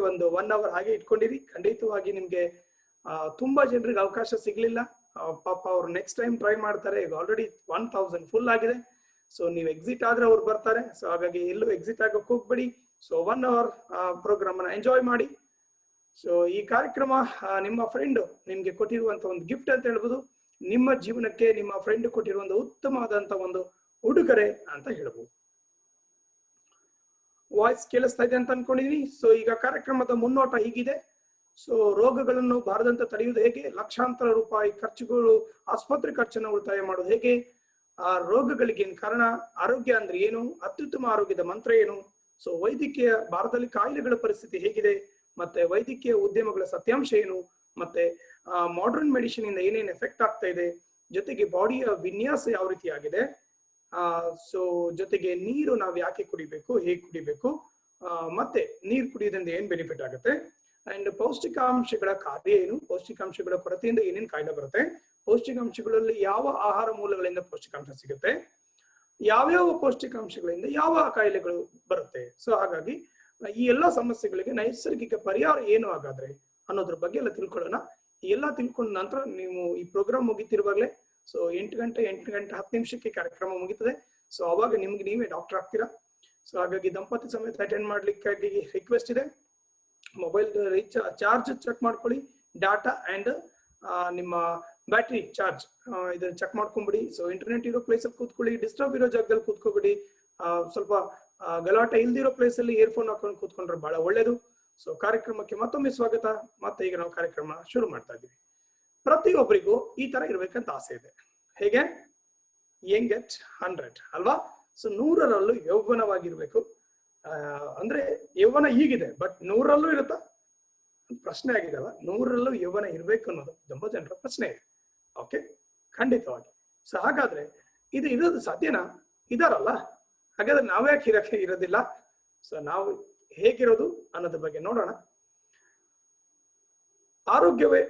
ಒಂದು 1 ಅವರ್ ಹಾಗೆ ಇಟ್ಕೊಂಡಿರಿ. ಖಂಡಿತವಾಗಿ ನಿಮ್ಗೆ ತುಂಬಾ ಜನರಿಗೆ ಅವಕಾಶ ಸಿಗ್ಲಿಲ್ಲ. ಪಾಪ ಅವ್ರು ನೆಕ್ಸ್ಟ್ ಟೈಮ್ ಟ್ರೈ ಮಾಡ್ತಾರೆ. ಈಗ ಆಲ್ರೆಡಿ 1000 ಫುಲ್ ಆಗಿದೆ. ಸೊ ನೀವು ಎಕ್ಸಿಟ್ ಆದ್ರೆ ಅವ್ರು ಬರ್ತಾರೆ. ಸೊ ಹಾಗಾಗಿ ಎಲ್ಲೂ ಎಕ್ಸಿಟ್ ಆಗಕ್ಕೆ ಹೋಗ್ಬೇಡಿ. ಸೊ 1 ಅವರ್ ಪ್ರೋಗ್ರಾಮ್ ಅನ್ನ ಎಂಜಾಯ್ ಮಾಡಿ. ಸೊ ಈ ಕಾರ್ಯಕ್ರಮ ನಿಮ್ಮ ಫ್ರೆಂಡ್ ನಿಮ್ಗೆ ಕೊಟ್ಟಿರುವಂತ ಒಂದು ಗಿಫ್ಟ್ ಅಂತ ಹೇಳ್ಬೋದು. ನಿಮ್ಮ ಜೀವನಕ್ಕೆ ನಿಮ್ಮ ಫ್ರೆಂಡ್ ಕೊಟ್ಟಿರುವಂತ ಉತ್ತಮವಾದಂತ ಒಂದು ಉಡುಗೊರೆ ಅಂತ ಹೇಳ್ಬೋದು. ವಾಯ್ಸ್ ಕೇಳಿಸ್ತಾ ಇದೆ ಅಂತ ಅನ್ಕೊಂಡಿದೀನಿ. ಸೊ ಈಗ ಕಾರ್ಯಕ್ರಮದ ಮುನ್ನೋಟ ಹೀಗಿದೆ. ಸೊ ರೋಗಗಳನ್ನು ಬಾರದಂತೆ ತಡೆಯುವುದು ಹೇಗೆ, ಲಕ್ಷಾಂತರ ರೂಪಾಯಿ ಖರ್ಚುಗಳು, ಆಸ್ಪತ್ರೆ ಖರ್ಚನ್ನು ಉಳಿತಾಯ ಮಾಡೋದು ಹೇಗೆ, ಆ ರೋಗಗಳಿಗೆ ಏನ್ ಕಾರಣ, ಆರೋಗ್ಯ ಅಂದ್ರೆ ಏನು, ಅತ್ಯುತ್ತಮ ಆರೋಗ್ಯದ ಮಂತ್ರ ಏನು, ಸೊ ವೈದ್ಯಕೀಯ ಭಾರತದಲ್ಲಿ ಕಾಯಿಲೆಗಳ ಪರಿಸ್ಥಿತಿ ಹೇಗಿದೆ, ಮತ್ತೆ ವೈದ್ಯಕೀಯ ಉದ್ಯಮಗಳ ಸತ್ಯಾಂಶ ಏನು, ಮತ್ತೆ ಮಾಡರ್ನ್ ಮೆಡಿಸಿನ್ ಇಂದ ಏನೇನು ಎಫೆಕ್ಟ್ ಆಗ್ತಾ ಇದೆ, ಜೊತೆಗೆ ಬಾಡಿಯ ವಿನ್ಯಾಸ ಯಾವ ರೀತಿ ಆಗಿದೆ, ಸೊ ಜೊತೆಗೆ ನೀರು ನಾವು ಯಾಕೆ ಕುಡಿಬೇಕು, ಹೇಗೆ ಕುಡಿಬೇಕು, ಮತ್ತೆ ನೀರು ಕುಡಿಯೋದ್ರಿಂದ ಏನ್ ಬೆನಿಫಿಟ್ ಆಗುತ್ತೆ, ಅಂಡ್ ಪೌಷ್ಟಿಕಾಂಶಗಳ ಕಾರ್ಯ ಏನು, ಪೌಷ್ಟಿಕಾಂಶಗಳ ಕೊರತೆಯಿಂದ ಏನೇನು ಕಾಯಿಲೆ ಬರುತ್ತೆ, ಪೌಷ್ಟಿಕಾಂಶಗಳಲ್ಲಿ ಯಾವ ಆಹಾರ ಮೂಲಗಳಿಂದ ಪೌಷ್ಟಿಕಾಂಶ ಸಿಗುತ್ತೆ, ಯಾವ್ಯಾವ ಪೌಷ್ಟಿಕಾಂಶಗಳಿಂದ ಯಾವ ಕಾಯಿಲೆಗಳು ಬರುತ್ತೆ. ಸೊ ಹಾಗಾಗಿ ಈ ಎಲ್ಲಾ ಸಮಸ್ಯೆಗಳಿಗೆ ನೈಸರ್ಗಿಕ ಪರಿಹಾರ ಏನು ಹಾಗಾದ್ರೆ ಅನ್ನೋದ್ರ ಬಗ್ಗೆ ಎಲ್ಲ ತಿಳ್ಕೊಳ್ಳೋಣ. ಎಲ್ಲ ತಿಳ್ಕೊಂಡ ನಂತರ ನೀವು ಈ ಪ್ರೋಗ್ರಾಮ್ ಮುಗಿತಿರುವಾಗಲೇ ಸೊ 8 ಗಂಟೆ 10 ನಿಮಿಷಕ್ಕೆ ಕಾರ್ಯಕ್ರಮ ಮುಗಿತದೆ. ಸೊ ಅವಾಗ ನಿಮ್ಗೆ ನೀವೇ ಡಾಕ್ಟರ್ ಆಗ್ತೀರಾ. ಸೊ ಹಾಗಾಗಿ ದಂಪತಿ ಸಮೇತ ಅಟೆಂಡ್ ಮಾಡ್ಲಿಕ್ಕಾಗಿ ರಿಕ್ವೆಸ್ಟ್ ಇದೆ. ಮೊಬೈಲ್ ಚಾರ್ಜ್ ಚೆಕ್ ಮಾಡ್ಕೊಳ್ಳಿ, ಡಾಟಾ ಅಂಡ್ ನಿಮ್ಮ ಬ್ಯಾಟ್ರಿ ಚಾರ್ಜ್ ಇದನ್ನ ಚೆಕ್ ಮಾಡ್ಕೊಂಬಿಡಿ. ಸೊ ಇಂಟರ್ನೆಟ್ ಇರೋ ಪ್ಲೇಸ್ ಅಲ್ಲಿ ಕೂತ್ಕೊಳ್ಳಿ, ಡಿಸ್ಟರ್ಬ್ ಇರೋ ಜಾಗದಲ್ಲಿ ಕೂತ್ಕೋಬಿಡಿ. ಸ್ವಲ್ಪ ಗಲಾಟೆ ಇಲ್ದಿರೋ ಪ್ಲೇಸ್ ಅಲ್ಲಿ ಇಯರ್ಫೋನ್ ಹಾಕೊಂಡು ಕೂತ್ಕೊಂಡ್ರೆ ಬಹಳ ಒಳ್ಳೇದು. ಸೊ ಕಾರ್ಯಕ್ರಮಕ್ಕೆ ಮತ್ತೊಮ್ಮೆ ಸ್ವಾಗತ. ಮತ್ತೆ ಈಗ ನಾವು ಕಾರ್ಯಕ್ರಮ ಶುರು ಮಾಡ್ತಾ ಇದ್ದೀವಿ. ಪ್ರತಿಯೊಬ್ಬರಿಗೂ ಈ ತರ ಇರ್ಬೇಕಂತ ಆಸೆ ಇದೆ. ಹೇಗೆ? ಯಂಗ್ ಎಟ್ 100 ಅಲ್ವಾ? ಸೊ 100ರಲ್ಲೂ ಯೌವನವಾಗಿರ್ಬೇಕು. ಅಂದ್ರೆ ಯೌವನ ಈಗಿದೆ, ಬಟ್ 100ರಲ್ಲೂ ಇರುತ್ತಾ ಪ್ರಶ್ನೆ ಆಗಿದೆಲ್ಲ. 100ರಲ್ಲೂ ಯೌವನ ಇರ್ಬೇಕು ಅನ್ನೋದು ತುಂಬಾ ಜನರ ಪ್ರಶ್ನೆ ಇದೆ. ಓಕೆ, ಖಂಡಿತವಾಗಿ. ಸೊ ಹಾಗಾದ್ರೆ ಇದು ಇರೋದು ಸಾಧ್ಯನಾ? ಇದಾರಲ್ಲ, ಹಾಗಾದ್ರೆ ನಾವ್ಯಾಕೆ ಇರೋದಿಲ್ಲ? ಸೊ ನಾವು ಹೇಗಿರೋದು ಅನ್ನೋದ್ರ ಬಗ್ಗೆ ನೋಡೋಣ. ಆರೋಗ್ಯವೇ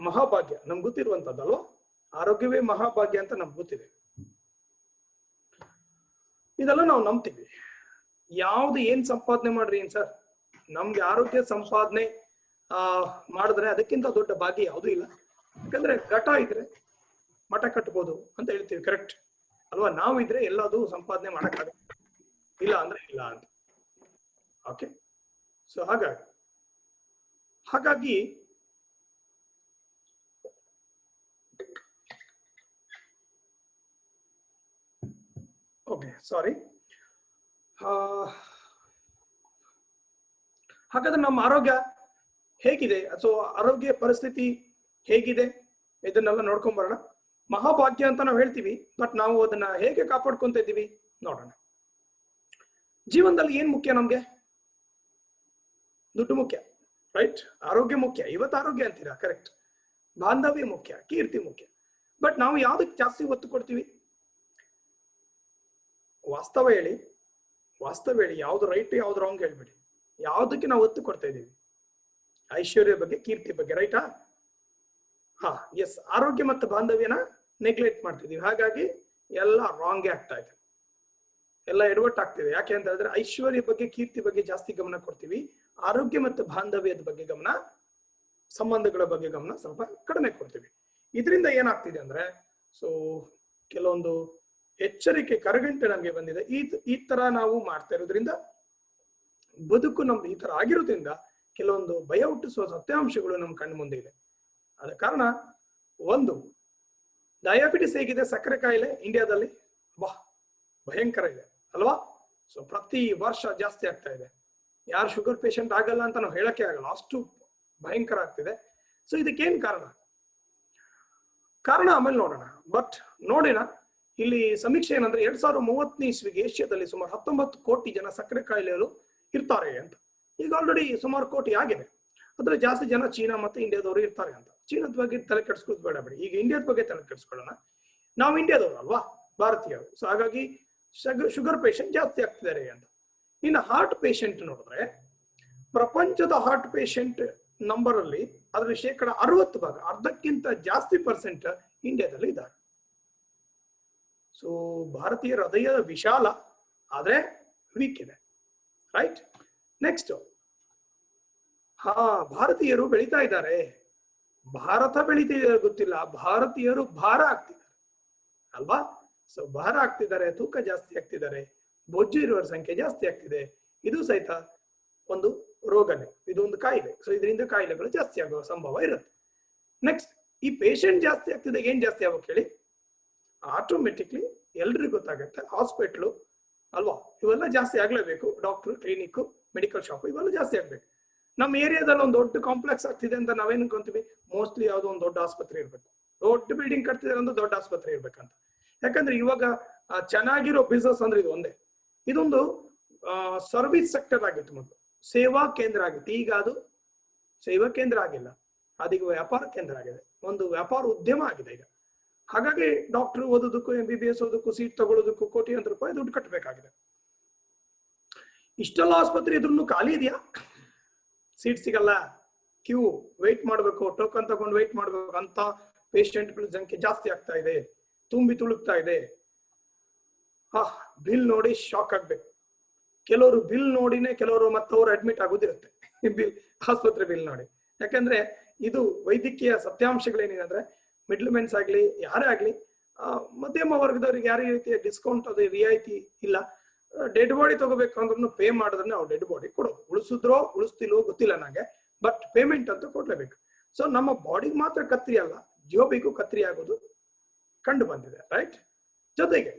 ಮಹಾಭಾಗ್ಯ ನಮ್ಗೆ ಗೊತ್ತಿರುವಂತದ್ದಲ್ವ. ಆರೋಗ್ಯವೇ ಮಹಾಭಾಗ್ಯ ಅಂತ ನಮ್ಗೆ ಗೊತ್ತಿದೆ. ಇದೆಲ್ಲ ನಾವು ನಂಬ್ತೀವಿ. ಯಾವ್ದು ಏನ್ ಸಂಪಾದನೆ ಮಾಡ್ರಿ ಏನ್ ಸರ್, ನಮ್ಗೆ ಆರೋಗ್ಯ ಸಂಪಾದನೆ ಮಾಡಿದ್ರೆ ಅದಕ್ಕಿಂತ ದೊಡ್ಡ ಭಾಗ್ಯ ಯಾವುದೂ ಇಲ್ಲ. ಯಾಕಂದ್ರೆ ಘಟ ಇದ್ರೆ ಮಠ ಕಟ್ಬೋದು ಅಂತ ಹೇಳ್ತೀವಿ, ಕರೆಕ್ಟ್ ಅಲ್ವಾ? ನಾವಿದ್ರೆ ಎಲ್ಲದೂ ಸಂಪಾದನೆ ಮಾಡಕ್ಕಾಗಲ್ಲ, ಇಲ್ಲ ಅಂದ್ರೆ ಇಲ್ಲ ಅಂತ. ಓಕೆ, ಸೊ ಹಾಗಾಗಿ ಓಕೆ ಸಾರಿ. ಹಾಗಾದ್ರೆ ನಮ್ಮ ಆರೋಗ್ಯ ಹೇಗಿದೆ, ಸೊ ಆರೋಗ್ಯ ಪರಿಸ್ಥಿತಿ ಹೇಗಿದೆ ಇದನ್ನೆಲ್ಲ ನೋಡ್ಕೊಂಡ್ ಬರೋಣ. ಮಹಾಭಾಗ್ಯ ಅಂತ ನಾವು ಹೇಳ್ತೀವಿ, ಬಟ್ ನಾವು ಅದನ್ನ ಹೇಗೆ ಕಾಪಾಡ್ಕೊಂತ ಇದ್ದೀವಿ ನೋಡೋಣ. ಜೀವನದಲ್ಲಿ ಏನ್ ಮುಖ್ಯ ನಮ್ಗೆ? ದುಡ್ಡು ಮುಖ್ಯ, ರೈಟ್? ಆರೋಗ್ಯ ಮುಖ್ಯ. ಇವತ್ತು ಆರೋಗ್ಯ ಅಂತೀರಾ, ಕರೆಕ್ಟ್. ಬಾಂಧವ್ಯ ಮುಖ್ಯ, ಕೀರ್ತಿ ಮುಖ್ಯ. ಬಟ್ ನಾವು ಯಾವ್ದಕ್ಕೆ ಜಾಸ್ತಿ ಒತ್ತು ಕೊಡ್ತೀವಿ? ವಾಸ್ತವ ಹೇಳಿ, ಯಾವ್ದು ರೈಟ್ ಯಾವ್ದು ರಾಂಗ್ ಹೇಳ್ಬಿಡಿ. ಯಾವ್ದಕ್ಕೆ ನಾವು ಒತ್ತು ಕೊಡ್ತಾ ಇದೀವಿ? ಐಶ್ವರ್ಯ ಬಗ್ಗೆ, ಕೀರ್ತಿ ಬಗ್ಗೆ, ರೈಟಾ? ಎಸ್. ಆರೋಗ್ಯ ಮತ್ತು ಬಾಂಧವ್ಯನ ನೆಗ್ಲೆಕ್ಟ್ ಮಾಡ್ತಿದೀವಿ. ಹಾಗಾಗಿ ಎಲ್ಲ ರಾಂಗೇ ಆಗ್ತಾ ಇದೆ, ಎಲ್ಲ ಎಡವಟ್ಟು ಆಗ್ತಿದೆ. ಯಾಕೆ ಅಂತ ಹೇಳಿದ್ರೆ ಐಶ್ವರ್ಯ ಬಗ್ಗೆ, ಕೀರ್ತಿ ಬಗ್ಗೆ ಜಾಸ್ತಿ ಗಮನ ಕೊಡ್ತೀವಿ. ಆರೋಗ್ಯ ಮತ್ತು ಬಾಂಧವ್ಯದ ಬಗ್ಗೆ ಗಮನ, ಸಂಬಂಧಗಳ ಬಗ್ಗೆ ಗಮನ ಸ್ವಲ್ಪ ಕಡಿಮೆ ಕೊಡ್ತೀವಿ. ಇದರಿಂದ ಏನಾಗ್ತಿದೆ ಅಂದ್ರೆ, ಸೊ ಕೆಲವೊಂದು ಎಚ್ಚರಿಕೆ ಕರಗಂಟೆ ನಮ್ಗೆ ಬಂದಿದೆ. ಈ ತರ ನಾವು ಮಾಡ್ತಾ ಇರೋದ್ರಿಂದ, ಬದುಕು ನಮ್ದು ಈ ತರ ಆಗಿರೋದ್ರಿಂದ ಕೆಲವೊಂದು ಭಯ ಹುಟ್ಟಿಸುವ ಸತ್ಯಾಂಶಗಳು ನಮ್ಮ ಕಣ್ಣು ಮುಂದೆ ಇದೆ. ಆದ ಕಾರಣ ಒಂದು, ಡಯಾಬಿಟಿಸ್ ಹೇಗಿದೆ, ಸಕ್ಕರೆ ಕಾಯಿಲೆ ಇಂಡಿಯಾದಲ್ಲಿ ಭಯಂಕರ ಇದೆ ಅಲ್ವಾ? ಸೊ ಪ್ರತಿ ವರ್ಷ ಜಾಸ್ತಿ ಆಗ್ತಾ ಇದೆ. ಯಾರು ಶುಗರ್ ಪೇಷಂಟ್ ಆಗಲ್ಲ ಅಂತ ನಾವು ಹೇಳಕ್ಕೆ ಆಗಲ್ಲ, ಅಷ್ಟು ಭಯಂಕರ ಆಗ್ತಿದೆ. ಸೊ ಇದಕ್ಕೇನ್ ಕಾರಣ ಆಮೇಲೆ ನೋಡೋಣ. ಬಟ್ ನೋಡಿನ ಇಲ್ಲಿ ಸಮೀಕ್ಷೆ ಏನಂದ್ರೆ 2030ನೇ ಇಸ್ವಿಗೆ ಏಷ್ಯಾದಲ್ಲಿ ಸುಮಾರು 19 ಕೋಟಿ ಜನ ಸಕ್ಕರೆ ಕಾಯಿಲೆಗಳು ಇರ್ತಾರೆ ಅಂತ. ಈಗ ಆಲ್ರೆಡಿ ಸುಮಾರು ಕೋಟಿ ಆಗಿದೆ. ಅದ್ರ ಜಾಸ್ತಿ ಜನ ಚೀನಾ ಮತ್ತೆ ಇಂಡಿಯಾದವರು ಇರ್ತಾರೆ ಅಂತ. ಚೀನಾದ ಬಗ್ಗೆ ತಲೆ ಕೆಡಿಸ್ಕೊಳ್ಳೋದು ಬೇಡ ಬಿಡಿ, ಈಗ ಇಂಡಿಯಾದ ಬಗ್ಗೆ ತಲೆ ಕೆಡಿಸ್ಕೊಳ್ಳೋಣ. ನಾವು ಇಂಡಿಯಾದವರು ಅಲ್ವಾ, ಭಾರತೀಯರು. ಸೊ ಹಾಗಾಗಿ ಶುಗರ್ ಪೇಷಂಟ್ ಜಾಸ್ತಿ ಆಗ್ತಿದ್ದಾರೆ ಅಂತ. ಇನ್ನು ಹಾರ್ಟ್ ಪೇಷಂಟ್ ನೋಡಿದ್ರೆ, ಪ್ರಪಂಚದ ಹಾರ್ಟ್ ಪೇಷಂಟ್ ನಂಬರ್ ಅಲ್ಲಿ ಅದ್ರಲ್ಲಿ 60%, ಅರ್ಧಕ್ಕಿಂತ ಜಾಸ್ತಿ ಪರ್ಸೆಂಟ್ ಇಂಡಿಯಾದಲ್ಲಿ ಇದ್ದಾರೆ. ಸೊ ಭಾರತೀಯ ಹೃದಯ ವಿಶಾಲ ಆದ್ರೆ ವೀಕ್ ಇದೆ, ರೈಟ್? ನೆಕ್ಸ್ಟ್, ಹಾ, ಭಾರತೀಯರು ಬೆಳೀತಾ ಇದ್ದಾರೆ. ಭಾರತ ಬೆಳೀತಿದ್ದಾರೆ ಗೊತ್ತಿಲ್ಲ, ಭಾರತೀಯರು ಭಾರ ಆಗ್ತಿದ್ದಾರೆ ಅಲ್ವಾ? ಸೊ ಭಾರ ಆಗ್ತಿದ್ದಾರೆ, ತೂಕ ಜಾಸ್ತಿ ಆಗ್ತಿದ್ದಾರೆ, ಬೊಜ್ಜು ಇರುವವರ ಸಂಖ್ಯೆ ಜಾಸ್ತಿ ಆಗ್ತಿದೆ. ಇದು ಸಹಿತ ಒಂದು ರೋಗನೇ, ಇದು ಒಂದು ಕಾಯಿಲೆ. ಸೊ ಇದರಿಂದ ಕಾಯಿಲೆಗಳು ಜಾಸ್ತಿ ಆಗುವ ಸಂಭವ ಇರುತ್ತೆ. ನೆಕ್ಸ್ಟ್, ಈ ಪೇಷಂಟ್ ಜಾಸ್ತಿ ಆಗ್ತಿದೆ, ಏನ್ ಜಾಸ್ತಿ ಆಗ್ಬೇಕು ಹೇಳಿ? ಆಟೋಮೆಟಿಕ್ಲಿ ಎಲ್ರಿಗೂ ಗೊತ್ತಾಗುತ್ತೆ, ಹಾಸ್ಪಿಟ್ಲು ಅಲ್ವಾ, ಇವೆಲ್ಲ ಜಾಸ್ತಿ ಆಗ್ಲೇಬೇಕು. ಡಾಕ್ಟರ್, ಕ್ಲಿನಿಕ್, ಮೆಡಿಕಲ್ ಶಾಪ್ ಇವೆಲ್ಲ ಜಾಸ್ತಿ ಆಗ್ಬೇಕು. ನಮ್ಮ ಏರಿಯಾದಲ್ಲಿ ಒಂದು ದೊಡ್ಡ ಕಾಂಪ್ಲೆಕ್ಸ್ ಆಗ್ತಿದೆ ಅಂತ ನಾವೇನು ಅನ್ಕೊಂತೀವಿ? ಮೋಸ್ಟ್ಲಿ ಯಾವುದೋ ಒಂದು ದೊಡ್ಡ ಆಸ್ಪತ್ರೆ ಇರ್ಬೇಕು, ದೊಡ್ಡ ಬಿಲ್ಡಿಂಗ್ ಕಟ್ತಿದ್ದಾರೆ ಅಂದ್ರೆ ದೊಡ್ಡ ಆಸ್ಪತ್ರೆ ಇರ್ಬೇಕಂತ. ಯಾಕಂದ್ರೆ ಇವಾಗ ಚೆನ್ನಾಗಿರೋ ಬಿಸ್ನೆಸ್ ಅಂದ್ರೆ ಇದು ಒಂದೇ. ಇದೊಂದು ಸರ್ವಿಸ್ ಸೆಕ್ಟರ್ ಆಗಿತ್ತು ಮೊದಲು, ಸೇವಾ ಕೇಂದ್ರ ಆಗಿತ್ತು. ಈಗ ಅದು ಸೇವಾ ಕೇಂದ್ರ ಆಗಿಲ್ಲ, ಅದೀಗ ವ್ಯಾಪಾರ ಕೇಂದ್ರ ಆಗಿದೆ, ಒಂದು ವ್ಯಾಪಾರ ಉದ್ಯಮ ಆಗಿದೆ ಈಗ. ಹಾಗಾಗಿ ಡಾಕ್ಟರ್ ಓದೋದಕ್ಕೂ, MBBS ಓದೋದಕ್ಕೂ, ಸೀಟ್ ತಗೊಳ್ಳೋದಕ್ಕೂ ಕೋಟ್ಯಾಂತರ ರೂಪಾಯಿ ದುಡ್ಡು ಕಟ್ಟಬೇಕಾಗಿದೆ. ಇಷ್ಟೆಲ್ಲ ಆಸ್ಪತ್ರೆ ಇದ್ರೂ ಖಾಲಿ ಇದೆಯಾ? ಸೀಟ್ ಸಿಗಲ್ಲ, ಕ್ಯೂ ವೆಯ್ಟ್ ಮಾಡಬೇಕು, ಟೋಕನ್ ತಗೊಂಡು ವೆಯ್ಟ್ ಮಾಡಬೇಕು ಅಂತ ಪೇಷಂಟ್ಗಳ ಸಂಖ್ಯೆ ಜಾಸ್ತಿ ಆಗ್ತಾ ಇದೆ, ತುಂಬಿ ತುಳುಕ್ತಾ ಇದೆ. ಬಿಲ್ ನೋಡಿ ಶಾಕ್ ಆಗ್ಬೇಕು. ಕೆಲವರು ಬಿಲ್ ನೋಡಿನೇ ಕೆಲವರು ಮತ್ತವ್ರು ಅಡ್ಮಿಟ್ ಆಗೋದಿರುತ್ತೆ, ಬಿಲ್, ಆಸ್ಪತ್ರೆ ಬಿಲ್ ನೋಡಿ. ಯಾಕಂದ್ರೆ ಇದು ವೈದ್ಯಕೀಯ ಸತ್ಯಾಂಶಗಳೇನಿದೆ ಅಂದ್ರೆ, ಮಿಡ್ಲ್ ಮೆನ್ಸ್ ಆಗ್ಲಿ, ಯಾರೇ ಆಗ್ಲಿ, ಮಧ್ಯಮ ವರ್ಗದವ್ರಿಗೆ ಯಾರೇ ರೀತಿಯ ಡಿಸ್ಕೌಂಟ್, ಅದು ರಿಯಾಯಿತಿ ಇಲ್ಲ. ಡೆಡ್ ಬಾಡಿ ತಗೋಬೇಕು ಅಂದ್ರೂ ಪೇ ಮಾಡಿದ್ರೆ ನಾವು ಡೆಡ್ ಬಾಡಿ ಕೊಡೋದು. ಉಳಿಸಿದ್ರೋ ಉಳಿಸ್ತಿಲ್ವೋ ಗೊತ್ತಿಲ್ಲ ನಂಗೆ, ಬಟ್ ಪೇಮೆಂಟ್ ಅಂತೂ ಕೊಡ್ಲೇಬೇಕು. ಸೊ ನಮ್ಮ ಬಾಡಿಗೆ ಮಾತ್ರ ಕತ್ರಿ ಅಲ್ಲ, ಜೋಬಿಗೂ ಕತ್ರಿ ಆಗೋದು ಕಂಡು ಬಂದಿದೆ, ರೈಟ್? ಜೊತೆಗೆ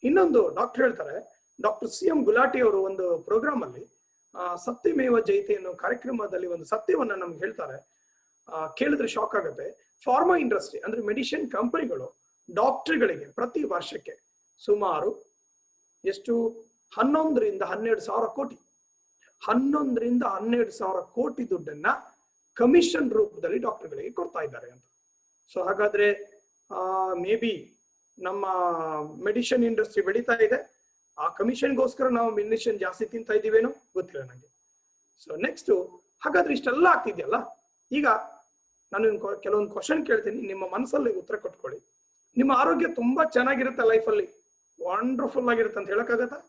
ಇನ್ನೊಂದು ಡಾಕ್ಟರ್ ಹೇಳ್ತಾರೆ, ಡಾಕ್ಟರ್ CM ಗುಲಾಟಿ ಅವರು ಒಂದು ಪ್ರೋಗ್ರಾಮ್ ಅಲ್ಲಿ ಸತ್ಯಮೇವ ಜಯತೆ ಅನ್ನೋ ಕಾರ್ಯಕ್ರಮದಲ್ಲಿ ಒಂದು ಸತ್ಯವನ್ನ ನಮ್ಗೆ ಹೇಳ್ತಾರೆ. ಕೇಳಿದ್ರೆ ಶಾಕ್ ಆಗುತ್ತೆ. ಫಾರ್ಮಾ ಇಂಡಸ್ಟ್ರಿ ಅಂದ್ರೆ ಮೆಡಿಸಿನ್ ಕಂಪನಿಗಳು ಡಾಕ್ಟರ್ಗಳಿಗೆ ಪ್ರತಿ ವರ್ಷಕ್ಕೆ ಸುಮಾರು ಎಷ್ಟು 11 ರಿಂದ 12 ಸಾವಿರ ಕೋಟಿ 11 ರಿಂದ 12 ಸಾವಿರ ಕೋಟಿ ದುಡ್ಡನ್ನ ಕಮಿಷನ್ ರೂಪದಲ್ಲಿ ಡಾಕ್ಟರ್ಗಳಿಗೆ ಕೊಡ್ತಾ ಇದ್ದಾರೆ ಅಂತ. ಸೊ ಹಾಗಾದ್ರೆ ಮೇ ಬಿ ನಮ್ಮ ಮೆಡಿಸಿನ್ ಇಂಡಸ್ಟ್ರಿ ಬೆಳೀತಾ ಇದೆ, ಆ ಕಮಿಷನ್ಗೋಸ್ಕರ ನಾವು ಮೆಡಿಸಿನ್ ಜಾಸ್ತಿ ತಿಂತಾ ಇದೀವೇನೋ ಗೊತ್ತಿಲ್ಲ ನನಗೆ. ಸೊ ನೆಕ್ಸ್ಟ್, ಹಾಗಾದ್ರೆ ಇಷ್ಟೆಲ್ಲ ಆಗ್ತಿದ್ಯಲ್ಲ, ಈಗ ನಾನು ಕೆಲವೊಂದು ಕ್ವಶನ್ ಕೇಳ್ತೀನಿ, ನಿಮ್ಮ ಮನಸ್ಸಲ್ಲಿ ಉತ್ತರ ಕೊಟ್ಕೊಳ್ಳಿ. ನಿಮ್ಮ ಆರೋಗ್ಯ ತುಂಬಾ ಚೆನ್ನಾಗಿರುತ್ತೆ, ಲೈಫಲ್ಲಿ ವಂಡರ್ಫುಲ್ ಆಗಿರುತ್ತೆ ಅಂತ ಹೇಳಕ್ಕಾಗತ್ತಾ?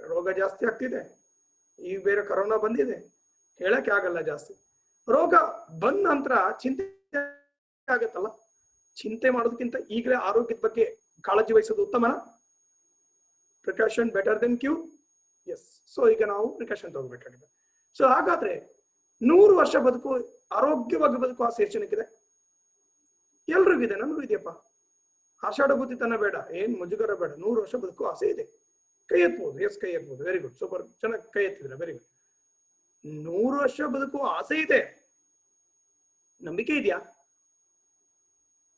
ರೋಗ ಜಾಸ್ತಿ ಆಗ್ತಿದೆ, ಈಗ ಬೇರೆ ಕರೋನಾ ಬಂದಿದೆ, ಹೇಳಕ್ಕೆ ಆಗಲ್ಲ ಜಾಸ್ತಿ. ರೋಗ ಬಂದ ನಂತರ ಚಿಂತೆ ಆಗತ್ತಲ್ಲ, ಚಿಂತೆ ಮಾಡೋದಕ್ಕಿಂತ ಈಗಲೇ ಆರೋಗ್ಯದ ಬಗ್ಗೆ ಕಾಳಜಿ ವಹಿಸೋದು ಉತ್ತಮನ? Precaution better then cure. Yes. So ಈಗ ನಾವು ಪ್ರಿಕಾಷನ್ ತಗೋಬೇಕಾಗಿದೆ. ಸೊ ಹಾಗಾದ್ರೆ 100 ವರ್ಷ ಬದುಕು, ಆರೋಗ್ಯವಾಗಿ ಬದುಕು ಆಸೆ ಎಷ್ಟು ಜನಕ್ಕಿದೆ? ಎಲ್ರಿಗಿದೆ, ನನಗೂ ಇದೆಯಪ್ಪ. ಆಷಾಢ ಬುದ್ಧಿತನ ಬೇಡ, ಏನ್ ಮುಜುಗರ ಬೇಡ, 100 ವರ್ಷ ಬದುಕು ಆಸೆ ಇದೆ. ಕೈ ಎತ್ಬೋದು. ಎಸ್, ಕೈ ಎತ್ಬೋದು. ವೆರಿ ಗುಡ್, ಸೂಪರ್, ಚೆನ್ನಾಗಿ ಕೈ ಎತ್ತಿದ್ರೆ ವೆರಿ ಗುಡ್. 100 ವರ್ಷ ಬದುಕು ಆಸೆ ಇದೆ. ನಂಬಿಕೆ ಇದೆಯಾ?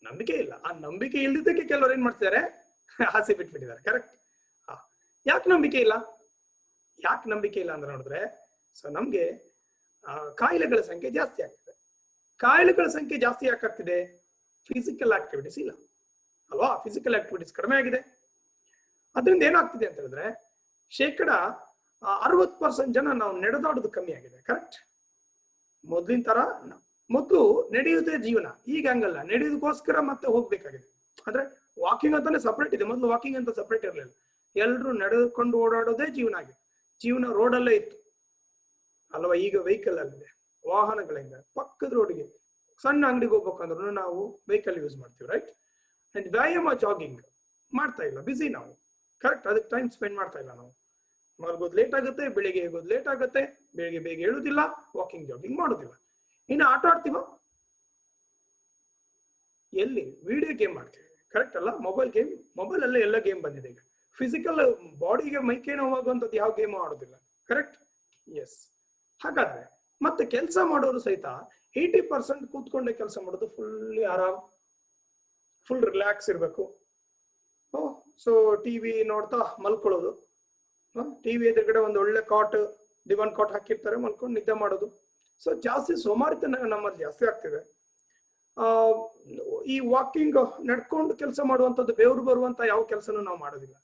ನಂಬಿಕೆ ಇಲ್ಲ. ಆ ನಂಬಿಕೆ ಇಲ್ದಿದ್ದಕ್ಕೆ ಕೆಲವರು ಏನ್ ಮಾಡ್ತಿದ್ದಾರೆ, ಆಸೆ ಬಿಟ್ಬಿಟ್ಟಿದ್ದಾರೆ. ಕರೆಕ್ಟ್. ಯಾಕೆ ನಂಬಿಕೆ ಇಲ್ಲ? ಯಾಕೆ ನಂಬಿಕೆ ಇಲ್ಲ ಅಂದ್ರೆ ನೋಡಿದ್ರೆ, ಸೊ ನಮ್ಗೆ ಕಾಯಿಲೆಗಳ ಸಂಖ್ಯೆ ಜಾಸ್ತಿ ಆಗ್ತಿದೆ. ಕಾಯಿಲೆಗಳ ಸಂಖ್ಯೆ ಜಾಸ್ತಿ ಯಾಕಾಗ್ತಿದೆ? ಫಿಸಿಕಲ್ ಆಕ್ಟಿವಿಟೀಸ್ ಇಲ್ಲ ಅಲ್ವಾ? ಫಿಸಿಕಲ್ ಆಕ್ಟಿವಿಟೀಸ್ ಕಡಿಮೆ ಆಗಿದೆ. ಅದರಿಂದ ಏನಾಗ್ತಿದೆ ಅಂತ ಹೇಳಿದ್ರೆ, 60% ಜನ ನಾವು ನಡೆದಾಡೋದು ಕಮ್ಮಿ ಆಗಿದೆ. ಕರೆಕ್ಟ್. ಮೊದ್ಲಿನ ತರ ಮೊದಲು ನಡೆಯುವುದೇ ಜೀವನ, ಈಗ ಹಂಗಲ್ಲ. ನಡೆಯೋದಕ್ಕೋಸ್ಕರ ಮತ್ತೆ ಹೋಗ್ಬೇಕಾಗಿದೆ. ಅಂದ್ರೆ ವಾಕಿಂಗ್ ಅಂತಾನೆ ಸಪರೇಟ್ ಇದೆ, ಮೊದಲು ವಾಕಿಂಗ್ ಅಂತ ಸಪರೇಟ್ ಇರಲಿಲ್ಲ. ಎಲ್ರು ನಡೆದುಕೊಂಡು ಓಡಾಡೋದೇ ಜೀವನ ಆಗಿದೆ. ಜೀವನ ರೋಡಲ್ಲೇ ಇತ್ತು ಅಲ್ವಾ? ಈಗ ವೆಹಿಕಲ್ ಅಲ್ಲಿದೆ, ವಾಹನಗಳಿಂದ ಪಕ್ಕದ ರೋಡ್ಗೆ, ಸಣ್ಣ ಅಂಗಡಿಗೆ ಹೋಗ್ಬೇಕಂದ್ರೂ ನಾವು ವೆಹಿಕಲ್ ಯೂಸ್ ಮಾಡ್ತೀವಿ, ರೈಟ್? ಅಂಡ್ ವ್ಯಾಯಾಮ, ಜಾಗಿಂಗ್ ಮಾಡ್ತಾ ಇಲ್ಲ, ಬಿಸಿ ನಾವು. ಕರೆಕ್ಟ್. ಅದಕ್ಕೆ ಟೈಮ್ ಸ್ಪೆಂಡ್ ಮಾಡ್ತಾ ಇಲ್ಲ ನಾವು. ಮಲಗೋದು ಲೇಟ್ ಆಗುತ್ತೆ, ಬೆಳಿಗ್ಗೆ ಹೇಗೋದು ಲೇಟ್ ಆಗುತ್ತೆ, ಬೆಳಿಗ್ಗೆ ಬೇಗ ಹೇಳುದಿಲ್ಲ, ವಾಕಿಂಗ್ ಜಾಗಿಂಗ್ ಮಾಡೋದಿಲ್ಲ. ಇನ್ನು ಆಟ ಆಡ್ತೀವ? ಎಲ್ಲಿ? ವಿಡಿಯೋ ಗೇಮ್ ಮಾಡ್ತೀವಿ. ಕರೆಕ್ಟ್ ಅಲ್ಲ? ಮೊಬೈಲ್ ಗೇಮ್, ಮೊಬೈಲ್ ಅಲ್ಲೇ ಎಲ್ಲ ಗೇಮ್ ಬಂದಿದೆ ಈಗ. ಫಿಸಿಕಲ್ ಬಾಡಿಗೆ ಮೈಕೈ ನೋವಾಗುವಂಥದ್ದು ಯಾವ ಗೇಮ್ ಆಡೋದಿಲ್ಲ. ಕರೆಕ್ಟ್. ಎಸ್. ಹಾಗಾದ್ರೆ ಮತ್ತೆ ಕೆಲಸ ಮಾಡೋರು ಸಹಿತ 80% ಕೂತ್ಕೊಂಡೆ ಕೆಲಸ ಮಾಡೋದು, ಫುಲ್ಲಿ ಆರಾಮ್, ಫುಲ್ ರಿಲ್ಯಾಕ್ಸ್ ಇರಬೇಕು. ಸೊ ಟಿವಿ ನೋಡ್ತಾ ಮಲ್ಕೊಳ್ಳೋದು, ಟಿವಿ ಎದುರುಗಡೆ ಒಂದು ಒಳ್ಳೆ ಕಾಟ್, ದಿವಾನ್ ಕಾಟ್ ಹಾಕಿರ್ತಾರೆ, ಮಲ್ಕೊಂಡು ನಿದ್ದೆ ಮಾಡೋದು. ಸೊ ಜಾಸ್ತಿ ಸೋಮಾರಿತನ ನಮ್ಮಲ್ಲಿ ಜಾಸ್ತಿ ಆಗ್ತಿದೆ. ಈ ವಾಕಿಂಗ್, ನಡ್ಕೊಂಡು ಕೆಲಸ ಮಾಡುವಂಥದ್ದು, ಬೆವರು ಬರುವಂತ ಯಾವ ಕೆಲಸನೂ ನಾವು ಮಾಡೋದಿಲ್ಲ.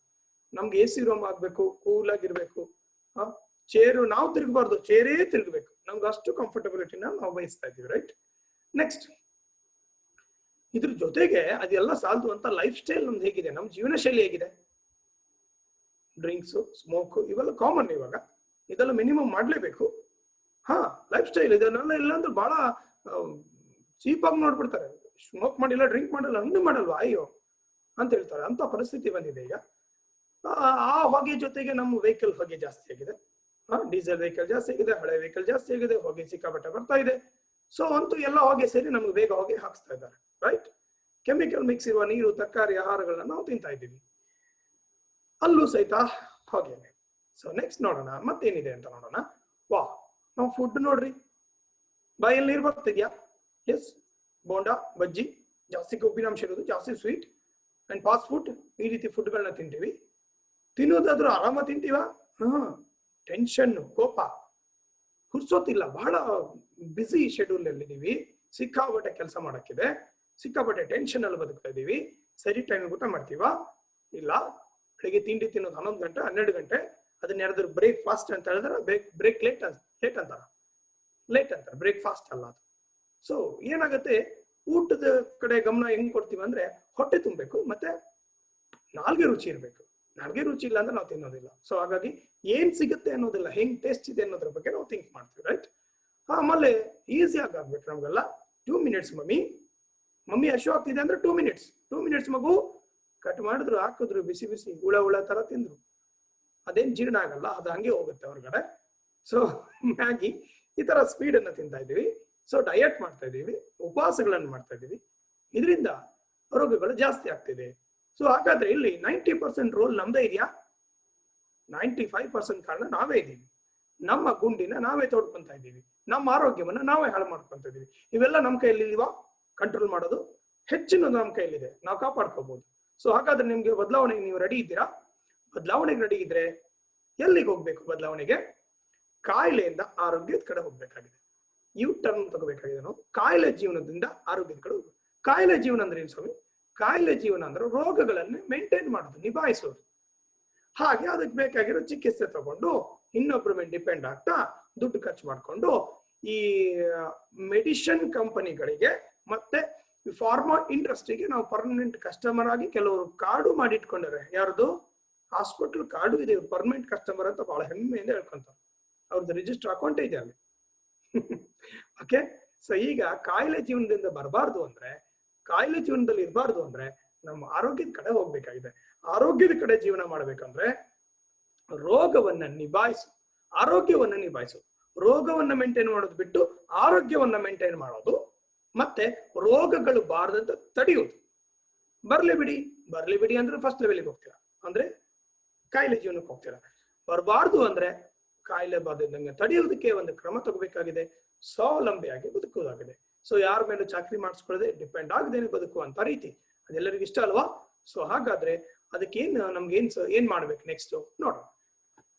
ನಮ್ಗೆ AC ರೂಮ್ ಆಗ್ಬೇಕು, ಕೂಲ್ ಆಗಿರ್ಬೇಕು. ಚೇರು ನಾವು ತಿರುಗಬಾರ್ದು, ಚೇರೇ ತಿರುಗಬೇಕು. ನಮ್ಗೆ ಅಷ್ಟು ಕಂಫರ್ಟಬಿಲಿಟಿನ ನಾವು ಬಯಸ್ತಾ ಇದ್ದೀವಿ, ರೈಟ್? ನೆಕ್ಸ್ಟ್, ಇದ್ರ ಜೊತೆಗೆ ಅದೆಲ್ಲ ಸಾಲದು ಅಂತ ಲೈಫ್ ಸ್ಟೈಲ್ ನಮ್ದು ಹೇಗಿದೆ, ನಮ್ ಜೀವನ ಶೈಲಿ ಹೇಗಿದೆ? ಡ್ರಿಂಕ್ಸ್, ಸ್ಮೋಕ್ ಇವೆಲ್ಲ ಕಾಮನ್ ಇವಾಗ. ಇದೆಲ್ಲ ಮಿನಿಮಮ್ ಮಾಡ್ಲೇಬೇಕು. ಹಾ ಲೈಫ್ ಸ್ಟೈಲ್ ಇದನ್ನೆಲ್ಲ ಇಲ್ಲಾಂದ್ರೆ ಬಹಳ ಚೀಪ್ ಆಗಿ ನೋಡ್ಬಿಡ್ತಾರೆ. ಸ್ಮೋಕ್ ಮಾಡಿಲ್ಲ, ಡ್ರಿಂಕ್ ಮಾಡಲ್ಲ, ಇನ್ನೂ ಮಾಡಲ್ವಾ ಅಯ್ಯೋ ಅಂತ ಹೇಳ್ತಾರೆ. ಅಂತ ಪರಿಸ್ಥಿತಿ ಬಂದಿದೆ ಈಗ. ಆ ಹೊಗೆ ಜೊತೆಗೆ ನಮ್ಮ ವೆಹಿಕಲ್ ಹೊಗೆ ಜಾಸ್ತಿ ಆಗಿದೆ. ಡೀಸೆಲ್ ವೆಹಿಕಲ್ ಜಾಸ್ತಿ ಆಗಿದೆ, ಹಳೆ ವೆಹಿಕಲ್ ಜಾಸ್ತಿ ಆಗಿದೆ, ಹೊಗೆ ಸಿಕ್ಕಾಪಟ್ಟೆ ಬರ್ತಾ ಇದೆ. ಸೊ ಅಂತೂ ಎಲ್ಲ ಹೊಗೆ ಸೇರಿ ನಮ್ಗೆ ಬೇಗ ಹೊಗೆ ಹಾಕ್ಸ್ತಾ ಇದ್ದಾರೆ, ರೈಟ್? ಕೆಮಿಕಲ್ ಮಿಕ್ಸ್ ಇರುವ ನೀರು, ತರಕಾರಿ, ಆಹಾರಗಳನ್ನ ನಾವು ತಿಂತಾ ಇದ್ದೀವಿ, ಅಲ್ಲೂ ಸಹಿತ ಹೊಗೆ. ಸೊ ನೆಕ್ಸ್ಟ್ ನೋಡೋಣ ಮತ್ತೇನಿದೆ ಅಂತ ನೋಡೋಣ. ವಾ, ನಾವು ಫುಡ್ ನೋಡ್ರಿ, ಬಾಯಲ್ಲಿ ನೀರು ಬರ್ತಿದ್ಯಾ? ಎಸ್, ಬೋಂಡಾ, ಬಜ್ಜಿ, ಜಾಸ್ತಿ ಕೊಬ್ಬಿನಾಂಶ ಇರೋದು, ಜಾಸ್ತಿ ಸ್ವೀಟ್ ಅಂಡ್ ಫಾಸ್ಟ್ ಫುಡ್, ಈ ರೀತಿ ಫುಡ್ಗಳನ್ನ ತಿಂತೀವಿ. ತಿನ್ನೋದಾದ್ರೂ ಆರಾಮ ತಿಂತೀವ? ಟೆನ್ಷನ್, ಕೋಪ, ಹುರ್ಸೋತಿಲ್ಲ, ಬಹಳ ಬ್ಯುಸಿ ಶೆಡ್ಯೂಲ್ ಅಲ್ಲಿ ಇದೀವಿ, ಸಿಕ್ಕಾಪಟ್ಟೆ ಕೆಲಸ ಮಾಡಕ್ಕಿದೆ, ಸಿಕ್ಕಾಪಟ್ಟೆ ಟೆನ್ಷನ್ ಅಲ್ಲಿ ಬದುಕ್ತಾ ಇದೀವಿ. ಸರಿ ಟೈಮ್ ಊಟ ಮಾಡ್ತೀವಾ? ಇಲ್ಲ. ಬೆಳಿಗ್ಗೆ ತಿಂಡಿ ತಿನ್ನೋದು 11 ಗಂಟೆ 12 ಗಂಟೆ, ಅದನ್ನ ಯಾರಾದ್ರೂ ಬ್ರೇಕ್ ಫಾಸ್ಟ್ ಅಂತ ಹೇಳಿದ್ರೆ ಬ್ರೇಕ್ ಲೇಟ್ ಅಂತಾರ, ಬ್ರೇಕ್ಫಾಸ್ಟ್ ಅಲ್ಲ ಅದು. ಸೊ ಏನಾಗುತ್ತೆ, ಊಟದ ಕಡೆ ಗಮನ ಹೆಂಗ್ ಕೊಡ್ತೀವಿ ಅಂದ್ರೆ ಹೊಟ್ಟೆ ತುಂಬಬೇಕು, ಮತ್ತೆ ನಾಲ್ಗೆ ರುಚಿ ಇರ್ಬೇಕು. ನಾಲ್ಗೆ ರುಚಿ ಇಲ್ಲ ಅಂದ್ರೆ ನಾವು ತಿನ್ನೋದಿಲ್ಲ. ಸೊ ಹಾಗಾಗಿ ಏನ್ ಸಿಗುತ್ತೆ ಅನ್ನೋದಿಲ್ಲ, ಹೆಂಗ್ ಟೇಸ್ಟ್ ಇದೆ ಅನ್ನೋದ್ರ ಬಗ್ಗೆ ನಾವು ಥಿಂಕ್ ಮಾಡ್ತೀವಿ, ರೈಟ್? ಆಮೇಲೆ ಈಸಿಯಾಗಿ ಆಗ್ಬೇಕು ನಮ್ಗೆಲ್ಲ. 2 ಮಿನಿಟ್ಸ್ ಮಮ್ಮಿ ಹಶು ಆಗ್ತಿದೆ ಅಂದ್ರೆ 2 ಮಿನಿಟ್ಸ್ ಮಗು ಕಟ್ ಮಾಡಿದ್ರು, ಹಾಕಿದ್ರು, ಬಿಸಿ ಬಿಸಿ ಹುಳ ತರ ತಿಂದ್ರು, ಅದೇನ್ ಜೀರ್ಣ ಆಗಲ್ಲ, ಅದು ಹಂಗೆ ಹೋಗುತ್ತೆ ಹೊರಗಡೆ. ಸೊ ಮ್ಯಾಗಿ ಈ ತರ ಸ್ಪೀಡ್ ಅನ್ನ ತಿಂತಾ ಇದೀವಿ. ಸೊ ಡಯಟ್ ಮಾಡ್ತಾ ಇದೀವಿ, ಉಪವಾಸಗಳನ್ನು ಮಾಡ್ತಾ ಇದೀವಿ, ಇದರಿಂದ ರೋಗಗಳು ಜಾಸ್ತಿ ಆಗ್ತಿದೆ. ಸೊ ಹಾಗಾದ್ರೆ ಇಲ್ಲಿ 90% ರೋಲ್ ನಮ್ದೇ ಇದೆಯಾ? 95% ಕಾರಣ ನಾವೇ ಇದ್ದೀವಿ. ನಮ್ಮ ಗುಂಡಿನ ನಾವೇ ತೋಡ್ಕೊಂತ ಇದ್ದೀವಿ, ನಮ್ಮ ಆರೋಗ್ಯವನ್ನ ನಾವೇ ಹಾಳು ಮಾಡ್ಕೊಂತ ಇದೀವಿ. ಇವೆಲ್ಲ ನಮ್ಮ ಕೈಯಲ್ಲಿ ಇಲ್ವಾ ಕಂಟ್ರೋಲ್ ಮಾಡೋದು? ಹೆಚ್ಚಿನ ನಮ್ಮ ಕೈಯಲ್ಲಿದೆ, ನಾವು ಕಾಪಾಡ್ಕೋಬಹುದು. ಸೊ ಹಾಗಾದ್ರೆ ನಿಮ್ಗೆ ಬದಲಾವಣೆಗೆ ನೀವು ರೆಡಿ ಇದ್ದೀರಾ? ಬದಲಾವಣೆಗೆ ರೆಡಿ ಇದ್ರೆ ಎಲ್ಲಿಗೆ ಹೋಗ್ಬೇಕು? ಬದಲಾವಣೆಗೆ ಕಾಯಿಲೆಯಿಂದ ಆರೋಗ್ಯದ ಕಡೆ ಹೋಗ್ಬೇಕಾಗಿದೆ. ಯು ಟರ್ನ್ ತಗೋಬೇಕಾಗಿದೆ ನಾವು. ಕಾಯಿಲೆ ಜೀವನದಿಂದ ಆರೋಗ್ಯದ ಕಡೆ ಹೋಗ್ಬೇಕು. ಕಾಯಿಲೆ ಜೀವನ ಅಂದ್ರೆ ಏನ್ ಸ್ವಾಮಿ? ಕಾಯಿಲೆ ಜೀವನ ಅಂದ್ರೆ ರೋಗಗಳನ್ನು ಮೇಂಟೈನ್ ಮಾಡೋದು, ನಿಭಾಯಿಸೋದು. ಹಾಗೆ ಅದಕ್ಕೆ ಬೇಕಾಗಿರೋ ಚಿಕಿತ್ಸೆ ತಗೊಂಡು ಇನ್ನೊಬ್ಬರ ಮೇಲೆ ಡಿಪೆಂಡ್ ಆಗ್ತಾ ದುಡ್ಡು ಖರ್ಚು ಮಾಡ್ಕೊಂಡು ಈ ಮೆಡಿಸಿನ್ ಕಂಪನಿಗಳಿಗೆ ಮತ್ತೆ ಫಾರ್ಮಾ ಇಂಡಸ್ಟ್ರಿಗೆ ನಾವು ಪರ್ಮನೆಂಟ್ ಕಸ್ಟಮರ್ ಆಗಿ ಕೆಲವರು ಕಾರ್ಡು ಮಾಡಿಟ್ಕೊಂಡಾರೆ. ಯಾರ್ದು? ಹಾಸ್ಪಿಟಲ್ ಕಾರ್ಡು ಇದೆ, ಪರ್ಮನೆಂಟ್ ಕಸ್ಟಮರ್ ಅಂತ ಬಹಳ ಹೆಮ್ಮೆಯಿಂದ ಹೇಳ್ಕೊಂತಾರೆ. ಅವ್ರದ್ದು ರಿಜಿಸ್ಟರ್ ಅಕೌಂಟ್ ಇದೆ ಅಲ್ಲಿ. ಓಕೆ. ಸೊ ಈಗ ಕಾಯಿಲೆ ಜೀವನದಿಂದ ಬರಬಾರ್ದು ಅಂದ್ರೆ, ಕಾಯಿಲೆ ಜೀವನದಲ್ಲಿ ಇರಬಾರ್ದು ಅಂದ್ರೆ ನಮ್ಮ ಆರೋಗ್ಯದ ಕಡೆ ಹೋಗ್ಬೇಕಾಗಿದೆ. ಆರೋಗ್ಯದ ಕಡೆ ಜೀವನ ಮಾಡ್ಬೇಕಂದ್ರೆ ರೋಗವನ್ನ ನಿಭಾಯಿಸು, ಆರೋಗ್ಯವನ್ನ ನಿಭಾಯಿಸು. ರೋಗವನ್ನ ಮೇಂಟೈನ್ ಮಾಡೋದು ಬಿಟ್ಟು ಆರೋಗ್ಯವನ್ನ ಮೇಂಟೈನ್ ಮಾಡೋದು, ಮತ್ತೆ ರೋಗಗಳು ಬಾರದಂತ ತಡೆಯೋದು. ಬರ್ಲಿ ಬಿಡಿ ಅಂದ್ರೆ ಫಸ್ಟ್ ಲೆವೆಲ್ಗೆ ಹೋಗ್ತೀರಾ, ಅಂದ್ರೆ ಕಾಯಿಲೆ ಜೀವನಕ್ಕೆ ಹೋಗ್ತೀರಾ. ಬರಬಾರ್ದು ಅಂದ್ರೆ ಕಾಯಿಲೆ ಬಾರದಂಗೆ ತಡೆಯೋದಕ್ಕೆ ಒಂದು ಕ್ರಮ ತಗೋಬೇಕಾಗಿದೆ, ಸ್ವಾವಲಂಬಿಯಾಗಿ ಬದುಕುವುದಾಗಿದೆ. ಸೊ ಯಾರ ಮೇಲೂ ಚಾಕರಿ ಮಾಡಿಸ್ಕೊಳ್ಳದೆ ಡಿಪೆಂಡ್ ಆಗದೇನೆ ಬದುಕುವಂತ ರೀತಿ, ಅದೆಲ್ಲರಿಗೂ ಇಷ್ಟ ಅಲ್ವಾ? ಸೊ ಹಾಗಾದ್ರೆ ಅದಕ್ಕೇನ್ ನಮ್ಗೆ ಏನ್ ಮಾಡ್ಬೇಕು ನೆಕ್ಸ್ಟ್ ನೋಡೋಣ.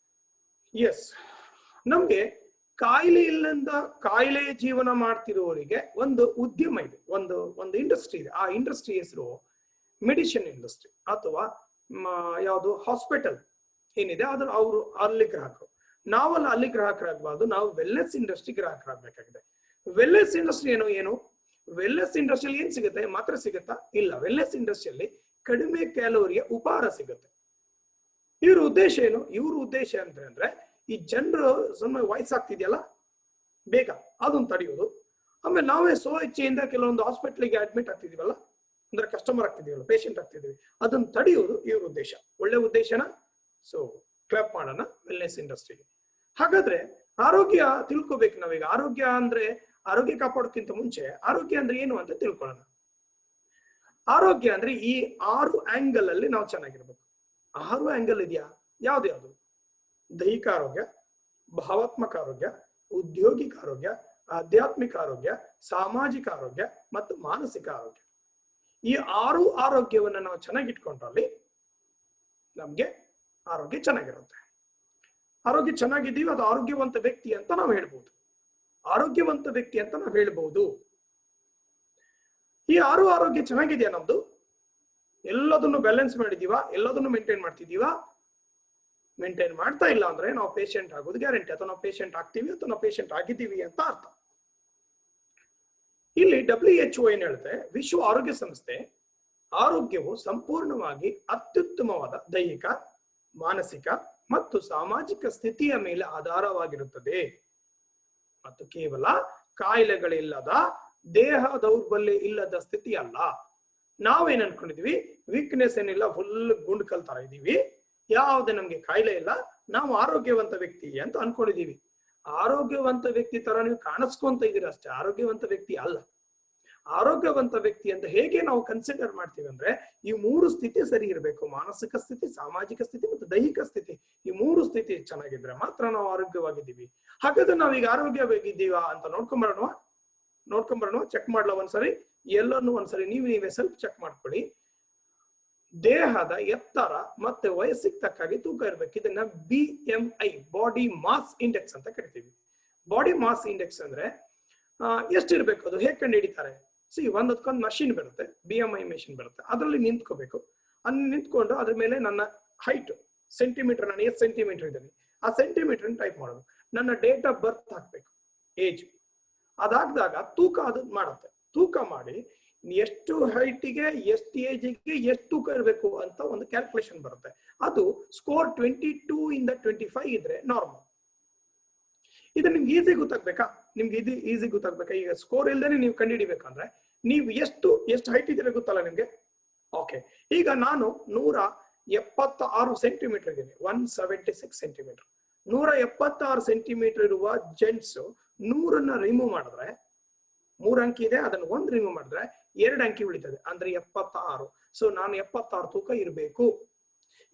ಎಸ್, ನಮ್ಗೆ ಕಾಯಿಲೆ ಇಲ್ಲಿಂದ ಕಾಯಿಲೆ ಜೀವನ ಮಾಡ್ತಿರೋರಿಗೆ ಒಂದು ಉದ್ಯಮ ಇದೆ, ಒಂದು ಇಂಡಸ್ಟ್ರಿ ಇದೆ. ಆ ಇಂಡಸ್ಟ್ರಿ ಹೆಸರು ಮೆಡಿಸಿನ್ ಇಂಡಸ್ಟ್ರಿ ಅಥವಾ ಯಾವುದು ಹಾಸ್ಪಿಟಲ್ ಏನಿದೆ ಅದ್ರ ಅವರು ಅಲ್ಲಿ ಗ್ರಾಹಕರು. ನಾವಲ್ಲ ಅಲ್ಲಿ ಗ್ರಾಹಕರಾಗಬಾರ್ದು, ನಾವು ವೆಲ್ನೆಸ್ ಇಂಡಸ್ಟ್ರಿ ಗ್ರಾಹಕರಾಗಬೇಕಾಗಿದೆ. ವೆಲ್ನೆಸ್ ಇಂಡಸ್ಟ್ರಿ ಏನು? ವೆಲ್ನೆಸ್ ಇಂಡಸ್ಟ್ರಿಯಲ್ಲಿ ಏನ್ ಸಿಗುತ್ತೆ? ಮಾತ್ರ ಸಿಗುತ್ತಾ? ಇಲ್ಲ. ವೆಲ್ನೆಸ್ ಇಂಡಸ್ಟ್ರಿಯಲ್ಲಿ ಕಡಿಮೆ ಕ್ಯಾಲೋರಿಯ ಉಪಹಾರ ಸಿಗುತ್ತೆ. ಇವ್ರ ಉದ್ದೇಶ ಏನು? ಇವ್ರ ಉದ್ದೇಶ ಅಂದ್ರೆ ಈ ಜನರು ಸುಮ್ಮನೆ ವಯಸ್ಸಾಗ್ತಿದೆಯಲ್ಲ ಬೇಗ, ಅದನ್ನ ತಡೆಯೋದು. ಆಮೇಲೆ ನಾವೇ ಇಚ್ಛೆಯಿಂದ ಕೆಲವೊಂದು ಹಾಸ್ಪಿಟ್ಲಿಗೆ ಅಡ್ಮಿಟ್ ಆಗ್ತಿದೀವಲ್ಲ, ಅಂದ್ರೆ ಕಸ್ಟಮರ್ ಆಗ್ತಿದೀವಲ್ಲ, ಪೇಷಂಟ್ ಆಗ್ತಿದೀವಿ, ಅದನ್ನ ತಡೆಯೋದು ಇವ್ರ ಉದ್ದೇಶ. ಒಳ್ಳೆ ಉದ್ದೇಶನ. ಸೊ ಕ್ಲಾಪ್ ಮಾಡೋಣ ವೆಲ್ನೆಸ್ ಇಂಡಸ್ಟ್ರಿಗೆ. ಹಾಗಾದ್ರೆ ಆರೋಗ್ಯ ತಿಳ್ಕೊಬೇಕು ನಾವೀಗ. ಆರೋಗ್ಯ ಅಂದ್ರೆ ಆರೋಗ್ಯ ಕಾಪಾಡೋಕ್ಕಿಂತ ಮುಂಚೆ ಆರೋಗ್ಯ ಅಂದ್ರೆ ಏನು ಅಂತ ತಿಳ್ಕೊಳ್ಳೋಣ. ಆರೋಗ್ಯ ಅಂದ್ರೆ ಈ 6 ಆಂಗಲ್ ಅಲ್ಲಿ ನಾವು ಚೆನ್ನಾಗಿರ್ಬೇಕು. 6 ಆಂಗಲ್ ಇದೆಯಾ? ಯಾವ್ದು? ದೈಹಿಕ ಆರೋಗ್ಯ, ಭಾವಾತ್ಮಕ ಆರೋಗ್ಯ, ಉದ್ಯೋಗಿಕ ಆರೋಗ್ಯ, ಆಧ್ಯಾತ್ಮಿಕ ಆರೋಗ್ಯ, ಸಾಮಾಜಿಕ ಆರೋಗ್ಯ ಮತ್ತು ಮಾನಸಿಕ ಆರೋಗ್ಯ. ಈ 6 ಆರೋಗ್ಯವನ್ನ ನಾವು ಚೆನ್ನಾಗಿಟ್ಕೊಂಡ್ರಲ್ಲಿ ನಮ್ಗೆ ಆರೋಗ್ಯ ಚೆನ್ನಾಗಿರುತ್ತೆ. ಆರೋಗ್ಯ ಚೆನ್ನಾಗಿದ್ದೀವಿ, ಅದು ಆರೋಗ್ಯವಂತ ವ್ಯಕ್ತಿ ಅಂತ ನಾವು ಹೇಳ್ಬೋದು. ಆರೋಗ್ಯವಂತ ವ್ಯಕ್ತಿ ಅಂತ ನಾವು ಹೇಳ್ಬೋದು. ಈ 6 ಆರೋಗ್ಯ ಚೆನ್ನಾಗಿದೆಯಾ ನಮ್ದು? ಎಲ್ಲದನ್ನು ಬ್ಯಾಲೆನ್ಸ್ ಮಾಡಿದೀವಾ? ಎಲ್ಲದನ್ನು ಮೇಂಟೈನ್ ಮಾಡ್ತಿದೀವಾ? ಮೇಂಟೈನ್ ಮಾಡ್ತಾ ಇಲ್ಲ ಅಂದ್ರೆ ನಾವು ಪೇಷಂಟ್ ಆಗೋದು ಗ್ಯಾರಂಟಿ, ಅಥವಾ ನಾವು ಪೇಷಂಟ್ ಆಗ್ತೀವಿ ಅಥವಾ ನಾವು ಪೇಷಂಟ್ ಆಗಿದ್ದೀವಿ ಅಂತ ಅರ್ಥ. ಇಲ್ಲಿ WHO ಏನ್ ಹೇಳುತ್ತೆ? ವಿಶ್ವ ಆರೋಗ್ಯ ಸಂಸ್ಥೆ, ಆರೋಗ್ಯವು ಸಂಪೂರ್ಣವಾಗಿ ಅತ್ಯುತ್ತಮವಾದ ದೈಹಿಕ, ಮಾನಸಿಕ ಮತ್ತು ಸಾಮಾಜಿಕ ಸ್ಥಿತಿಯ ಮೇಲೆ ಆಧಾರವಾಗಿರುತ್ತದೆ ಮತ್ತು ಕೇವಲ ಕಾಯಿಲೆಗಳಿಲ್ಲದ ದೇಹ ದೌರ್ಬಲ್ಯ ಇಲ್ಲದ ಸ್ಥಿತಿ ಅಲ್ಲ. ನಾವೇನ್ ಅನ್ಕೊಂಡಿದೀವಿ, ವೀಕ್ನೆಸ್ ಏನಿಲ್ಲ, ಫುಲ್ ಗುಂಡ್ಕಲ್ ತರ ಇದೀವಿ, ಯಾವುದೇ ನಮ್ಗೆ ಕಾಯಿಲೆ ಇಲ್ಲ, ನಾವು ಆರೋಗ್ಯವಂತ ವ್ಯಕ್ತಿ ಅಂತ ಅನ್ಕೊಂಡಿದೀವಿ. ಆರೋಗ್ಯವಂತ ವ್ಯಕ್ತಿ ತರ ನೀವು ಕಾಣಿಸ್ಕೊಂತ ಇದೀರ ಅಷ್ಟೇ, ಆರೋಗ್ಯವಂತ ವ್ಯಕ್ತಿ ಅಲ್ಲ. ಆರೋಗ್ಯವಂತ ವ್ಯಕ್ತಿ ಅಂತ ಹೇಗೆ ನಾವು ಕನ್ಸಿಡರ್ ಮಾಡ್ತೀವಿ ಅಂದ್ರೆ, ಈ 3 ಸ್ಥಿತಿ ಸರಿ ಇರಬೇಕು. ಮಾನಸಿಕ ಸ್ಥಿತಿ, ಸಾಮಾಜಿಕ ಸ್ಥಿತಿ ಮತ್ತು ದೈಹಿಕ ಸ್ಥಿತಿ. ಈ 3 ಸ್ಥಿತಿ ಚೆನ್ನಾಗಿದ್ರೆ ಮಾತ್ರ ನಾವು ಆರೋಗ್ಯವಾಗಿದ್ದೀವಿ. ಹಾಗಾದ್ರೆ ನಾವೀಗ ಆರೋಗ್ಯವಾಗಿದ್ದೀವಾ ಅಂತ ನೋಡ್ಕೊಂಬರೋಣ, ಚೆಕ್ ಮಾಡ್ಲಾ ಒಂದ್ಸರಿ, ಎಲ್ಲರನ್ನೂ ಒಂದ್ಸರಿ ನೀವೇ ಸೆಲ್ಫ್ ಚೆಕ್ ಮಾಡ್ಕೊಳ್ಳಿ. ದೇಹದ ಎತ್ತರ ಮತ್ತೆ ವಯಸ್ಸಿಗೆ ತಕ್ಕಾಗಿ ತೂಕ ಇರ್ಬೇಕು. ಇದನ್ನ BMI, ಬಾಡಿ ಮಾಸ್ ಇಂಡೆಕ್ಸ್ ಅಂತ ಕರಿತೀವಿ. ಬಾಡಿ ಮಾಸ್ ಇಂಡೆಕ್ಸ್ ಅಂದ್ರೆ ಎಷ್ಟಿರ್ಬೇಕು, ಅದು ಹೇಗೆ ಕಂಡು ಹಿಡಿತಾರೆ? ಒಂದೊಂದು ಮಷಿನ್ ಬರುತ್ತೆ, BMI ಮೆಷಿನ್ ಬರುತ್ತೆ, ಅದರಲ್ಲಿ ನಿಂತ್ಕೋಬೇಕು. ನಿಂತ್ಕೊಂಡು ಅದ್ರ ಮೇಲೆ ನನ್ನ ಹೈಟ್ ಸೆಂಟಿಮೀಟರ್, ನಾನು ಎಷ್ಟು ಸೆಂಟಿಮೀಟರ್ ಇದ್ದೀನಿ ಆ ಸೆಂಟಿಮೀಟರ್ ಟೈಪ್ ಮಾಡೋದು. ನನ್ನ ಡೇಟ್ ಆಫ್ ಬರ್ತ್ ಹಾಕ್ಬೇಕು, ಏಜ್. ಅದಾಗದಾಗ ತೂಕ ಅದು ಮಾಡುತ್ತೆ. ತೂಕ ಮಾಡಿ ಎಷ್ಟು ಹೈಟಿಗೆ, ಎಷ್ಟು ಏಜಿಗೆ ಎಷ್ಟು ತೂಕ ಇರಬೇಕು ಅಂತ ಒಂದು ಕ್ಯಾಲ್ಕುಲೇಷನ್ ಬರುತ್ತೆ. ಅದು ಸ್ಕೋರ್ 22 ಇಂದ 25 ಇದ್ರೆ ನಾರ್ಮಲ್. ಇದು ನಿಮ್ಗೆ ಈಸಿ ಗೊತ್ತಾಗ್ಬೇಕಾ? ನಿಮ್ಗೆ ಇದು ಈಸಿ ಗೊತ್ತಾಗ್ಬೇಕಾ? ಈಗ ಸ್ಕೋರ್ ಇಲ್ದೇನೆ ನೀವು ಕಂಡುಹಿಡಿಬೇಕಂದ್ರೆ ನೀವು ಎಷ್ಟು ಹೈಟ್ ಇದ್ರೆ ಗೊತ್ತಲ್ಲ ನಿಮ್ಗೆ. ಓಕೆ, ಈಗ ನಾನು 176 ಸೆಂಟಿಮೀಟರ್ ಇದ್ದೀನಿ, 176 ಸೆಂಟಿಮೀಟರ್. 176 ಸೆಂಟಿಮೀಟರ್ ಇರುವ ಜೆಂಟ್ಸ್ 100ನ್ನ ರಿಮೂವ್ ಮಾಡಿದ್ರೆ, 3 ಅಂಕಿ ಇದೆ, ಅದನ್ನು 1 ರಿಮೂವ್ ಮಾಡಿದ್ರೆ 2 ಅಂಕಿ ಉಳಿತದೆ, ಅಂದ್ರೆ 76. ಸೊ ನಾನು 76 ತೂಕ ಇರಬೇಕು.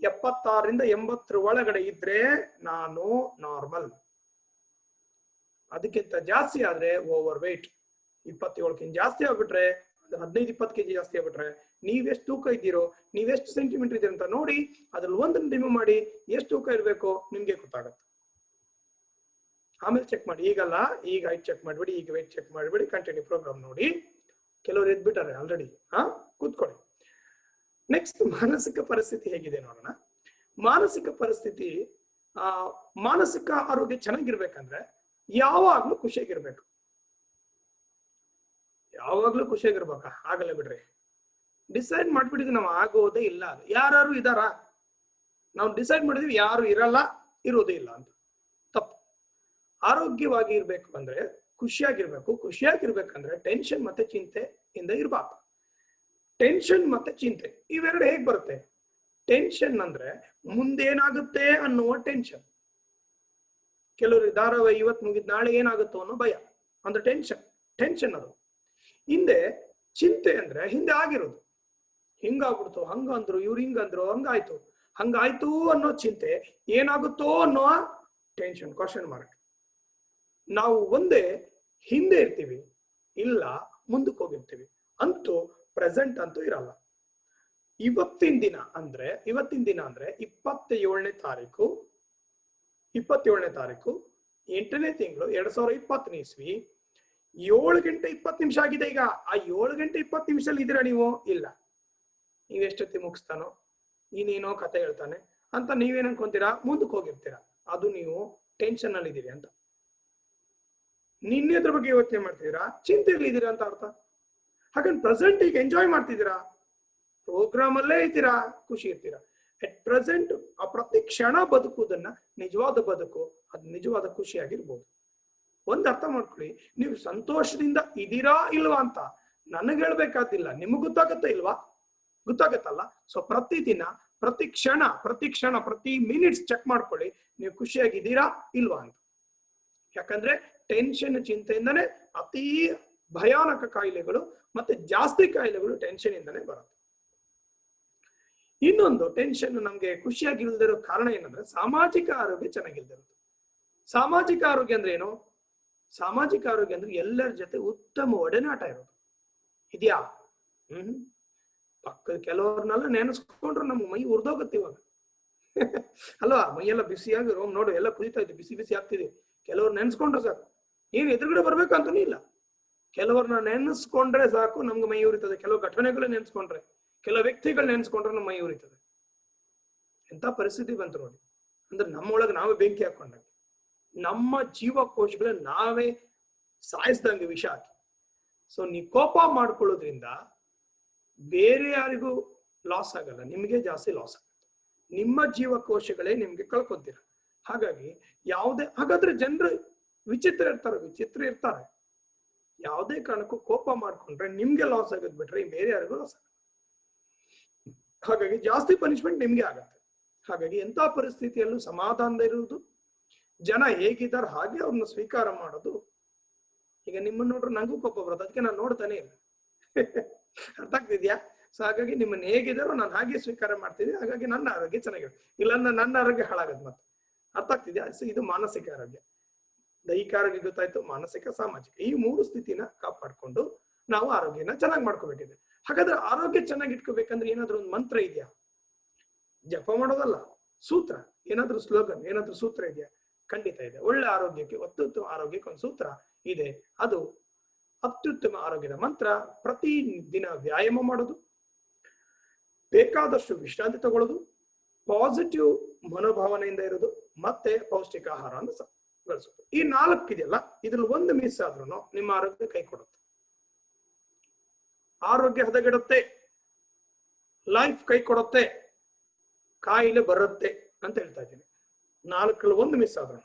76ರಿಂದ 80 ಒಳಗಡೆ ಇದ್ರೆ ನಾನು ನಾರ್ಮಲ್. ಅದಕ್ಕಿಂತ ಜಾಸ್ತಿ ಆದ್ರೆ ಓವರ್ ವೇಟ್. 27ಕ್ಕಿಂತ ಜಾಸ್ತಿ ಆಗ್ಬಿಟ್ರೆ, 15-20 kg ಜಾಸ್ತಿ ಆಗ್ಬಿಟ್ರೆ, ನೀವೆಷ್ಟು ತೂಕ ಇದ್ದೀರೋ, ನೀವೆಷ್ಟು ಸೆಂಟಿಮೀಟರ್ ಇದೆ ಅಂತ ನೋಡಿ, ಅದ್ರಲ್ಲಿ 1 ರಿಮೂವ್ ಮಾಡಿ ಎಷ್ಟು ತೂಕ ಇರಬೇಕು ನಿಮ್ಗೆ ಗೊತ್ತಾಗತ್ತೆ. ಆಮೇಲೆ ಚೆಕ್ ಮಾಡಿ. ಈಗಲ್ಲ, ಈಗ ಹೈಟ್ ಚೆಕ್ ಮಾಡ್ಬೇಡಿ, ಈಗ ವೇಟ್ ಚೆಕ್ ಮಾಡ್ಬೇಡಿ, ಕಂಟಿನ್ಯೂ ಪ್ರೋಗ್ರಾಮ್ ನೋಡಿ. ಕೆಲವರು ಎದ್ಬಿಟ್ಟಾರೆ ಆಲ್ರೆಡಿ, ಕೂತ್ಕೊಳ್ಳಿ. ನೆಕ್ಸ್ಟ್, ಮಾನಸಿಕ ಪರಿಸ್ಥಿತಿ ಹೇಗಿದೆ ನೋಡೋಣ. ಮಾನಸಿಕ ಪರಿಸ್ಥಿತಿ, ಮಾನಸಿಕ ಆರೋಗ್ಯ ಚೆನ್ನಾಗಿರ್ಬೇಕಂದ್ರೆ ಯಾವಾಗ್ಲೂ ಖುಷಿಯಾಗಿರ್ಬೇಕು. ಯಾವಾಗ್ಲೂ ಖುಷಿಯಾಗಿರ್ಬೇಕಾ? ಆಗಲ್ಲ ಬಿಡ್ರಿ. ಡಿಸೈಡ್ ಮಾಡ್ಬಿಟ್ಟಿದ್ವಿ ನಾವು ಆಗೋದೇ ಇಲ್ಲ. ಯಾರು ಇದಾರ? ನಾವು ಡಿಸೈಡ್ ಮಾಡಿದ್ವಿ ಯಾರು ಇರಲ್ಲ, ಇರೋದೇ ಇಲ್ಲ ಅಂತ. ತಪ್ಪು. ಆರೋಗ್ಯವಾಗಿ ಇರ್ಬೇಕು ಅಂದ್ರೆ ಖುಷಿಯಾಗಿರ್ಬೇಕು. ಖುಷಿಯಾಗಿರ್ಬೇಕಂದ್ರೆ ಟೆನ್ಷನ್ ಮತ್ತೆ ಚಿಂತೆಯಿಂದ ಇರ್ಬಾರ್ದು. ಟೆನ್ಷನ್ ಮತ್ತೆ ಚಿಂತೆ ಇವೆರಡು ಹೇಗ್ ಬರುತ್ತೆ? ಟೆನ್ಷನ್ ಅಂದ್ರೆ ಮುಂದೇನಾಗುತ್ತೆ ಅನ್ನುವ ಟೆನ್ಷನ್. ಕೆಲವರು ಧಾರಾವಾಹಿ ಇವತ್ತು ಮುಗಿದ್ ನಾಳೆ ಏನಾಗುತ್ತೋ ಅನ್ನೋ ಭಯ, ಅಂದ್ರೆ ಟೆನ್ಷನ್ ಅದು. ಹಿಂದೆ ಚಿಂತೆ ಅಂದ್ರೆ ಹಿಂದೆ ಆಗಿರೋದು, ಹಿಂಗಾಗ್ಬಿಡ್ತು, ಹಂಗಂದ್ರು, ಇವ್ರು ಹಿಂಗಂದ್ರು, ಹಂಗಾಯ್ತು ಅನ್ನೋ ಚಿಂತೆ. ಏನಾಗುತ್ತೋ ಅನ್ನೋ ಟೆನ್ಷನ್, ಕ್ವಶನ್ ಮಾರ್ಕ್. ನಾವು ಒಂದೇ ಹಿಂದೆ ಇರ್ತೀವಿ, ಇಲ್ಲ ಮುಂದಕ್ಕೆ ಹೋಗಿರ್ತೀವಿ. ಅಂತೂ ಪ್ರೆಸೆಂಟ್ ಅಂತೂ ಇರಲ್ಲ. ಇವತ್ತಿನ ದಿನ ಅಂದ್ರೆ 27ನೇ ತಾರೀಕು 8ನೇ ತಿಂಗಳು 2020 ಇಸ್ವಿ 7 ಗಂಟೆ 20 ನಿಮಿಷ ಆಗಿದೆ. ಈಗ ಆ 7 ಗಂಟೆ 20 ನಿಮಿಷದಲ್ಲಿ ಇದೀರಾ ನೀವು? ಇಲ್ಲ. ನೀವೆಷ್ಟೊತ್ತಿ ಮುಗಿಸ್ತಾನೋ, ಇನ್ನೇನೋ ಕತೆ ಹೇಳ್ತಾನೆ ಅಂತ ನೀವೇನ್ ಅನ್ಕೊಂತೀರಾ? ಮುಂದಕ್ಕೆ ಹೋಗಿರ್ತೀರಾ. ಅದು ನೀವು ಟೆನ್ಷನ್ ಅಲ್ಲಿ ಇದೀರಿ ಅಂತ. ನಿನ್ನೆದ್ರ ಬಗ್ಗೆ ಯೋಚನೆ ಮಾಡ್ತಿದ್ದೀರಾ, ಚಿಂತೆಯಲ್ಲಿ ಇದ್ದೀರಾ ಅಂತ ಅರ್ಥ. ಹಾಗಂತ ಪ್ರೆಸೆಂಟ್ ಈಗ ಎಂಜಾಯ್ ಮಾಡ್ತಿದ್ದೀರಾ, ಪ್ರೋಗ್ರಾಮ್ ಅಲ್ಲೇ ಇದ್ದೀರಾ, ಖುಷಿ ಇರ್ತೀರಾ. ಅಟ್ ಪ್ರೆಸೆಂಟ್ ಆ ಪ್ರತಿ ಕ್ಷಣ ಬದುಕುವುದನ್ನ ನಿಜವಾದ ಬದುಕು, ಅದು ನಿಜವಾದ ಖುಷಿಯಾಗಿರ್ಬೋದು. ಒಂದ್ ಅರ್ಥ ಮಾಡ್ಕೊಳ್ಳಿ, ನೀವು ಸಂತೋಷದಿಂದ ಇದೀರಾ ಇಲ್ವಾ ಅಂತ ನನಗೆ ಹೇಳ್ಬೇಕಾದಿಲ್ಲ, ನಿಮಗ್ ಗೊತ್ತಾಗತ್ತ ಇಲ್ವಾ? ಗೊತ್ತಾಗತ್ತಲ್ಲ. ಸೊ ಪ್ರತಿದಿನ, ಪ್ರತಿ ಕ್ಷಣ, ಪ್ರತಿ ಮಿನಿಟ್ಸ್ ಚೆಕ್ ಮಾಡ್ಕೊಳ್ಳಿ, ನೀವು ಖುಷಿಯಾಗಿದ್ದೀರಾ ಇಲ್ವಾ ಅಂತ. ಯಾಕಂದ್ರೆ ಟೆನ್ಷನ್, ಚಿಂತೆಯಿಂದನೇ ಅತಿ ಭಯಾನಕ ಕಾಯಿಲೆಗಳು ಮತ್ತೆ ಜಾಸ್ತಿ ಕಾಯಿಲೆಗಳು ಟೆನ್ಷನ್ ಇಂದಾನೆ ಬರುತ್ತೆ. ಇನ್ನೊಂದು, ಟೆನ್ಷನ್ ನಮ್ಗೆ ಖುಷಿಯಾಗಿಲ್ದಿರೋ ಕಾರಣ ಏನಂದ್ರೆ ಸಾಮಾಜಿಕ ಆರೋಗ್ಯ ಚೆನ್ನಾಗಿಲ್ದಿರೋದು. ಸಾಮಾಜಿಕ ಆರೋಗ್ಯ ಅಂದ್ರೆ ಏನು? ಸಾಮಾಜಿಕ ಆರೋಗ್ಯ ಅಂದ್ರೆ ಎಲ್ಲರ ಜೊತೆ ಉತ್ತಮ ಒಡನಾಟ ಇರೋದು. ಇದ್ಯಾ? ಪಕ್ಕದ ಕೆಲವ್ರನ್ನೆಲ್ಲ ನೆನೆಸ್ಕೊಂಡ್ರು ನಮ್ಮ ಮೈ ಉರ್ದೋಗತ್ತೆ ಇವಾಗ ಅಲ್ವಾ? ಮೈಯೆಲ್ಲ ಬಿಸಿಯಾಗಿ ರೋಮ್ ನೋಡು, ಎಲ್ಲ ಕುದಿತಾ ಇದೆ, ಬಿಸಿ ಆಗ್ತಿದೆ. ಕೆಲವ್ರು ನೆನ್ಸ್ಕೊಂಡ್ರೆ ಸಾಕು, ಏನ್ ಎದುರುಗಡೆ ಬರ್ಬೇಕಂತನೂ ಇಲ್ಲ. ಕೆಲವ್ರನ್ನ ನೆನೆಸ್ಕೊಂಡ್ರೆ ಸಾಕು ನಮ್ಗೆ ಮೈ ಉರಿತದೆ. ಕೆಲವು ಘಟನೆಗಳು ನೆನ್ಸ್ಕೊಂಡ್ರೆ, ಕೆಲವು ವ್ಯಕ್ತಿಗಳು ನೆನ್ಸ್ಕೊಂಡ್ರೆ ನಮ್ಮ ಮೈ ಉರಿತದೆ. ಎಂತ ಪರಿಸ್ಥಿತಿ ಬಂತು ನೋಡಿ. ಅಂದ್ರೆ ನಮ್ಮೊಳಗೆ ನಾವೇ ಬೆಂಕಿ ಹಾಕೊಂಡಾಗ, ನಮ್ಮ ಜೀವಕೋಶಗಳ ನಾವೇ ಸಾಯಿಸ್ದಂಗೆ ವಿಷ ಹಾಕಿ. ಸೊ ನೀವು ಕೋಪ ಮಾಡ್ಕೊಳ್ಳೋದ್ರಿಂದ ಬೇರೆ ಯಾರಿಗೂ ಲಾಸ್ ಆಗಲ್ಲ, ನಿಮ್ಗೆ ಜಾಸ್ತಿ ಲಾಸ್ ಆಗುತ್ತೆ. ನಿಮ್ಮ ಜೀವಕೋಶಗಳೇ ನಿಮ್ಗೆ ಕಳ್ಕೊಂತೀರ. ಹಾಗಾಗಿ ಹಾಗಾದ್ರೆ ಜನರು ವಿಚಿತ್ರ ಇರ್ತಾರೆ. ಯಾವುದೇ ಕಾರಣಕ್ಕೂ ಕೋಪ ಮಾಡ್ಕೊಂಡ್ರೆ ನಿಮ್ಗೆ ಲಾಸ್ ಆಗೋದ್ ಬಿಟ್ರೆ ಬೇರೆ ಯಾರಿಗೂ ಲಾಸ್ ಆಗುತ್ತೆ. ಹಾಗಾಗಿ ಜಾಸ್ತಿ ಪನಿಷ್ಮೆಂಟ್ ನಿಮ್ಗೆ ಆಗತ್ತೆ. ಹಾಗಾಗಿ ಎಂತ ಪರಿಸ್ಥಿತಿಯಲ್ಲೂ ಸಮಾಧಾನದ ಇರುವುದು, ಜನ ಹೇಗಿದ್ದಾರೆ ಹಾಗೆ ಅವ್ರನ್ನ ಸ್ವೀಕಾರ ಮಾಡೋದು. ಈಗ ನಿಮ್ಮನ್ನ ನೋಡ್ರೆ ನಂಗೂ ಕೋಪ ಬರೋದು, ಅದಕ್ಕೆ ನಾನು ನೋಡ್ತಾನೆ ಇಲ್ಲ. ಅರ್ಥ ಆಗ್ತಿದ್ಯಾ? ಸೊ ಹಾಗಾಗಿ ನಿಮ್ಮನ್ನ ಹೇಗಿದ್ದಾರೋ ನಾನು ಹಾಗೆ ಸ್ವೀಕಾರ ಮಾಡ್ತೀನಿ. ಹಾಗಾಗಿ ನನ್ನ ಆರೋಗ್ಯ ಚೆನ್ನಾಗಿರುತ್ತೆ, ಇಲ್ಲ ನನ್ನ ಆರೋಗ್ಯ ಹಾಳಾಗತ್ತೆ ಮತ್ತೆ. ಅರ್ಥ ಆಗ್ತಿದ್ಯಾ? ಸೊ ಇದು ಮಾನಸಿಕ ಆರೋಗ್ಯ. ದೈಹಿಕ ಆರೋಗ್ಯ ಗೊತ್ತಾಯ್ತು, ಮಾನಸಿಕ, ಸಾಮಾಜಿಕ, ಈ 3 ಸ್ಥಿತಿನ ಕಾಪಾಡ್ಕೊಂಡು ನಾವು ಆರೋಗ್ಯನ ಚೆನ್ನಾಗಿ ಮಾಡ್ಕೋಬೇಕಿದೆ. ಹಾಗಾದ್ರೆ ಆರೋಗ್ಯ ಚೆನ್ನಾಗಿ ಇಟ್ಕೋಬೇಕಂದ್ರೆ ಏನಾದ್ರೂ ಒಂದು ಮಂತ್ರ ಇದೆಯಾ? ಜಪ ಮಾಡೋದಲ್ಲ, ಸೂತ್ರ, ಏನಾದ್ರೂ ಸ್ಲೋಗನ್, ಏನಾದ್ರೂ ಸೂತ್ರ ಇದೆಯಾ? ಖಂಡಿತ ಇದೆ. ಒಳ್ಳೆ ಆರೋಗ್ಯಕ್ಕೆ, ಅತ್ಯುತ್ತಮ ಆರೋಗ್ಯಕ್ಕೆ ಒಂದು ಸೂತ್ರ ಇದೆ. ಅದು ಅತ್ಯುತ್ತಮ ಆರೋಗ್ಯದ ಮಂತ್ರ ಪ್ರತಿ ದಿನ ವ್ಯಾಯಾಮ ಮಾಡೋದು, ಬೇಕಾದಷ್ಟು ವಿಶ್ರಾಂತಿ ತಗೊಳ್ಳೋದು, ಪಾಸಿಟಿವ್ ಮನೋಭಾವನೆಯಿಂದ ಇರೋದು, ಮತ್ತೆ ಪೌಷ್ಟಿಕ ಆಹಾರವನ್ನು ಬಳಸೋದು. ಈ 4 ಇದೆಯಲ್ಲ, ಇದ್ರಲ್ಲಿ ಒಂದು ಮಿಸ್ ಆದ್ರೂ ನಿಮ್ಮ ಆರೋಗ್ಯ ಕೈ ಕೊಡುತ್ತೆ. ಆರೋಗ್ಯ ಹದಗೆಡುತ್ತೆ, ಲೈಫ್ ಕೈ ಕೊಡುತ್ತೆ, ಕಾಯಿಲೆ ಬರುತ್ತೆ ಅಂತ ಹೇಳ್ತಾ ಇದ್ದೀನಿ. 4ರಲ್ಲಿ ಒಂದು ಮಿಸ್ ಆದ್ರೂ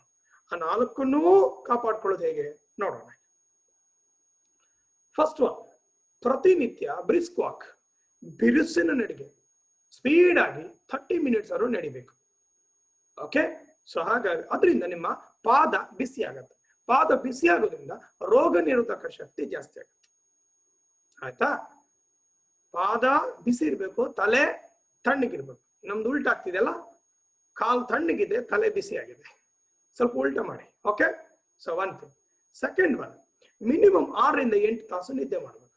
ಆ 4ನ್ನೂ ಕಾಪಾಡ್ಕೊಳ್ಳೋದು ಹೇಗೆ ನೋಡೋಣ. ಫಸ್ಟ್ ಒನ್, ಪ್ರತಿನಿತ್ಯ ಬ್ರಿಸ್ಕ್ ವಾಕ್, ಬಿರುಸಿನ ನಡಿಗೆ, ಸ್ಪೀಡ್ ಆಗಿ 30 ಮಿನಿಟ್ಸ್ ಆದ್ರೂ ನಡಿಬೇಕು. ಓಕೆ, ಸೊ ಹಾಗಾಗಿ ಅದರಿಂದ ನಿಮ್ಮ ಪಾದ ಬಿಸಿ ಆಗತ್ತೆ. ಪಾದ ಬಿಸಿ ಆಗೋದ್ರಿಂದ ರೋಗ ನಿರೋಧಕ ಶಕ್ತಿ ಜಾಸ್ತಿ ಆಗುತ್ತೆ. ಆಯ್ತಾ? ಪಾದ ಬಿಸಿ ಇರ್ಬೇಕು, ತಲೆ ತಣ್ಣಗಿರ್ಬೇಕು. ನಮ್ದು ಉಲ್ಟಾ ಆಗ್ತಿದೆಯಲ್ಲ, ಕಾಲು ತಣ್ಣಗಿದೆ, ತಲೆ ಬಿಸಿ ಆಗಿದೆ. ಸ್ವಲ್ಪ ಉಲ್ಟಾ ಮಾಡಿ. Okay, so one thing. Second one, minimum 6 ರಿಂದ 8 ತಾಸು ನಿದ್ದೆ ಮಾಡ್ಬೇಕು.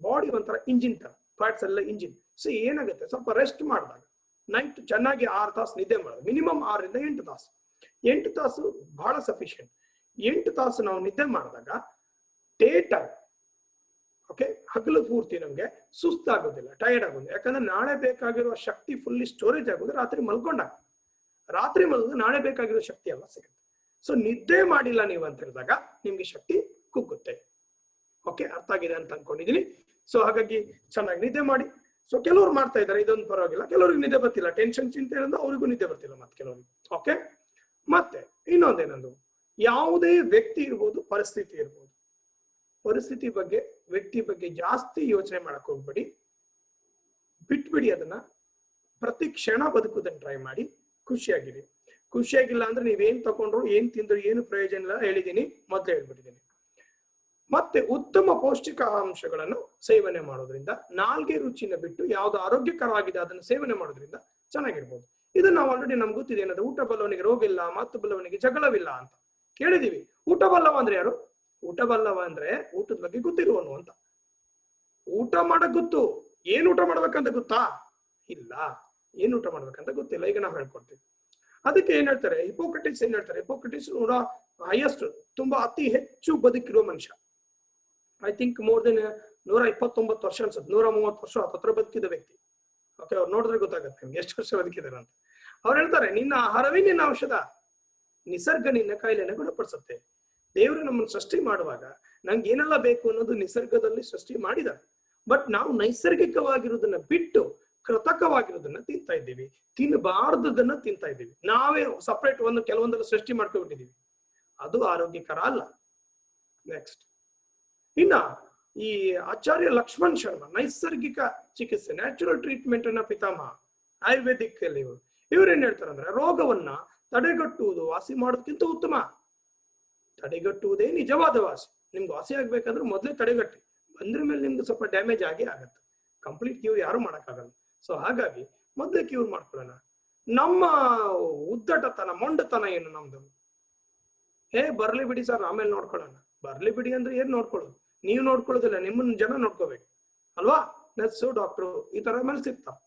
ಬಾಡಿ ಒಂಥರ ಇಂಜಿನ್ ತರ, ಪಾರ್ಟ್ಸ್ ಎಲ್ಲ ಇಂಜಿನ್. ಸೊ ಏನಾಗುತ್ತೆ, ಸ್ವಲ್ಪ ರೆಸ್ಟ್ ಮಾಡಿದಾಗ ನೈಟ್ ಚೆನ್ನಾಗಿ 6 ತಾಸು ನಿದ್ದೆ ಮಾಡೋದು. ಮಿನಿಮಮ್ 6 ರಿಂದ 8 ತಾಸು. 8 ತಾಸು ಬಹಳ ಸಫಿಶಿಯಂಟ್. 8 ತಾಸು ನಾವು ನಿದ್ದೆ ಮಾಡಿದಾಗ ಡೇ ಟೈಮ್, ಓಕೆ, ಹಗಲು ಪೂರ್ತಿ ನಮ್ಗೆ ಸುಸ್ತಾಗೋದಿಲ್ಲ, ಟಯರ್ಡ್ ಆಗೋದಿಲ್ಲ. ಯಾಕಂದ್ರೆ ನಾಳೆ ಬೇಕಾಗಿರುವ ಶಕ್ತಿ ಫುಲ್ಲಿ ಸ್ಟೋರೇಜ್ ಆಗೋದು ರಾತ್ರಿ ಮಲ್ಕೊಂಡಾಗ. ರಾತ್ರಿ ಮಲಗೋದು ನಾಳೆ ಬೇಕಾಗಿರೋ ಶಕ್ತಿ ಎಲ್ಲ ಸಿಗುತ್ತೆ. ಸೊ ನಿದ್ದೆ ಮಾಡಿಲ್ಲ ನೀವು ಅಂತ ಹೇಳಿದಾಗ ನಿಮ್ಗೆ ಶಕ್ತಿ ಕುಗ್ಗುತ್ತೆ. ಓಕೆ, ಅರ್ಥ ಆಗಿದೆ ಅಂತ ಅನ್ಕೊಂಡಿದೀನಿ. ಸೊ ಹಾಗಾಗಿ ಚೆನ್ನಾಗಿ ನಿದ್ದೆ ಮಾಡಿ. ಸೊ ಕೆಲವ್ರು ಮಾಡ್ತಾ ಇದ್ದಾರೆ, ಇದೊಂದು ಪರವಾಗಿಲ್ಲ. ಕೆಲವ್ರಿಗೆ ನಿದ್ದೆ ಬರ್ತಿಲ್ಲ, ಟೆನ್ಷನ್ ಚಿಂತೆ ಇರೋದು ಅವ್ರಿಗೂ ನಿದ್ದೆ ಬರ್ತಿಲ್ಲ ಮತ್ತೆ ಕೆಲವರಿಗೆ. ಓಕೆ, ಮತ್ತೆ ಇನ್ನೊಂದೇನಂದು, ಯಾವುದೇ ವ್ಯಕ್ತಿ ಇರ್ಬೋದು, ಪರಿಸ್ಥಿತಿ ಇರ್ಬೋದು, ಪರಿಸ್ಥಿತಿ ಬಗ್ಗೆ, ವ್ಯಕ್ತಿ ಬಗ್ಗೆ ಜಾಸ್ತಿ ಯೋಚನೆ ಮಾಡಕ್ ಹೋಗ್ಬೇಡಿ. ಬಿಟ್ಬಿಡಿ ಅದನ್ನ. ಪ್ರತಿ ಕ್ಷಣ ಬದುಕುದನ್ನ ಟ್ರೈ ಮಾಡಿ. ಖುಷಿಯಾಗಿರಿ. ಖುಷಿಯಾಗಿಲ್ಲ ಅಂದ್ರೆ ನೀವೇನ್ ತಗೊಂಡ್ರು, ಏನ್ ತಿಂದ್ರು ಏನು ಪ್ರಯೋಜನ ಇಲ್ಲ, ಹೇಳಿದೀನಿ, ಮೊದ್ಲೇ ಹೇಳ್ಬಿಟ್ಟಿದ್ದೀನಿ. ಮತ್ತೆ ಉತ್ತಮ ಪೌಷ್ಟಿಕಾಂಶಗಳನ್ನು ಸೇವನೆ ಮಾಡೋದ್ರಿಂದ, ನಾಲ್ಗೆ ರುಚಿನ ಬಿಟ್ಟು ಯಾವ್ದು ಆರೋಗ್ಯಕರವಾಗಿದೆ ಅದನ್ನು ಸೇವನೆ ಮಾಡೋದ್ರಿಂದ ಚೆನ್ನಾಗಿರ್ಬೋದು. ಇದು ನಾವು ಆಲ್ರೆಡಿ ನಮ್ಗೆ ಗೊತ್ತಿದೆ, ಏನದು, ಊಟ ಬಲ್ಲವನಿಗೆ ರೋಗ ಇಲ್ಲ, ಮಾತು ಬಲ್ಲವನಿಗೆ ಜಗಳವಿಲ್ಲ ಅಂತ ಕೇಳಿದೀವಿ. ಊಟ ಬಲ್ಲವ ಅಂದ್ರೆ ಯಾರು? ಊಟ ಬಲ್ಲವ ಅಂದ್ರೆ ಊಟದ ಬಗ್ಗೆ ಗೊತ್ತಿರುವನು ಅಂತ. ಊಟ ಮಾಡಕ್ ಗೊತ್ತು, ಏನ್ ಊಟ ಮಾಡ್ಬೇಕಂತ ಗೊತ್ತಾ? ಇಲ್ಲ, ಏನ್ ಊಟ ಮಾಡ್ಬೇಕಂತ ಗೊತ್ತಿಲ್ಲ. ಈಗ ನಾವು ಹೇಳ್ಕೊಡ್ತೀವಿ. ಅದಕ್ಕೆ ಏನ್ ಹೇಳ್ತಾರೆ, ಹಿಪೋಕ್ರಟಿಸ್ ಏನ್ ಹೇಳ್ತಾರೆ, ಹಿಪೋಕ್ರಟಿಸ್ ಹೈಯೆಸ್ಟ್, ತುಂಬಾ ಅತಿ ಹೆಚ್ಚು ಬದುಕಿರುವ ಮನುಷ್ಯ. ಐ ಥಿಂಕ್ ಮೋರ್ ದೆನ್ 129 ವರ್ಷ ಅನ್ಸುತ್ತೆ, 130 ವರ್ಷ ಹತ್ರ ಬದುಕಿದ ವ್ಯಕ್ತಿ. ಓಕೆ, ಅವ್ರು ನೋಡಿದ್ರೆ ಗೊತ್ತಾಗತ್ತೆ ನಿಮ್ಗೆ ಎಷ್ಟು ವರ್ಷ ಬದುಕಿದಾರೆ ಅಂತ. ಅವ್ರು ಹೇಳ್ತಾರೆ, ನಿನ್ನ ಆಹಾರವೇ ನಿನ್ನ ಔಷಧ, ನಿಸರ್ಗ ನಿನ್ನ ಕಾಯಿಲೆನ ಗುಣಪಡಿಸುತ್ತೆ. ದೇವರು ನಮ್ಮನ್ನು ಸೃಷ್ಟಿ ಮಾಡುವಾಗ ನಂಗೆ ಏನೆಲ್ಲ ಬೇಕು ಅನ್ನೋದು ನಿಸರ್ಗದಲ್ಲಿ ಸೃಷ್ಟಿ ಮಾಡಿದ್ದಾರೆ. ಬಟ್ ನಾವು ನೈಸರ್ಗಿಕವಾಗಿರೋದನ್ನ ಬಿಟ್ಟು ಕೃತಕವಾಗಿರೋದನ್ನ ತಿಂತಾ ಇದ್ದೀವಿ. ತಿನ್ನಬಾರ್ದನ್ನ ತಿಂತಾ ಇದ್ದೀವಿ. ನಾವೇ ಸಪರೇಟ್ ಕೆಲವೊಂದೆಲ್ಲ ಸೃಷ್ಟಿ ಮಾಡ್ಕೊಂಡ್ಬಿಟ್ಟಿದೀವಿ. ಅದು ಆರೋಗ್ಯಕರ ಅಲ್ಲ. ನೆಕ್ಸ್ಟ್, ಇನ್ನ ಈ ಆಚಾರ್ಯ ಲಕ್ಷ್ಮಣ್ ಶರ್ಮಾ ನೈಸರ್ಗಿಕ ಚಿಕಿತ್ಸೆ, ನ್ಯಾಚುರಲ್ ಟ್ರೀಟ್ಮೆಂಟ್ ಅನ್ನ ಪಿತಾಮಹ, ಆಯುರ್ವೇದಿಕ್ ಇವ್ರೇನ್ ಹೇಳ್ತಾರೆ ಅಂದ್ರೆ, ರೋಗವನ್ನ ತಡೆಗಟ್ಟುವುದು ವಾಸಿ ಮಾಡೋದಕ್ಕಿಂತ ಉತ್ತಮ. ತಡೆಗಟ್ಟುವುದೇ ನಿಜವಾದ ವಾಸಿ. ನಿಮ್ಗೆ ವಾಸಿ ಆಗ್ಬೇಕಾದ್ರೆ ಮೊದಲೇ ತಡೆಗಟ್ಟಿ, ಬಂದ್ರ ಮೇಲೆ ನಿಮ್ಗೆ ಸ್ವಲ್ಪ ಡ್ಯಾಮೇಜ್ ಆಗಿ ಆಗತ್ತೆ. ಕಂಪ್ಲೀಟ್ ಕ್ಯೂರ್ ಯಾರು ಮಾಡಕ್ಕಾಗಲ್ಲ. ಸೊ ಹಾಗಾಗಿ ಮೊದಲೇ ಕ್ಯೂರ್ ಮಾಡ್ಕೊಳ್ಳೋಣ. ನಮ್ಮ ಉದ್ದಟತನ, ಮೊಂಡತನ ಏನು ನಮ್ದು? ಬರ್ಲಿ ಬಿಡಿ ಸರ್, ಆಮೇಲೆ ನೋಡ್ಕೊಳ್ಳೋಣ. ಬರ್ಲಿ ಬಿಡಿ ಅಂದ್ರೆ ಏನ್ ನೋಡ್ಕೊಳ್ಳೋದು? ನೀವು ನೋಡ್ಕೊಳ್ಳೋದಿಲ್ಲ, ನಿಮ್ಮನ್ನ ಜನ ನೋಡ್ಕೋಬೇಕು ಅಲ್ವಾ? ನರ್ಸು, ಡಾಕ್ಟ್ರು ಈ ತರ ಮೇಲೆ ಸಿಗ್ತಾವ.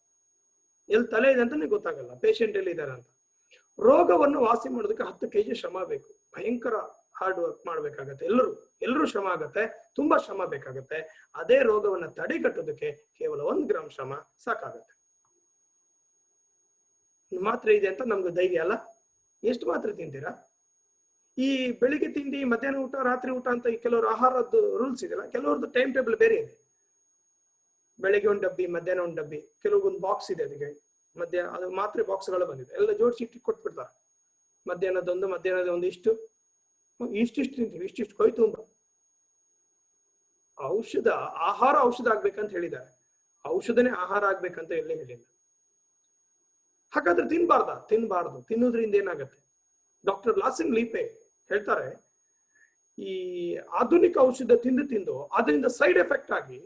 ಎಲ್ಲಿ ತಲೆ ಇದೆ ಅಂತ ನಿಮ್ಗೆ ಗೊತ್ತಾಗಲ್ಲ, ಪೇಷಂಟ್ ಎಲ್ಲಿ ಇದ್ದಾರೆ ಅಂತ. ರೋಗವನ್ನು ವಾಸಿ ಮಾಡೋದಕ್ಕೆ 10 kg ಶ್ರಮ ಬೇಕು. ಭಯಂಕರ ಹಾರ್ಡ್ ವರ್ಕ್ ಮಾಡ್ಬೇಕಾಗತ್ತೆ. ಎಲ್ಲರೂ ಶ್ರಮ ಆಗತ್ತೆ, ತುಂಬಾ ಶ್ರಮ ಬೇಕಾಗತ್ತೆ. ಅದೇ ರೋಗವನ್ನ ತಡೆಗಟ್ಟೋದಕ್ಕೆ ಕೇವಲ 1 ಗ್ರಾಮ್ ಶ್ರಮ ಸಾಕಾಗತ್ತೆ. ಮಾತ್ರೆ ಇದೆ ಅಂತ ನಮ್ಗೆ ಧೈರ್ಯ ಅಲ್ಲ. ಎಷ್ಟು ಮಾತ್ರೆ ತಿಂತೀರಾ? ಈ ಬೆಳಿಗ್ಗೆ ತಿಂಡಿ, ಮಧ್ಯಾಹ್ನ ಊಟ, ರಾತ್ರಿ ಊಟ ಅಂತ ಈ ಕೆಲವರು ಆಹಾರದ ರೂಲ್ಸ್ ಇದೆಯಲ್ಲ, ಕೆಲವ್ರದ್ದು ಟೈಮ್ ಟೇಬಲ್ ಬೇರೆ ಇದೆ. ಬೆಳಿಗ್ಗೆ 1 ಡಬ್ಬಿ, ಮಧ್ಯಾಹ್ನ 1 ಡಬ್ಬಿ, ಕೆಲವೊಂದು ಬಾಕ್ಸ್ ಇದೆ ಅದಕ್ಕೆ. ಮಧ್ಯಾಹ್ನ ಅದು ಮಾತ್ರೆ ಬಾಕ್ಸ್ಗಳು ಬಂದಿದೆ, ಎಲ್ಲ ಜೋಡಿಸಿ ಕೊಟ್ಬಿಡ್ತಾರೆ. ಮಧ್ಯಾಹ್ನದೊಂದು ಇಷ್ಟು, ಇಷ್ಟಿಷ್ಟು ತಿಂತೀವಿ, ಇಷ್ಟಿಷ್ಟು ಕೊಯ್ ತುಂಬ. ಔಷಧ ಆಹಾರ ಔಷಧ ಆಗ್ಬೇಕಂತ ಹೇಳಿದ್ದಾರೆ, ಔಷಧನೇ ಆಹಾರ ಆಗ್ಬೇಕಂತ ಎಲ್ಲೇ ಹೇಳಿಲ್ಲ. ಹಾಗಾದ್ರೆ ತಿನ್ಬಾರ್ದು. ತಿನ್ನೋದ್ರಿಂದ ಏನಾಗತ್ತೆ? ಡಾಕ್ಟರ್ ಲಾಸಿನ್ ಲೀಪೆ ಹೇಳ್ತಾರೆ, ಈ ಆಧುನಿಕ ಔಷಧ ತಿಂದು ಅದರಿಂದ ಸೈಡ್ ಎಫೆಕ್ಟ್ ಆಗಿ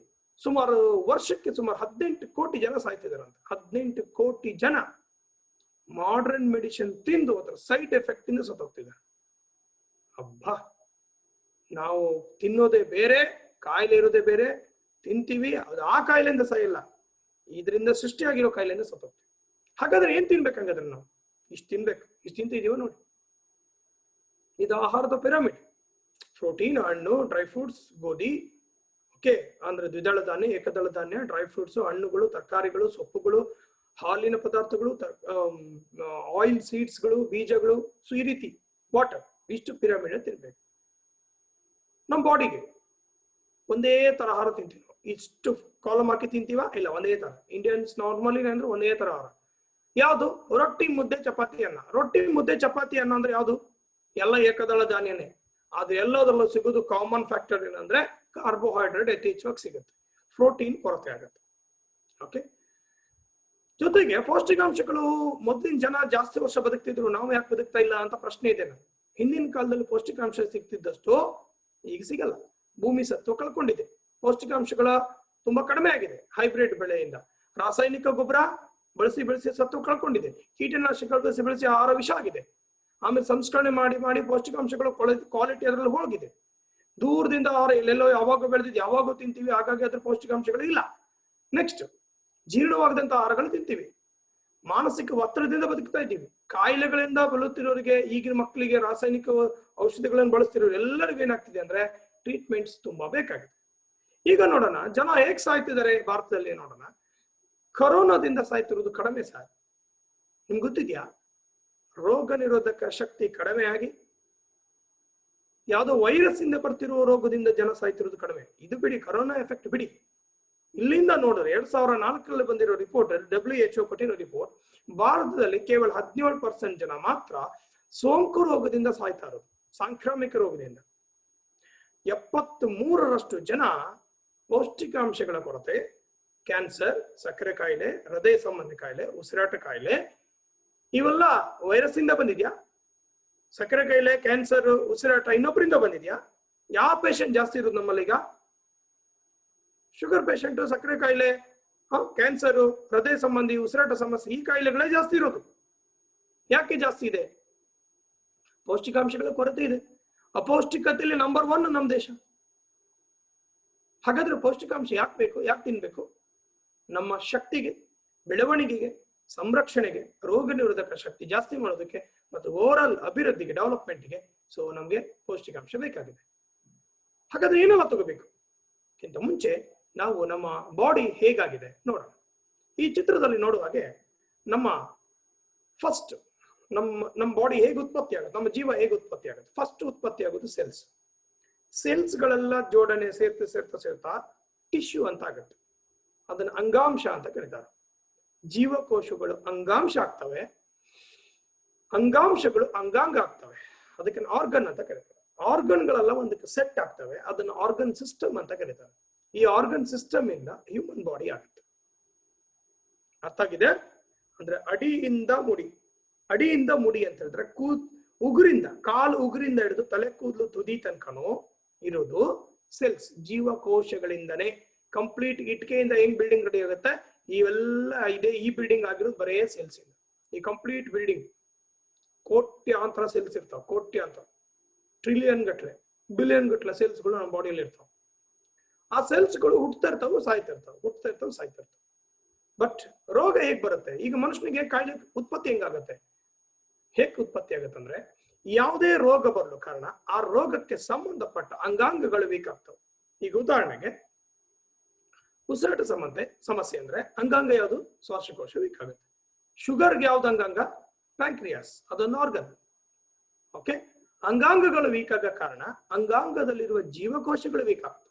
ವರ್ಷಕ್ಕೆ ಸುಮಾರು 18 ಕೋಟಿ ಜನ ಸಾಯ್ತಿದಾರಂತೆ. 18 ಕೋಟಿ ಜನ ಮಾಡರ್ನ್ ಮೆಡಿಸಿನ್ ತಿಂದು ಅದರ ಸೈಡ್ ಎಫೆಕ್ಟ್ ಇಂದ ಸತ್ತೋಗ್ತಿದ್ದಾರೆ. ಅಬ್ಬಾ, ನಾವು ತಿನ್ನೋದೇ ಬೇರೆ, ಕಾಯಿಲೆ ಇರೋದೇ ಬೇರೆ. ತಿಂತೀವಿ, ಅದು ಆ ಕಾಯಿಲೆಯಿಂದ ಸಾಯಲ್ಲ, ಇದರಿಂದ ಸೃಷ್ಟಿಯಾಗಿರೋ ಕಾಯಿಲೆಯಿಂದ ಸತ್ತೋಗ್ತೀವಿ. ಹಾಗಾದ್ರೆ ಏನ್ ತಿನ್ಬೇಕಂಗಾದ್ರೆ ನಾವು ಇಷ್ಟು ತಿನ್ಬೇಕು, ಇಷ್ಟು ತಿಂತಿದೀವ ನೋಡಿ. ಇದು ಆಹಾರದ ಪಿರಮಿಡ್. ಪ್ರೋಟೀನ್, ಹಣ್ಣು, ಡ್ರೈ ಫ್ರೂಟ್ಸ್, ಗೋಧಿ, ಓಕೆ, ಅಂದ್ರೆ ದ್ವಿದಳ ಧಾನ್ಯ, ಏಕದಳ ಧಾನ್ಯ, ಡ್ರೈ ಫ್ರೂಟ್ಸ್, ಹಣ್ಣುಗಳು, ತರಕಾರಿಗಳು, ಸೊಪ್ಪುಗಳು, ಹಾಲಿನ ಪದಾರ್ಥಗಳು, ಆಯಿಲ್ ಸೀಡ್ಸ್ಗಳು, ಬೀಜಗಳು, ಸೊ ಈ ರೀತಿ ವಾಟರ್, ಇಷ್ಟು ಪಿರಮಿಡ್ ತಿನ್ಬೇಕು. ನಮ್ಮ ಬಾಡಿಗೆ ಒಂದೇ ತರ ಆಹಾರ ತಿಂತೀವಿ. ಇಷ್ಟು ಕಾಲಮ್ ಹಾಕಿ ತಿಂತೀವ? ಇಲ್ಲ, ಒಂದೇ ತರ. ಇಂಡಿಯನ್ಸ್ ನಾರ್ಮಲಿ ಅಂದ್ರೆ ಒಂದೇ ತರ ಆಹಾರ. ಯಾವುದು? ರೊಟ್ಟಿ ಮುದ್ದೆ ಚಪಾತಿ ಅನ್ನ. ರೊಟ್ಟಿ ಮುದ್ದೆ ಚಪಾತಿ ಅನ್ನ ಅಂದ್ರೆ ಯಾವುದು? ಎಲ್ಲ ಏಕದಳ ಧಾನ್ಯನೇ. ಅದು ಎಲ್ಲದರಲ್ಲೂ ಸಿಗೋದು ಕಾಮನ್ ಫ್ಯಾಕ್ಟರ್ ಏನಂದ್ರೆ ಕಾರ್ಬೋಹೈಡ್ರೇಟ್ ಯಥೇಚ್ಛವಾಗಿ ಸಿಗುತ್ತೆ, ಪ್ರೋಟೀನ್ ಕೊರತೆ ಆಗುತ್ತೆ. ಓಕೆ, ಜೊತೆಗೆ ಪೌಷ್ಟಿಕಾಂಶಗಳು. ಮೊದಲಿನ ಜನ ಜಾಸ್ತಿ ವರ್ಷ ಬದುಕ್ತಿದ್ರು, ನಾವು ಯಾಕೆ ಬದುಕ್ತಾ ಇಲ್ಲ ಅಂತ ಪ್ರಶ್ನೆ ಇದೆ. ಹಿಂದಿನ ಕಾಲದಲ್ಲಿ ಪೌಷ್ಟಿಕಾಂಶ ಸಿಗ್ತಿದ್ದಷ್ಟು ಈಗ ಸಿಗಲ್ಲ. ಭೂಮಿ ಸತ್ವ ಕಳ್ಕೊಂಡಿದೆ, ಪೌಷ್ಟಿಕಾಂಶಗಳ ತುಂಬಾ ಕಡಿಮೆ ಆಗಿದೆ. ಹೈಬ್ರಿಡ್ ಬೆಳೆಯಿಂದ ರಾಸಾಯನಿಕ ಗೊಬ್ಬರ ಬಳಸಿ ಸತ್ವ ಕಳ್ಕೊಂಡಿದೆ. ಕೀಟನಾಶಕಗಳು ಬಳಸಿ ಆಹಾರ ವಿಷ ಆಗಿದೆ. ಆಮೇಲೆ ಸಂಸ್ಕರಣೆ ಮಾಡಿ ಪೌಷ್ಟಿಕಾಂಶಗಳು ಕ್ವಾಲಿಟಿ ಅದರಲ್ಲಿ ಹೋಗಿದೆ. ದೂರದಿಂದ ಆಹಾರ ಎಲ್ಲೆಲ್ಲೋ ಯಾವಾಗ ಬೆಳೆದಿದ್ದು ಯಾವಾಗೂ ತಿಂತೀವಿ, ಹಾಗಾಗಿ ಅದ್ರ ಪೌಷ್ಟಿಕಾಂಶಗಳು ಇಲ್ಲ. ನೆಕ್ಸ್ಟ್, ಜೀರ್ಣವಾಗದಂತ ಆಹಾರಗಳು ತಿಂತೀವಿ. ಮಾನಸಿಕ ಒತ್ತಡದಿಂದ ಬದುಕ್ತಾ ಇದ್ದೀವಿ. ಕಾಯಿಲೆಗಳಿಂದ ಬಳಲುತ್ತಿರೋರಿಗೆ, ಈಗಿನ ಮಕ್ಕಳಿಗೆ ರಾಸಾಯನಿಕ ಔಷಧಿಗಳನ್ನು ಬಳಸ್ತಿರೋರು ಎಲ್ಲರಿಗೂ ಏನಾಗ್ತಿದೆ ಅಂದ್ರೆ ಟ್ರೀಟ್ಮೆಂಟ್ಸ್ ತುಂಬಾ ಬೇಕಾಗಿದೆ. ಈಗ ನೋಡೋಣ ಜನ ಹೇಗ್ ಸಾಯ್ತಿದ್ದಾರೆ ಭಾರತದಲ್ಲಿ. ನೋಡೋಣ, ಕರೋನಾದಿಂದ ಸಾಯ್ತಿರೋದು ಕಡಿಮೆ ಸಾಯ್. ನಿಮ್ಗೆ ಗೊತ್ತಿದ್ಯಾ? ರೋಗ ನಿರೋಧಕ ಶಕ್ತಿ ಕಡಿಮೆ ಆಗಿ ಯಾವುದೋ ವೈರಸ್ ಇಂದ ಬರ್ತಿರುವ ರೋಗದಿಂದ ಜನ ಸಾಯ್ತಿರೋದು ಕಡಿಮೆ. ಇದು ಬಿಡಿ, ಕರೋನಾ ಎಫೆಕ್ಟ್ ಬಿಡಿ. ಇಲ್ಲಿಂದ ನೋಡಿದ್ರೆ 2004ರಲ್ಲಿ ಬಂದಿರೋ ರಿಪೋರ್ಟ್, WHO ಕೊಟ್ಟಿರೋ ರಿಪೋರ್ಟ್, ಭಾರತದಲ್ಲಿ ಕೇವಲ 17% ಜನ ಮಾತ್ರ ಸೋಂಕು ರೋಗದಿಂದ ಸಾಯ್ತಾ ಇರೋದು, ಸಾಂಕ್ರಾಮಿಕ ರೋಗದಿಂದ. 73% ಜನ ಪೌಷ್ಟಿಕಾಂಶಗಳ ಕೊರತೆ, ಕ್ಯಾನ್ಸರ್, ಸಕ್ಕರೆ ಕಾಯಿಲೆ, ಹೃದಯ ಸಂಬಂಧಿ ಕಾಯಿಲೆ, ಉಸಿರಾಟ ಕಾಯಿಲೆ, ಇವೆಲ್ಲ ವೈರಸ್ ಇಂದ ಬಂದಿದ್ಯಾ? ಸಕ್ಕರೆ ಕಾಯಿಲೆ, ಕ್ಯಾನ್ಸರ್, ಉಸಿರಾಟ ಇನ್ನೊಬ್ಬರಿಂದ ಬಂದಿದ್ಯಾ? ಯಾವ ಪೇಷಂಟ್ ಜಾಸ್ತಿ ಇರೋದು ನಮ್ಮಲ್ಲಿ ಈಗ? ಶುಗರ್ ಪೇಷಂಟ್, ಸಕ್ಕರೆ ಕಾಯಿಲೆ, ಕ್ಯಾನ್ಸರ್, ಹೃದಯ ಸಂಬಂಧಿ, ಉಸಿರಾಟ ಸಮಸ್ಯೆ, ಈ ಕಾಯಿಲೆಗಳೇ ಜಾಸ್ತಿ ಇರೋದು. ಯಾಕೆ ಜಾಸ್ತಿ ಇದೆ? ಪೌಷ್ಟಿಕಾಂಶಗಳ ಕೊರತೆ ಇದೆ. ಅಪೌಷ್ಟಿಕತೆಯಲ್ಲಿ ನಂಬರ್ 1 ನಮ್ಮ ದೇಶ. ಹಾಗಾದ್ರೆ ಪೌಷ್ಟಿಕಾಂಶ ಯಾಕೆ ಬೇಕು? ಯಾಕೆ ತಿನ್ಬೇಕು? ನಮ್ಮ ಶಕ್ತಿಗೆ, ಬೆಳವಣಿಗೆಗೆ, ಸಂರಕ್ಷಣೆಗೆ, ರೋಗ ನಿರೋಧಕ ಶಕ್ತಿ ಜಾಸ್ತಿ ಮಾಡೋದಕ್ಕೆ ಮತ್ತು ಓವರ್ ಆಲ್ ಅಭಿವೃದ್ಧಿಗೆ, ಡೆವಲಪ್ಮೆಂಟ್ಗೆ. ಸೊ ನಮ್ಗೆ ಪೌಷ್ಟಿಕಾಂಶ ಬೇಕಾಗಿದೆ. ಹಾಗಾದ್ರೆ ಏನೆಲ್ಲ ತಗೋಬೇಕು? ಕ್ಕಿಂತ ಮುಂಚೆ ನಾವು ನಮ್ಮ ಬಾಡಿ ಹೇಗಾಗಿದೆ ನೋಡೋಣ. ಈ ಚಿತ್ರದಲ್ಲಿ ನೋಡುವ ಹಾಗೆ ನಮ್ಮ ಫಸ್ಟ್ ನಮ್ಮ ಬಾಡಿ ಹೇಗೆ ಉತ್ಪತ್ತಿ ಆಗುತ್ತೆ, ನಮ್ಮ ಜೀವ ಹೇಗೆ ಉತ್ಪತ್ತಿ ಆಗುತ್ತೆ. ಫಸ್ಟ್ ಉತ್ಪತ್ತಿ ಆಗೋದು ಸೆಲ್ಸ್ ಗಳೆಲ್ಲ ಜೋಡಣೆ ಸೇರ್ತಾ ಟಿಶ್ಯೂ ಅಂತ ಆಗುತ್ತೆ. ಅದನ್ನ ಅಂಗಾಂಶ ಅಂತ ಕರೀತಾರೆ. ಜೀವಕೋಶಗಳು ಅಂಗಾಂಶ ಆಗ್ತವೆ, ಅಂಗಾಂಶಗಳು ಅಂಗಾಂಗ ಆಗ್ತವೆ, ಅದಕ್ಕೆ ಆರ್ಗನ್ ಅಂತ ಕರೀತಾರೆ. ಆರ್ಗನ್ಗಳೆಲ್ಲ ಒಂದಕ್ಕೆ ಸೆಟ್ ಆಗ್ತವೆ, ಅದನ್ನ ಆರ್ಗನ್ ಸಿಸ್ಟಮ್ ಅಂತ ಕರೀತಾರೆ. ಈ ಆರ್ಗನ್ ಸಿಸ್ಟಮ್ ಇಂದ ಹ್ಯೂಮನ್ ಬಾಡಿ ಆಗುತ್ತೆ. ಅರ್ಥ ಆಗಿದೆ? ಅಂದ್ರೆ ಅಡಿಯಿಂದ ಮುಡಿ ಅಂತ ಹೇಳಿದ್ರೆ ಉಗುರಿಂದ, ಕಾಲು ಉಗುರಿಂದ ಹಿಡಿದು ತಲೆ ಕೂದಲು ತುದಿ ತನಕನೂ ಇರೋದು ಸೆಲ್ಸ್, ಜೀವಕೋಶಗಳಿಂದಾನೇ. ಕಂಪ್ಲೀಟ್ ಇಟ್ಕೆಯಿಂದ ಹೆಂಗ್ ಬಿಲ್ಡಿಂಗ್ ರೆಡಿ ಆಗುತ್ತೆ, ಇವೆಲ್ಲ ಇದೆ. ಈ ಬಿಲ್ಡಿಂಗ್ ಆಗಿರೋದು ಬರೇ ಸೆಲ್ಸ್ ಇಂದ. ಈ ಕಂಪ್ಲೀಟ್ ಬಿಲ್ಡಿಂಗ್ ಕೋಟ್ಯಾಂತರ ಸೆಲ್ಸ್ ಇರ್ತಾವ, ಕೋಟ್ಯಾಂತರ, ಟ್ರಿಲಿಯನ್ ಗಟ್ಲೆ, ಬಿಲಿಯನ್ ಗಟ್ಲೆ ಸೆಲ್ಸ್ಗಳು ನಮ್ಮ ಬಾಡಿಯಲ್ಲಿ ಇರ್ತಾವ. ಆ ಸೆಲ್ಸ್ಗಳು ಹುಟ್ತಾ ಇರ್ತಾವೆ, ಸಾಯ್ತಾ ಇರ್ತಾವೆ. ಬಟ್ ರೋಗ ಹೇಗ್ ಬರುತ್ತೆ? ಈಗ ಮನುಷ್ಯನಿಗೆ ಕಾಯಿಲೆ ಉತ್ಪತ್ತಿ ಹೆಂಗಾಗತ್ತೆ? ಹೇಗೆ ಉತ್ಪತ್ತಿ ಆಗುತ್ತೆ ಅಂದ್ರೆ, ಯಾವುದೇ ರೋಗ ಬರಲು ಕಾರಣ ಆ ರೋಗಕ್ಕೆ ಸಂಬಂಧಪಟ್ಟ ಅಂಗಾಂಗಗಳು ವೀಕ್ ಆಗ್ತವೆ. ಈಗ ಉದಾಹರಣೆಗೆ ಉಸಿರಾಟ ಸಮಸ್ಯೆ ಅಂದ್ರೆ ಅಂಗಾಂಗ ಯಾವುದು? ಶ್ವಾಸಕೋಶ ವೀಕ್ ಆಗುತ್ತೆ. ಶುಗರ್ಗೆ ಯಾವ್ದು ಅಂಗಾಂಗ? ಪ್ಯಾಂಕ್ರಿಯಾಸ್, ಅದೊಂದು ಆರ್ಗನ್. ಓಕೆ, ಅಂಗಾಂಗಗಳು ವೀಕ್ ಆಗ ಕಾರಣ ಅಂಗಾಂಗದಲ್ಲಿರುವ ಜೀವಕೋಶಗಳು ವೀಕ್ ಆಗ್ತವೆ.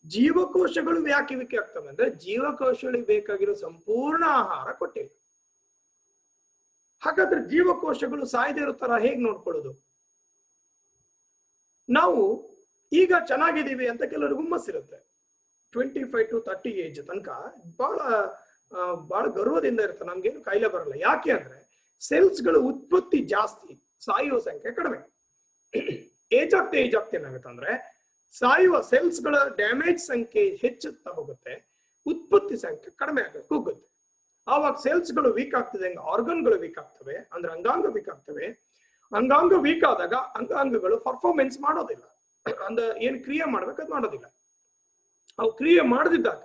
ಜೀವಕೋಶಗಳು ಯಾಕೆ ವೀಕ್ ಆಗ್ತವೆ ಅಂದ್ರೆ, ಜೀವಕೋಶಗಳಿಗೆ ಬೇಕಾಗಿರೋ ಸಂಪೂರ್ಣ ಆಹಾರ ಕೊಟ್ಟಿಲ್ಲ. ಹಾಗಾದ್ರೆ ಜೀವಕೋಶಗಳು ಸಾಯದೇ ಇರೋ ತರ ಹೇಗ್ ನೋಡ್ಕೊಳ್ಳೋದು? ನಾವು ಈಗ ಚೆನ್ನಾಗಿದ್ದೀವಿ ಅಂತ ಕೆಲವರಿಗೆ ಹುಮ್ಮಸ್ಸಿರುತ್ತೆ. 25 to 30 ಏಜ್ ತನಕ ಬಹಳ ಗರ್ವದಿಂದ ಇರುತ್ತೆ, ನಮ್ಗೇನು ಕಾಯಿಲೆ ಬರಲ್ಲ. ಯಾಕೆ ಅಂದ್ರೆ ಸೆಲ್ಸ್ಗಳ ಉತ್ಪತ್ತಿ ಜಾಸ್ತಿ, ಸಾಯುವ ಸಂಖ್ಯೆ ಕಡಿಮೆ. ಏಜ್ ಆಗ್ತಾ ಏನಾಗುತ್ತೆ ಅಂದ್ರೆ ಸಾಯುವ ಸೆಲ್ಸ್ಗಳ ಡ್ಯಾಮೇಜ್ ಸಂಖ್ಯೆ ಹೆಚ್ಚುತ್ತಾ ಹೋಗುತ್ತೆ, ಉತ್ಪತ್ತಿ ಸಂಖ್ಯೆ ಕಡಿಮೆ ಆಗಕ್ಕೆ ಹೋಗುತ್ತೆ. ಆವಾಗ ಸೆಲ್ಸ್ಗಳು ವೀಕ್ ಆಗ್ತದೆ, ಆರ್ಗನ್ಗಳು ವೀಕ್ ಆಗ್ತವೆ, ಅಂದ್ರೆ ಅಂಗಾಂಗ ವೀಕ್ ಆಗ್ತವೆ. ಅಂಗಾಂಗ ವೀಕ್ ಆದಾಗ ಅಂಗಾಂಗಗಳು ಪರ್ಫಾರ್ಮೆನ್ಸ್ ಮಾಡೋದಿಲ್ಲ, ಅಂದ್ರೆ ಏನ್ ಕ್ರಿಯೆ ಮಾಡ್ಬೇಕು ಅದು ಮಾಡೋದಿಲ್ಲ. ಅವು ಕ್ರಿಯೆ ಮಾಡದಿದ್ದಾಗ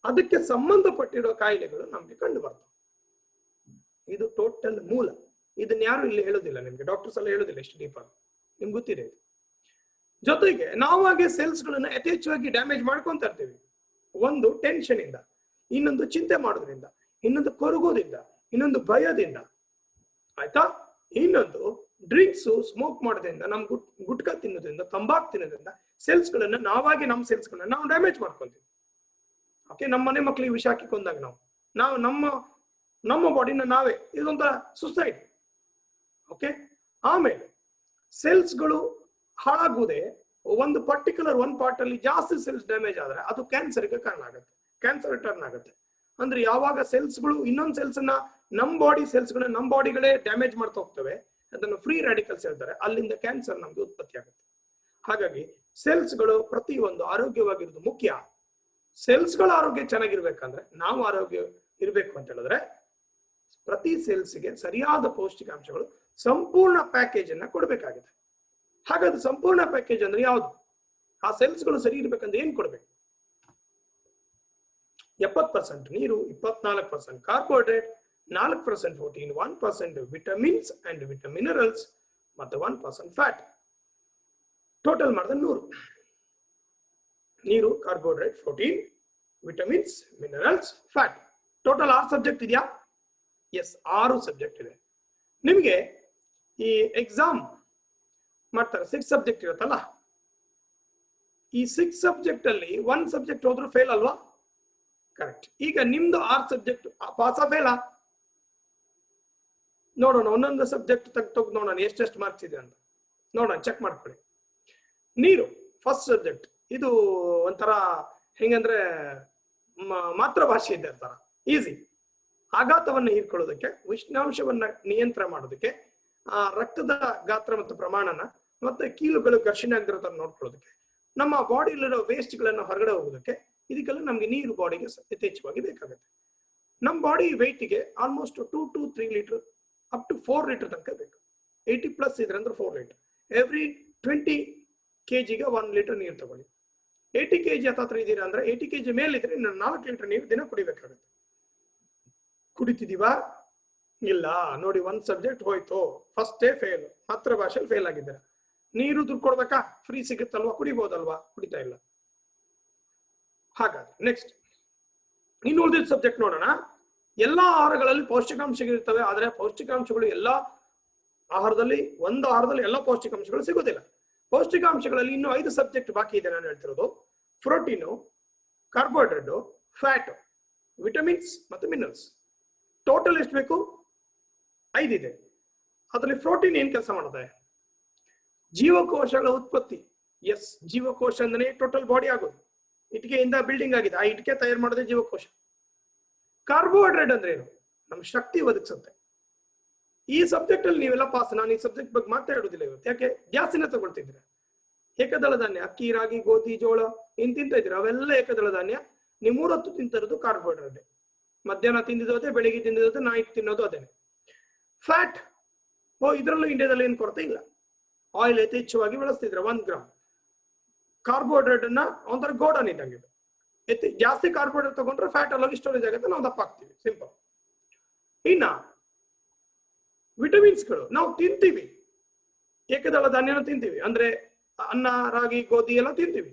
ಅದಕ್ಕೆ ಸಂಬಂಧಪಟ್ಟಿರೋ ಕಾಯಿಲೆಗಳು ನಮ್ಗೆ ಕಂಡು ಬರ್ತವೆ. ಇದು ಟೋಟಲ್ ಮೂಲ. ಇದನ್ನ ಯಾರು ಇಲ್ಲಿ ಹೇಳೋದಿಲ್ಲ, ನಿಮ್ಗೆ ಡಾಕ್ಟರ್ಸ್ ಎಲ್ಲ ಹೇಳೋದಿಲ್ಲ ಇಷ್ಟು ಡೀಪ್ ಆಗಿ, ನಿಮ್ಗೆ ಗೊತ್ತಿದೆ. ಜೊತೆಗೆ ನಾವಾಗೆ ಸೆಲ್ಸ್ ಗಳನ್ನ ಯಥೇಚ್ಛವಾಗಿ ಡ್ಯಾಮೇಜ್ ಮಾಡ್ಕೊಂತ ಇರ್ತೀವಿ. ಒಂದು ಟೆನ್ಷನ್ ಇಂದ, ಇನ್ನೊಂದು ಚಿಂತೆ ಮಾಡೋದ್ರಿಂದ, ಇನ್ನೊಂದು ಕೊರಗೋದ್ರಿಂದ, ಇನ್ನೊಂದು ಭಯದಿಂದ, ಆಯ್ತಾ, ಇನ್ನೊಂದು ಡ್ರಿಂಕ್ಸ್ ಸ್ಮೋಕ್ ಮಾಡೋದ್ರಿಂದ, ನಮ್ ಗುಟ್ಕಾ ತಿನ್ನೋದ್ರಿಂದ, ತಂಬಾಕು ತಿನ್ನೋದ್ರಿಂದ ಸೆಲ್ಸ್ ಗಳನ್ನ ನಾವಾಗಿ ನಮ್ಮ ಸೆಲ್ಸ್ ಗಳನ್ನ ನಾವು ಡ್ಯಾಮೇಜ್ ಮಾಡ್ಕೊಂತೀವಿ. ಓಕೆ, ನಮ್ಮ ಮನೆ ಮಕ್ಕಳಿಗೆ ವಿಷ ಹಾಕಿ ಕೊಂದಾಗ ನಾವು ನಮ್ಮ ಬಾಡಿನ ನಾವೇ, ಇದೊಂಥರ ಸುಸೈಡ್. ಓಕೆ, ಆಮೇಲೆ ಸೆಲ್ಸ್ಗಳು ಹಾಳಾಗುವುದೇ ಒಂದು ಪರ್ಟಿಕ್ಯುಲರ್ ಒಂದು ಪಾರ್ಟ್ ಅಲ್ಲಿ ಜಾಸ್ತಿ ಸೆಲ್ಸ್ ಡ್ಯಾಮೇಜ್ ಆದ್ರೆ ಅದು ಕ್ಯಾನ್ಸರ್ಗೆ ಕಾರಣ ಆಗುತ್ತೆ, ಕ್ಯಾನ್ಸರ್ ಟರ್ನ್ ಆಗುತ್ತೆ. ಅಂದ್ರೆ ಯಾವಾಗ ಸೆಲ್ಸ್ಗಳು ಇನ್ನೊಂದು ಸೆಲ್ಸ್ ಅನ್ನ ನಮ್ಮ ಬಾಡಿ ಸೆಲ್ಸ್ಗಳನ್ನ ನಮ್ಮ ಬಾಡಿಗಳೇ ಡ್ಯಾಮೇಜ್ ಮಾಡ್ತಾ ಹೋಗ್ತವೆ, ಅದನ್ನು ಫ್ರೀ ರ್ಯಾಡಿಕಲ್ಸ್ ಹೇಳ್ತಾರೆ, ಅಲ್ಲಿಂದ ಕ್ಯಾನ್ಸರ್ ನಮ್ಗೆ ಉತ್ಪತ್ತಿ ಆಗುತ್ತೆ. ಹಾಗಾಗಿ ಸೆಲ್ಸ್ಗಳು ಪ್ರತಿಯೊಂದು ಆರೋಗ್ಯವಾಗಿರೋದು ಮುಖ್ಯ. ಸೆಲ್ಸ್ಗಳ ಆರೋಗ್ಯ ಚೆನ್ನಾಗಿರ್ಬೇಕಂದ್ರೆ ನಾವು ಆರೋಗ್ಯ ಇರಬೇಕು ಅಂತ ಹೇಳಿದ್ರೆ ಪ್ರತಿ ಸೆಲ್ಸ್ಗೆ ಸರಿಯಾದ ಪೌಷ್ಟಿಕಾಂಶಗಳು ಸಂಪೂರ್ಣ ಪ್ಯಾಕೇಜ್ ಅನ್ನ ಕೊಡ್ಬೇಕಾಗಿದೆ. ಹಾಗಾದ್ರೆ ಸಂಪೂರ್ಣ ಪ್ಯಾಕೇಜ್ ಅಂದ್ರೆ ಯಾವುದು? ಆ ಸೆಲ್ಸ್ಗಳು ಸರಿ ಇರ್ಬೇಕಂದ್ರೆ ಏನ್ ಕೊಡ್ಬೇಕು? 70% ನೀರು, 24% carbohydrate, 4% protein, 1% vitamins and minerals ಮತ್ತೆ 1% ಫ್ಯಾಟ್. ಟೋಟಲ್ ಮಾಡಿದ್ರೆ 100. ನೀರು, carbohydrate, protein, vitamins, minerals, fat. Total 6 subject ಇದೆಯಾ? ಎಸ್, 6 ಸಬ್ಜೆಕ್ಟ್ ಇದೆ. ನಿಮಗೆ ಈ ಎಕ್ಸಾಮ್ ಮಾಡ್ತಾರೆ 6 ಸಬ್ಜೆಕ್ಟ್ ಇರುತ್ತಲ್ಲ, ಈ 6 ಸಬ್ಜೆಕ್ಟ್ ಅಲ್ಲಿ 1 ಸಬ್ಜೆಕ್ಟ್ ಹೋದ್ರು ಫೇಲ್ ಅಲ್ವಾ? ಕರೆಕ್ಟ್. ಈಗ ನಿಮ್ದು 6 ಸಬ್ಜೆಕ್ಟ್ ಪಾಸ್ ಫೇಲಾ ನೋಡೋಣ. ಒಂದೊಂದು ಸಬ್ಜೆಕ್ಟ್ ತೆಗೆದು ನೋಡೋಣ ಎಷ್ಟೆಷ್ಟು ಮಾರ್ಕ್ಸ್ ಇದೆ ಅಂತ ನೋಡೋಣ, ಚೆಕ್ ಮಾಡ್ಕೊಳ್ಳಿ. ನೀರು ಫಸ್ಟ್ ಸಬ್ಜೆಕ್ಟ್, ಇದು ಒಂಥರ ಹೆಂಗಂದ್ರೆ ಮಾತೃಭಾಷೆ ಇದ್ದ ತರ ಈಸಿ. ಆಘಾತವನ್ನು ಹೀರ್ಕೊಳ್ಳೋದಕ್ಕೆ, ಉಷ್ಣಾಂಶವನ್ನ ನಿಯಂತ್ರಣ ಮಾಡೋದಕ್ಕೆ, ರಕ್ತದ ಗಾತ್ರ ಮತ್ತು ಪ್ರಮಾಣನ ಮತ್ತೆ ಕೀಲುಗಳು ಘರ್ಷಣೆ ಆಗದಿರೋ ತರ ನೋಡ್ಕೊಳ್ಳೋದಕ್ಕೆ, ನಮ್ಮ ಬಾಡಿಯಲ್ಲಿರೋ ವೇಸ್ಟ್ ಗಳನ್ನ ಹೊರಗಡೆ ಹೋಗೋದಕ್ಕೆ, ಇದಕ್ಕೆಲ್ಲ ನಮ್ಗೆ ನೀರು ಬಾಡಿಗೆ ಯಥೇಚ್ಛವಾಗಿ ಬೇಕಾಗುತ್ತೆ. ನಮ್ಮ ಬಾಡಿ ವೆಯ್ಟಿಗೆ almost 2 to 3 litre up to 4 litre ತನಕ ಬೇಕು. 80+ ಇದ್ರೆ ಅಂದ್ರೆ 4 ಲೀಟರ್. ಎವ್ರಿ 20 kgಗೆ 1 ಲೀಟರ್ ನೀರು ತಗೊಳ್ಳಿ. 80 kg ಹತ್ರ ಇದೀರಾ ಅಂದ್ರೆ 80 kg ಮೇಲಿದ್ರೆ ಇನ್ನು 4 ಲೀಟರ್ ನೀರು ದಿನ ಕುಡಿಬೇಕಾಗುತ್ತೆ. ಕುಡಿತಿದೀವಾ? ಇಲ್ಲ ನೋಡಿ, 1 ಸಬ್ಜೆಕ್ಟ್ ಹೋಯ್ತು, ಫಸ್ಟೇ ಫೇಲ್, ಮಾತೃಭಾಷೆಯಲ್ಲಿ ಫೇಲ್ ಆಗಿದ್ದೀರಾ. ನೀರು ದುಡ್ಡು ಕೊಡ್ಬೇಕಾ? ಫ್ರೀ ಸಿಗುತ್ತಲ್ವಾ, ಕುಡಿಬಹುದಲ್ವಾ? ಕುಡಿತಾ ಇಲ್ಲ. ಹಾಗಾದ್ರೆ ನೆಕ್ಸ್ಟ್ ಇನ್ನು ಉಳಿದ ಸಬ್ಜೆಕ್ಟ್ ನೋಡೋಣ. ಎಲ್ಲಾ ಆಹಾರಗಳಲ್ಲಿ ಪೌಷ್ಟಿಕಾಂಶಗಳು ಇರ್ತವೆ, ಆದ್ರೆ ಪೌಷ್ಟಿಕಾಂಶಗಳು ಎಲ್ಲಾ ಆಹಾರದಲ್ಲಿ, ಒಂದು ಆಹಾರದಲ್ಲಿ ಎಲ್ಲಾ ಪೌಷ್ಟಿಕಾಂಶಗಳು ಸಿಗೋದಿಲ್ಲ. ಪೌಷ್ಟಿಕಾಂಶಗಳಲ್ಲಿ ಇನ್ನು 5 ಸಬ್ಜೆಕ್ಟ್ ಬಾಕಿ ಇದೆ ನಾನು ಹೇಳ್ತಿರೋದು. ಪ್ರೋಟೀನು, ಕಾರ್ಬೋಹೈಡ್ರೇಟ್, ಫ್ಯಾಟ್, ವಿಟಮಿನ್ಸ್ ಮತ್ತೆ ಮಿನರಲ್ಸ್. ಟೋಟಲ್ ಎಷ್ಟು ಬೇಕು? 5 ಇದೆ. ಅದರಲ್ಲಿ ಪ್ರೋಟೀನ್ ಏನ್ ಕೆಲಸ ಮಾಡುತ್ತೆ? ಜೀವಕೋಶಗಳ ಉತ್ಪತ್ತಿ. ಎಸ್, ಜೀವಕೋಶ ಅಂದ್ರೆ ಟೋಟಲ್ ಬಾಡಿ ಆಗೋದು. ಇಟ್ಟಿಗೆಯಿಂದ ಬಿಲ್ಡಿಂಗ್ ಆಗಿದೆ, ಆ ಇಟ್ಟಿಗೆ ತಯಾರು ಮಾಡೋದೇ ಜೀವಕೋಶ. ಕಾರ್ಬೋಹೈಡ್ರೇಟ್ ಅಂದ್ರೆ ಏನು? ನಮ್ ಶಕ್ತಿ ಒದಗಿಸುತ್ತೆ. ಈ ಸಬ್ಜೆಕ್ಟ್ ಅಲ್ಲಿ ನೀವೆಲ್ಲ ಪಾಸ್. ನಾನು ಈ ಸಬ್ಜೆಕ್ಟ್ ಬಗ್ಗೆ ಮಾತಾಡೋದಿಲ್ಲ ಇವತ್ತು, ಯಾಕೆ ಜಾಸ್ತಿನೇ ತಗೊಳ್ತಿದ್ರೆ. ಏಕದಳ ಧಾನ್ಯ, ಅಕ್ಕಿ, ರಾಗಿ, ಗೋಧಿ, ಜೋಳ ಏನ್ ತಿಂತ ಇದ್ದೀರಾ ಅವೆಲ್ಲ ಏಕದಳ ಧಾನ್ಯ. ನೀವು 3 ಹೊತ್ತು ತಿಂತಿರೋದು ಕಾರ್ಬೋಹೈಡ್ರೇಟ್. ಮಧ್ಯಾಹ್ನ ತಿಂದಿದ್ದು ಅದೇ, ಬೆಳಿಗ್ಗೆ ತಿಂದಿದ್ದು, ನೈಟ್ ತಿನ್ನೋದು ಅದೇನೆ. ಫ್ಯಾಟ್, ಇದ್ರಲ್ಲೂ ಇಂಡಿಯಾದಲ್ಲಿ ಏನು ಕೊರತೆ ಇಲ್ಲ. ಆಯಿಲ್ ಯಥೇಚ್ಛವಾಗಿ ಬಳಸ್ತಿದ್ರೆ 1 ಗ್ರಾಮ್. ಕಾರ್ಬೋಹೈಡ್ರೇಟ್ ಅನ್ನ ಒಂಥರ ಗೋಡನ್ ಇದ್ದಂಗೆ, ಜಾಸ್ತಿ ಕಾರ್ಬೋಹೈಡ್ರೇಟ್ ತಗೊಂಡ್ರೆ ಫ್ಯಾಟ್ ಅಲ್ಲೋಗಿ ಸ್ಟೋರೇಜ್ ಆಗುತ್ತೆ, ನಾವು ದಪ್ಪ ಆಗ್ತೀವಿ, ಸಿಂಪಲ್. ಇನ್ನ ವಿಟಮಿನ್ಸ್ಗಳು ನಾವು ತಿಂತೀವಿ, ಏಕದಳ ಧಾನ್ಯನ ತಿಂತೀವಿ, ಅಂದ್ರೆ ಅನ್ನ, ರಾಗಿ, ಗೋಧಿ ಎಲ್ಲ ತಿಂತೀವಿ.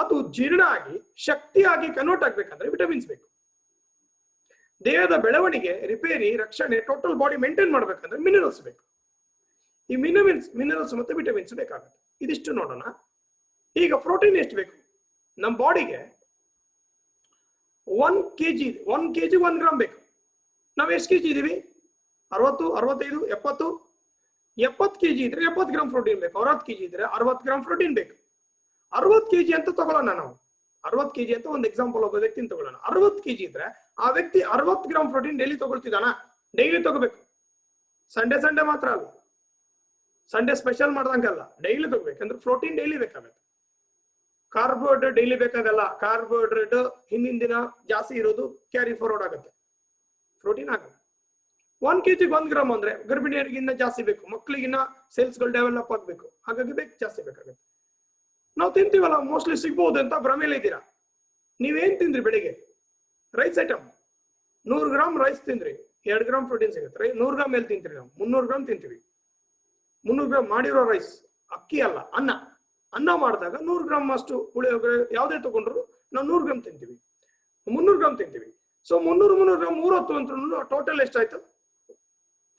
ಅದು ಜೀರ್ಣ ಆಗಿ ಶಕ್ತಿಯಾಗಿ ಕನ್ವರ್ಟ್ ಆಗ್ಬೇಕಂದ್ರೆ ವಿಟಮಿನ್ಸ್ ಬೇಕು. ದೇಹದ ಬೆಳವಣಿಗೆ, ರಿಪೇರಿ, ರಕ್ಷಣೆ, ಟೋಟಲ್ ಬಾಡಿ ಮೇಂಟೈನ್ ಮಾಡ್ಬೇಕಂದ್ರೆ ಮಿನರಲ್ಸ್ ಬೇಕು. ಈ ಮಿನರಲ್ಸ್ ಮತ್ತೆ ವಿಟಮಿನ್ಸ್ ಬೇಕಾಗುತ್ತೆ. ಇದಿಷ್ಟು ನೋಡೋಣ. ಈಗ ಪ್ರೋಟೀನ್ ಎಷ್ಟು ಬೇಕು ನಮ್ಮ ಬಾಡಿಗೆ? 1 kg 1 ಗ್ರಾಮ್ ಬೇಕು. ನಾವ್ ಎಷ್ಟು ಕೆಜಿ ಇದೀವಿ? 60, 65, 70. 70 kg ಇದ್ರೆ 70 ಗ್ರಾಮ್ ಪ್ರೋಟೀನ್ ಬೇಕು, 60 kg ಇದ್ರೆ 60 ಗ್ರಾಮ್ ಪ್ರೋಟೀನ್ ಬೇಕು. 60 kg ಅಂತ ತಗೊಳ್ಳೋಣ ನಾವು, 60 kg ಅಂತ ಒಂದು ಎಕ್ಸಾಂಪಲ್ ಒಬ್ಬ ವ್ಯಕ್ತಿನ ತಗೊಳ್ಳೋಣ. 60 kg ಇದ್ರೆ ಆ ವ್ಯಕ್ತಿ 60 ಗ್ರಾಮ್ ಪ್ರೋಟೀನ್ ಡೈಲಿ ತಗೊಳ್ತಿದ್ದಾನ? ಡೈಲಿ ತಗೋಬೇಕು. ಸಂಡೇ ಮಾತ್ರ ಅಲ್ಲ, ಸಂಡೇ ಸ್ಪೆಷಲ್ ಮಾಡ್ದಂಗಲ್ಲ, ಡೈಲಿ ತಗೋಬೇಕು. ಅಂದ್ರೆ ಪ್ರೋಟೀನ್ ಡೈಲಿ ಬೇಕಾಗುತ್ತೆ. ಕಾರ್ಬೋಹೈಡ್ರೇಟ್ ಡೈಲಿ ಬೇಕಾಗಲ್ಲ. ಕಾರ್ಬೋಹೈಡ್ರೇಟ್ ಹಿಂದಿನ ದಿನ ಜಾಸ್ತಿ ಇರೋದು ಕ್ಯಾರಿ ಫಾರ್ವರ್ಡ್ ಆಗುತ್ತೆ, ಪ್ರೋಟೀನ್ ಆಗಲ್ಲ. 1 kg 1 ಗ್ರಾಮ್ ಅಂದ್ರೆ ಗರ್ಭಿಣಿಯರಿಗೆ ಇನ್ನ ಜಾಸ್ತಿ ಬೇಕು, ಮಕ್ಕಳಿಗಿನ್ನ ಸೆಲ್ಸ್ ಗಳು ಡೆವಲಪ್ ಆಗ್ಬೇಕು, ಹಾಗಾಗಿ ಜಾಸ್ತಿ ಬೇಕಾಗುತ್ತೆ. ನಾವು ತಿಂತೀವಲ್ಲ, ಮೋಸ್ಟ್ಲಿ ಸಿಗ್ಬಹುದು ಅಂತ ಭ್ರಮೆಯಲ್ಲಿ ಇದ್ದೀರಾ. ನೀವೇನ್ ತಿಂದ್ರಿ ಬೆಳಿಗ್ಗೆ? ರೈಸ್ ಐಟಮ್ 100 ಗ್ರಾಮ್ ರೈಸ್ ತಿಂದ್ರಿ, 2 ಗ್ರಾಮ್ ಪ್ರೋಟೀನ್ ಸಿಗುತ್ತೆ. 100 ಗ್ರಾಮ್ ಎಲ್ಲಿ ತಿಂತೀರಿ? ನಾವು 300 ಗ್ರಾಮ್ ತಿಂತೀವಿ. 300 ಗ್ರಾಮ್ ಮಾಡಿರೋ ರೈಸ್, ಅಕ್ಕಿ ಅಲ್ಲ, ಅನ್ನ ಮಾಡಿದಾಗ 100 ಗ್ರಾಮ್ ಅಷ್ಟು ಪುಳಿಯೋಗರೆ ಯಾವುದೇ ತಗೊಂಡ್ರು ನಾವು 100 ಗ್ರಾಮ್ ತಿಂತೀವಿ, 300 ಗ್ರಾಮ್ ತಿಂತೀವಿ. ಸೊ 300 ಗ್ರಾಮ್ 30 ಅಂತ ಟೋಟಲ್ ಎಷ್ಟಾಯ್ತು?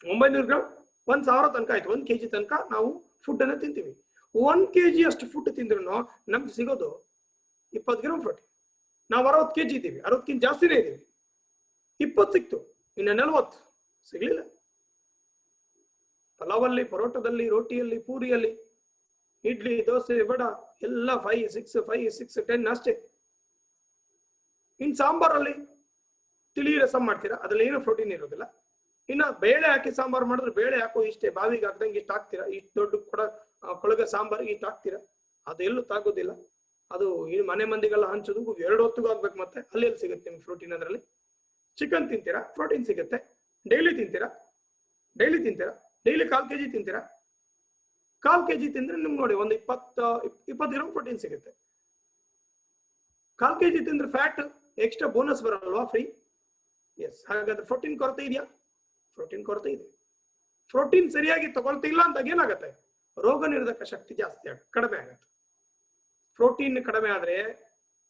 900 ಗ್ರಾಮ್, 1000 ತನಕ ಆಯ್ತು. 1 kg ತನಕ ನಾವು ಫುಡ್ ಅನ್ನ ತಿಂತೀವಿ. 1 kg ಅಷ್ಟು ಫುಡ್ ತಿಂದ್ರು ನಮ್ಗೆ ಸಿಗೋದು 20 ಗ್ರಾಮ್ ಪ್ರೋಟೀನ್. ನಾವು 60 kg ಇದ್ದೀವಿ, 60ಕ್ಕಿಂತ ಜಾಸ್ತಿನೇ ಇದ್ದೀವಿ. 20 ಸಿಕ್ತು, ಇನ್ನು 40 ಸಿಗ್ಲಿಲ್ಲ. ಪಲಾವಲ್ಲಿ, ಪರೋಟದಲ್ಲಿ, ರೋಟಿಯಲ್ಲಿ, ಪೂರಿಯಲ್ಲಿ, ಇಡ್ಲಿ, ದೋಸೆ, ವಡ ಎಲ್ಲ 5, 6, 10 ಅಷ್ಟೇ. ಇನ್ ಸಾಂಬಾರಲ್ಲಿ ತಿಳಿ ರಸಂ ಮಾಡ್ತೀರಾ, ಅದ್ರಲ್ಲಿ ಏನೂ ಪ್ರೋಟೀನ್ ಇರೋದಿಲ್ಲ. ಇನ್ನ ಬೇಳೆ ಹಾಕಿ ಸಾಂಬಾರ್ ಮಾಡಿದ್ರೆ ಬೇಳೆ ಹಾಕೋ ಇಷ್ಟೇ, ಬಾವಿಗೆ ಹಾಕ್ದಂಗೆ ಇಷ್ಟು ಹಾಕ್ತೀರಾ, ಇಷ್ಟು ದೊಡ್ಡ ಕೊಳಗ ಸಾಂಬಾರಿಗೆ ಇಷ್ಟು ಹಾಕ್ತೀರಾ, ಅದೆಲ್ಲೂ ತಾಗೋದಿಲ್ಲ. ಅದು ಈ ಮನೆ ಮಂದಿಗೆಲ್ಲ ಹಂಚೋದು 2 ಹೊತ್ತಿಗೂ ಆಗ್ಬೇಕು. ಮತ್ತೆ ಅಲ್ಲಿ ಸಿಗುತ್ತೆ ನಿಮ್ಗೆ ಪ್ರೋಟೀನ್? ಅದರಲ್ಲಿ ಚಿಕನ್ ತಿಂತೀರಾ, ಪ್ರೋಟೀನ್ ಸಿಗುತ್ತೆ. ಡೈಲಿ ತಿಂತೀರಾ, ಡೈಲಿ 1/4 kg ತಿಂತೀರಾ. 1/4 kg ತಿಂದ್ರೆ ನಿಮ್ಗೆ ನೋಡಿ ಒಂದು 20 ಗ್ರಾಮ್ ಪ್ರೋಟೀನ್ ಸಿಗುತ್ತೆ. 1/4 kg ತಿಂದ್ರೆ ಫ್ಯಾಟ್ ಎಕ್ಸ್ಟ್ರಾ ಬೋನಸ್ ಬರಲ್ವಾ, ಫ್ರೀ? ಎಸ್. ಹಾಗಾದ್ರೆ ಪ್ರೋಟೀನ್ ಕೊರತೆ ಇದೆಯಾ? ಪ್ರೋಟೀನ್ ಕೊರತೆ ಇದೆ. ಪ್ರೋಟೀನ್ ಸರಿಯಾಗಿ ತಗೊಳ್ತಿಲ್ಲ ಅಂದಾಗ ಏನಾಗುತ್ತೆ? ರೋಗ ನಿರೋಧಕ ಶಕ್ತಿ ಕಡಿಮೆ ಆಗುತ್ತೆ. ಪ್ರೋಟೀನ್ ಕಡಿಮೆ ಆದ್ರೆ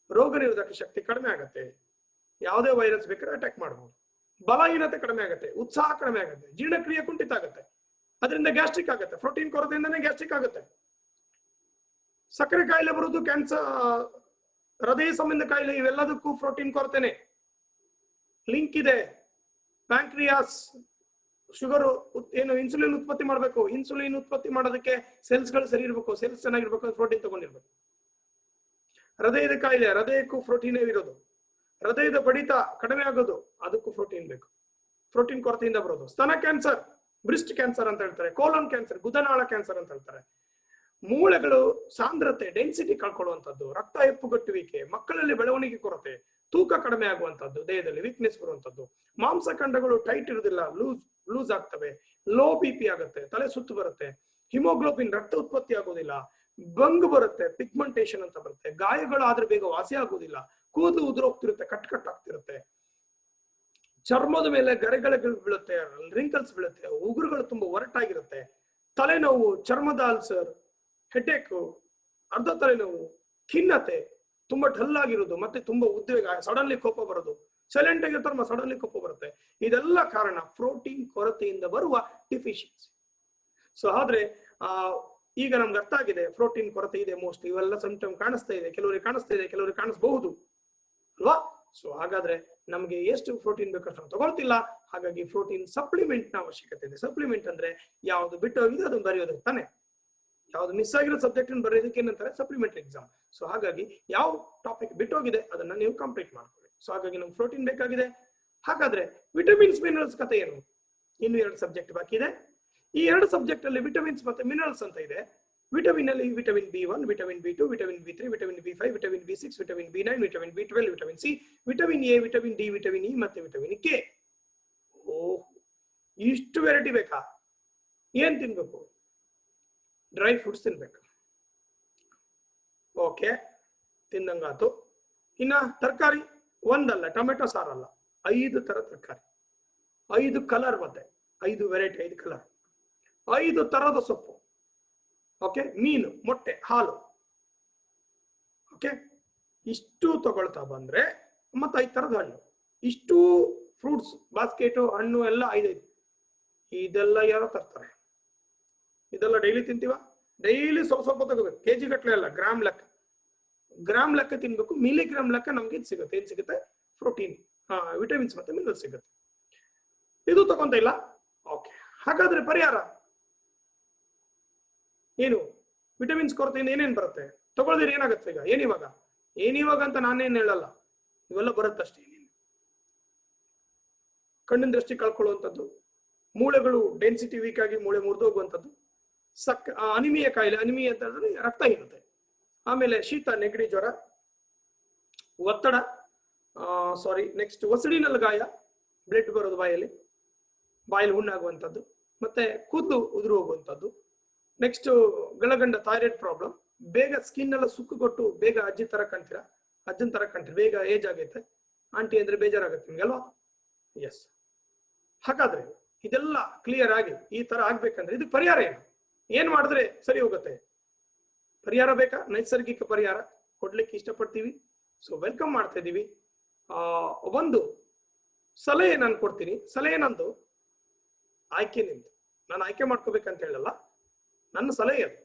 ರೋಗ ನಿರೋಧಕ ಶಕ್ತಿ ಕಡಿಮೆ ಆಗುತ್ತೆ. ಯಾವುದೇ ವೈರಸ್ ಬೇಕಾದ್ರೆ ಅಟ್ಯಾಕ್ ಮಾಡಬಹುದು. ಬಲಹೀನತೆ ಕಡಿಮೆ ಆಗುತ್ತೆ, ಉತ್ಸಾಹ ಕಡಿಮೆ ಆಗುತ್ತೆ, ಜೀರ್ಣಕ್ರಿಯೆ ಕುಂಠಿತ ಆಗುತ್ತೆ, ಅದರಿಂದ ಗ್ಯಾಸ್ಟ್ರಿಕ್ ಆಗುತ್ತೆ. ಪ್ರೋಟೀನ್ ಕೊರತೆಯಿಂದನೇ ಗ್ಯಾಸ್ಟ್ರಿಕ್ ಆಗುತ್ತೆ. ಸಕ್ಕರೆ ಕಾಯಿಲೆ ಬರುವುದು, ಕ್ಯಾನ್ಸರ್, ಹೃದಯ ಸಂಬಂಧ ಕಾಯಿಲೆ, ಇವೆಲ್ಲದಕ್ಕೂ ಪ್ರೋಟೀನ್ ಕೊರತೆನೆ ಲಿಂಕ್ ಇದೆ. ಪ್ಯಾಂಕ್ರಿಯಾಸ್, ಶುಗರ್ ಏನು ಇನ್ಸುಲಿನ್ ಉತ್ಪತ್ತಿ ಮಾಡಬೇಕು, ಇನ್ಸುಲಿನ್ ಉತ್ಪತ್ತಿ ಮಾಡೋದಕ್ಕೆ ಸೆಲ್ಸ್ ಗಳು ಸರಿ ಇರಬೇಕು, ಸೆಲ್ಸ್ ಚೆನ್ನಾಗಿರ್ಬೇಕು, ಪ್ರೋಟೀನ್ ತಗೊಂಡಿರ್ಬೇಕು. ಹೃದಯದ ಕಾಯಿಲೆ, ಹೃದಯಕ್ಕೂ ಪ್ರೋಟೀನ್ ಇರೋದು. ಹೃದಯದ ಬಡಿತ ಕಡಿಮೆ ಆಗೋದು, ಅದಕ್ಕೂ ಪ್ರೋಟೀನ್ ಬೇಕು. ಪ್ರೋಟೀನ್ ಕೊರತೆಯಿಂದ ಬರೋದು. ಸ್ತನ ಕ್ಯಾನ್ಸರ್, ಬ್ರಿಸ್ಟ್ ಕ್ಯಾನ್ಸರ್ ಅಂತ ಹೇಳ್ತಾರೆ, ಕೋಲನ್ ಕ್ಯಾನ್ಸರ್, ಗುದನಾಳ ಕ್ಯಾನ್ಸರ್ ಅಂತ ಹೇಳ್ತಾರೆ. ಮೂಳೆಗಳು ಸಾಂದ್ರತೆ, ಡೆನ್ಸಿಟಿ ಕಳ್ಕೊಳ್ಳುವಂಥದ್ದು, ರಕ್ತ ಹೆಪ್ಪುಗಟ್ಟುವಿಕೆ, ಮಕ್ಕಳಲ್ಲಿ ಬೆಳವಣಿಗೆ ಕೊರತೆ, ತೂಕ ಕಡಿಮೆ ಆಗುವಂತದ್ದು, ದೇಹದಲ್ಲಿ ವೀಕ್ನೆಸ್ ಬರುವಂತದ್ದು, ಮಾಂಸಖಂಡಗಳು ಟೈಟ್ ಇರುವುದಿಲ್ಲ, ಲೂಸ್ ಆಗ್ತವೆ, ಲೋ BP ಆಗುತ್ತೆ, ತಲೆ ಸುತ್ತು ಬರುತ್ತೆ, ಹಿಮೋಗ್ಲೋಬಿನ್ ರಕ್ತ ಉತ್ಪತ್ತಿ ಆಗೋದಿಲ್ಲ, ಬಂಗ್ ಬರುತ್ತೆ, ಪಿಗ್ಮೆಂಟೇಶನ್ ಅಂತ ಬರುತ್ತೆ, ಗಾಯಗಳು ಆದ್ರೆ ಬೇಗ ವಾಸಿ ಆಗೋದಿಲ್ಲ, ಕೂದಲು ಉದುರೋಗ್ತಿರುತ್ತೆ, ಕಟ್ ಆಗ್ತಿರುತ್ತೆ, ಚರ್ಮದ ಮೇಲೆ ಗರೆಗಳು ಬೀಳುತ್ತೆ, ರಿಂಕಲ್ಸ್ ಬೀಳುತ್ತೆ, ಉಗುರುಗಳು ತುಂಬಾ ಒರಟಾಗಿರುತ್ತೆ, ತಲೆನೋವು, ಚರ್ಮದ ಅಲ್ಸರ್, ಹೆಡ್ಏಕ್, ಅರ್ಧ ತಲೆನೋವು, ಖಿನ್ನತೆ, ತುಂಬಾ ಡಲ್ ಆಗಿರೋದು, ಮತ್ತೆ ತುಂಬಾ ಉದ್ವೇಗ, ಸಡನ್ಲಿ ಕೋಪ ಬರೋದು, ಸೈಲೆಂಟ್ ಆಗಿರ್ತಾರ ಸಡನ್ಲಿ ಕೋಪ ಬರುತ್ತೆ. ಇದೆಲ್ಲ ಕಾರಣ ಪ್ರೋಟೀನ್ ಕೊರತೆಯಿಂದ ಬರುವ ಡಿಫಿಷಿಯನ್ಸಿ. ಸೊ ಆದ್ರೆ ಈಗ ನಮ್ಗೆ ಅರ್ಥ ಆಗಿದೆ ಪ್ರೋಟೀನ್ ಕೊರತೆ ಇದೆ. ಮೋಸ್ಟ್ ಇವೆಲ್ಲ ಸಿಂಪ್ಟಮ್ ಕಾಣಿಸ್ತಾ ಇದೆ, ಕೆಲವರಿಗೆ ಕಾಣಿಸ್ತಾ ಇದೆ, ಕೆಲವರಿಗೆ ಕಾಣಿಸಬಹುದು ಅಲ್ವಾ? ಸೊ ಹಾಗಾದ್ರೆ ನಮ್ಗೆ ಎಷ್ಟು ಪ್ರೋಟೀನ್ ಬೇಕಷ್ಟು ನಾವು ತಗೊಳ್ತಿಲ್ಲ. ಹಾಗಾಗಿ ಪ್ರೋಟೀನ್ ಸಪ್ಲಿಮೆಂಟ್ ನ ಅವಶ್ಯಕತೆ ಇದೆ. ಸಪ್ಲಿಮೆಂಟ್ ಅಂದ್ರೆ ಯಾವ್ದು ಬಿಟ್ಟು ಹೋಗಿದೆ ಅದನ್ನ ಬರೆಯೋದಕ್ಕೆ ತಾನೆ, ಯಾವ್ದು ಮಿಸ್ ಆಗಿರೋ ಸಬ್ಜೆಕ್ಟ್ ಬರೆಯೋದಕ್ಕೆ ಏನಂತಾರೆ? Supplementary exam. ಸೊ ಹಾಗಾಗಿ ಯಾವ ಟಾಪಿಕ್ ಬಿಟ್ಟೋಗಿದೆ ಅದನ್ನ ನೀವು ಕಂಪ್ಲೀಟ್ ಮಾಡ್ಕೊಳ್ಳಿ. ಸೊ ಹಾಗಾಗಿ ನಮ್ಗೆ ಪ್ರೋಟೀನ್ ಬೇಕಾಗಿದೆ. ಹಾಗಾದ್ರೆ ವಿಟಮಿನ್ಸ್ ಮಿನರಲ್ಸ್ ಕಥೆ ಏನು? ಇನ್ನು 2 ಸಬ್ಜೆಕ್ಟ್ ಬಾಕಿ ಇದೆ. ಈ 2 ಸಬ್ಜೆಕ್ಟ್ ಅಲ್ಲಿ ವಿಟಮಿನ್ಸ್ ಮತ್ತೆ ಮಿನರಲ್ಸ್ ಅಂತ ಇದೆ. ವಿಟಮಿನ್ ಅಲ್ಲಿ vitamin B1, vitamin B2, vitamin B3, vitamin B5, vitamin B6, vitamin B9, vitamin B12, vitamin C, vitamin A, vitamin D, vitamin E ಮತ್ತೆ ವಿಟಮಿನ್ K. ಓಹ್, ಇಷ್ಟು ವೆರೈಟಿ ಬೇಕಾ? ಏನ್ ತಿನ್ಬೇಕು? ಡ್ರೈ ಫ್ರೂಟ್ಸ್ ತಿನ್ಬೇಕು. ಓಕೆ, ತಿಂದಂಗಾತು. ಇನ್ನ ತರಕಾರಿ ಒಂದಲ್ಲ, ಟೊಮೆಟೊ ಸಾರಲ್ಲ, 5 ತರ ತರಕಾರಿ, 5 ಕಲರ್, ಮತ್ತೆ 5 ವೆರೈಟಿ, 5 ಕಲರ್, 5 ತರದ ಸೊಪ್ಪು. ಓಕೆ, ಮೀನು, ಮೊಟ್ಟೆ, ಹಾಲು. ಓಕೆ, ಇಷ್ಟು ತಗೊಳ್ತಾ ಬಂದ್ರೆ ಮತ್ತೆ 5 ತರದ ಹಣ್ಣು, ಇಷ್ಟು ಫ್ರೂಟ್ಸ್ ಬಾಸ್ಕೆಟ್, ಹಣ್ಣು ಎಲ್ಲ 5. ಇದೆಲ್ಲ ಯಾರೋ ತರ್ತಾರೆ? ಇದೆಲ್ಲ ಡೈಲಿ ತಿಂತೀವ? ಡೈಲಿ ಸ್ವಲ್ಪ ತಗೋಬೇಕು. ಕೆಜಿ ಗಟ್ಟಲೆ ಅಲ್ಲ, ಗ್ರಾಮ್ ಲೆಕ್ಕ ತಿನ್ಬೇಕು. ಮಿಲಿಗ್ರಾಮ್ ಲೆಕ್ಕ ನಮ್ಗೆ ಇದು ಸಿಗುತ್ತೆ. ಏನ್ ಸಿಗುತ್ತೆ? ಪ್ರೋಟೀನ್, ವಿಟಮಿನ್ಸ್ ಮತ್ತೆ ಮಿನರಲ್ಸ್ ಸಿಗುತ್ತೆ. ಇದು ತಗೊಂತ ಇಲ್ಲ. ಓಕೆ, ಹಾಗಾದ್ರೆ ಪರಿಹಾರ ಏನು ವಿಟಮಿನ್ಸ್ ಕೊರತೆಯಿಂದ ಏನೇನ್ ಬರುತ್ತೆ ತಗೊಳ್ದಿರ ಏನಾಗುತ್ತೆ ಈಗ ಏನಿವಾಗ ಅಂತ ನಾನೇನ್ ಹೇಳಲ್ಲ, ಇವೆಲ್ಲ ಬರುತ್ತಷ್ಟೇ. ಕಣ್ಣಿನ ದೃಷ್ಟಿ ಕಳ್ಕೊಳ್ಳುವಂಥದ್ದು, ಮೂಳೆಗಳು ಡೆನ್ಸಿಟಿ ವೀಕ್ ಆಗಿ ಮೂಳೆ ಮುರಿದೋಗುವಂಥದ್ದು, ಅನಿಮಿಯ ಕಾಯಿಲೆ, ಅನಿಮಿಯ ಅಂತ ಹೇಳಿದ್ರೆ ರಕ್ತಹೀನತೆ, ಆಮೇಲೆ ಶೀತ, ನೆಗಡಿ, ಜ್ವರ, ಒತ್ತಡ, ನೆಕ್ಸ್ಟ್ ಒಸಡಿನಲ್ಲಿ ಗಾಯ, ಬ್ಲಡ್ ಬರೋದು ಬಾಯಲ್ಲಿ ಹುಣ್ಣಾಗುವಂಥದ್ದು, ಮತ್ತೆ ಕೂದಲು ಉದುರು ಹೋಗುವಂಥದ್ದು, ನೆಕ್ಸ್ಟ್ ಗಳಗಂಡ ಥೈರಾಯ್ಡ್ ಪ್ರಾಬ್ಲಮ್, ಬೇಗ ಸ್ಕಿನ್ ಎಲ್ಲ ಸುಕ್ಕುಗೊಟ್ಟು ಬೇಗ ಅಜ್ಜನ್ ತರ ಕಾಣ್ತೀರಾ, ಬೇಗ ಏಜ್ ಆಗೈತೆ, ಆಂಟಿ ಅಂದ್ರೆ ಬೇಜಾರಾಗುತ್ತೆ ನಿಮ್ಗೆಲ್ವಾ? ಎಸ್. ಹಾಗಾದ್ರೆ ಇದೆಲ್ಲ ಕ್ಲಿಯರ್ ಆಗಿ ಈ ತರ ಆಗ್ಬೇಕಂದ್ರೆ ಇದಕ್ಕೆ ಪರಿಹಾರ ಏನ್ ಮಾಡಿದ್ರೆ ಸರಿ ಹೋಗುತ್ತೆ? ಪರಿಹಾರ ಬೇಕಾ? ನೈಸರ್ಗಿಕ ಪರಿಹಾರ ಕೊಡ್ಲಿಕ್ಕೆ ಇಷ್ಟಪಡ್ತೀವಿ. ಸೊ ವೆಲ್ಕಮ್ ಮಾಡ್ತಾ ಇದೀವಿ. ಒಂದು ಸಲಹೆ ನಾನು ಕೊಡ್ತೀನಿ. ಸಲಹೆ ನಂದು, ಆಯ್ಕೆ ನಿಮ್ದು. ನಾನು ಆಯ್ಕೆ ಮಾಡ್ಕೋಬೇಕಂತ ಹೇಳಲ್ಲ, ನನ್ನ ಸಲಹೆ ಅದು.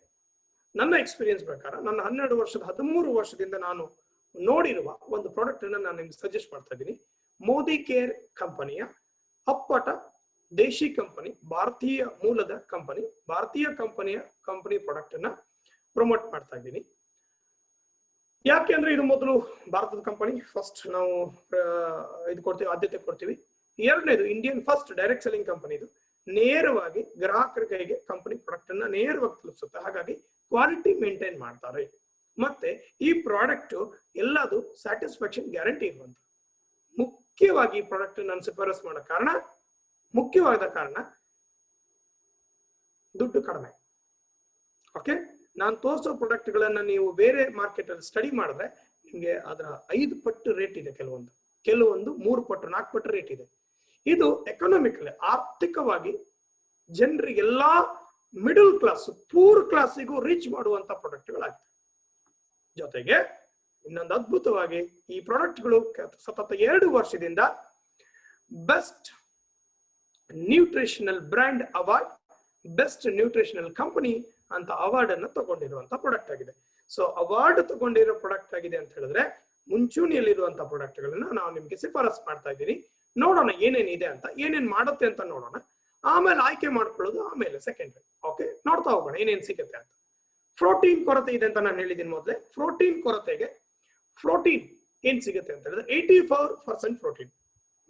ನನ್ನ ಎಕ್ಸ್ಪೀರಿಯನ್ಸ್ ಪ್ರಕಾರ, ನನ್ನ 13 ವರ್ಷದಿಂದ ನಾನು ನೋಡಿರುವ ಒಂದು ಪ್ರಾಡಕ್ಟ್ ಅನ್ನ ನಾನು ನಿಮ್ಗೆ ಸಜೆಸ್ಟ್ ಮಾಡ್ತಾ ಇದ್ದೀನಿ. ಮೋದಿ ಕೇರ್ ಕಂಪನಿಯ ಅಪ್ಪಟ ದೇಶಿ ಕಂಪನಿ, ಭಾರತೀಯ ಮೂಲದ ಕಂಪನಿ, ಭಾರತೀಯ ಕಂಪನಿ ಪ್ರಾಡಕ್ಟ್ ಅನ್ನ ಪ್ರಮೋಟ್ ಮಾಡ್ತಾ ಇದ್ದೀನಿ. ಯಾಕೆ ಅಂದ್ರೆ ಇದು ಮೊದಲು ಭಾರತದ ಕಂಪನಿ, ಫಸ್ಟ್ ನಾವು ಇದು ಕೊಡ್ತೀವಿ, ಆದ್ಯತೆ ಕೊಡ್ತೀವಿ. ಎರಡನೇದು Indian first direct selling company. ಇದು ನೇರವಾಗಿ ಗ್ರಾಹಕರ ಕೈಗೆ ಕಂಪನಿ ಪ್ರಾಡಕ್ಟ್ ಅನ್ನ ನೇರವಾಗಿ ತಲುಪಿಸುತ್ತೆ. ಹಾಗಾಗಿ ಕ್ವಾಲಿಟಿ ಮೇಂಟೈನ್ ಮಾಡ್ತಾರೆ. ಮತ್ತೆ ಈ ಪ್ರಾಡಕ್ಟ್ ಎಲ್ಲದು ಸ್ಯಾಟಿಸ್ಫ್ಯಾಕ್ಷನ್ ಗ್ಯಾರಂಟಿ ಇರುವಂತ. ಮುಖ್ಯವಾಗಿ ಈ ಪ್ರಾಡಕ್ಟ್ ನಾನು ಶಿಫಾರಸ್ ಮಾಡೋ ಕಾರಣ, ಮುಖ್ಯವಾದ ಕಾರಣ ದುಡ್ಡು ಕಡಿಮೆ. ಓಕೆ, ನಾನು ತೋರಿಸೋ ಪ್ರಾಡಕ್ಟ್ ಗಳನ್ನ ನೀವು ಬೇರೆ ಮಾರ್ಕೆಟ್ ಅಲ್ಲಿ ಸ್ಟಡಿ ಮಾಡಿದ್ರೆ ನಿಮ್ಗೆ ಅದರ 5 ಪಟ್ಟು ರೇಟ್ ಇದೆ, ಕೆಲವೊಂದು 3 ಪಟ್ಟು 4 ಪಟ್ಟು ರೇಟ್ ಇದೆ. ಇದು ಎಕನಾಮಿಕಲಿ, ಆರ್ಥಿಕವಾಗಿ ಜನರಿಗೆಲ್ಲಾ ಮಿಡಲ್ ಕ್ಲಾಸ್, ಪೂರ್ ಕ್ಲಾಸಿಗೂ ರೀಚ್ ಮಾಡುವಂತ ಪ್ರಾಡಕ್ಟ್ಗಳಾಗಿದೆ. ಜೊತೆಗೆ ಇನ್ನೊಂದು ಅದ್ಭುತವಾಗಿ ಈ ಪ್ರಾಡಕ್ಟ್ಗಳು ಸತತ 2 ವರ್ಷದಿಂದ best nutritional brand award, best nutritional company ಅಂತ ಅವಾರ್ಡ್ ಅನ್ನು ತಗೊಂಡಿರುವಂತ ಪ್ರಾಡಕ್ಟ್ ಆಗಿದೆ. ಸೊ ಅವಾರ್ಡ್ ತಗೊಂಡಿರೋ ಪ್ರಾಡಕ್ಟ್ ಆಗಿದೆ ಅಂತ ಹೇಳಿದ್ರೆ ಮುಂಚೂಣಿಯಲ್ಲಿರುವಂತಹ ಪ್ರಾಡಕ್ಟ್ ಗಳನ್ನ ನಾವು ನಿಮ್ಗೆ ಶಿಫಾರಸ್ ಮಾಡ್ತಾ ಇದ್ದೀನಿ. ನೋಡೋಣ ಏನೇನಿದೆ ಅಂತ, ಏನೇನ್ ಮಾಡುತ್ತೆ ಅಂತ ನೋಡೋಣ. ಆಮೇಲೆ ಆಯ್ಕೆ ಮಾಡ್ಕೊಳ್ಳೋದು ಆಮೇಲೆ ಸೆಕೆಂಡ್ರಿ. ಓಕೆ, ನೋಡ್ತಾ ಹೋಗೋಣ ಏನೇನ್ ಸಿಗುತ್ತೆ ಅಂತ. ಪ್ರೋಟೀನ್ ಕೊರತೆ ಇದೆ ಅಂತ ನಾನು ಹೇಳಿದ್ದೀನಿ ಮೊದಲೇ. ಪ್ರೋಟೀನ್ ಕೊರತೆಗೆ ಪ್ರೋಟೀನ್ ಏನ್ ಸಿಗುತ್ತೆ ಅಂತ ಹೇಳಿದ್ರೆ 84% ಪ್ರೋಟೀನ್.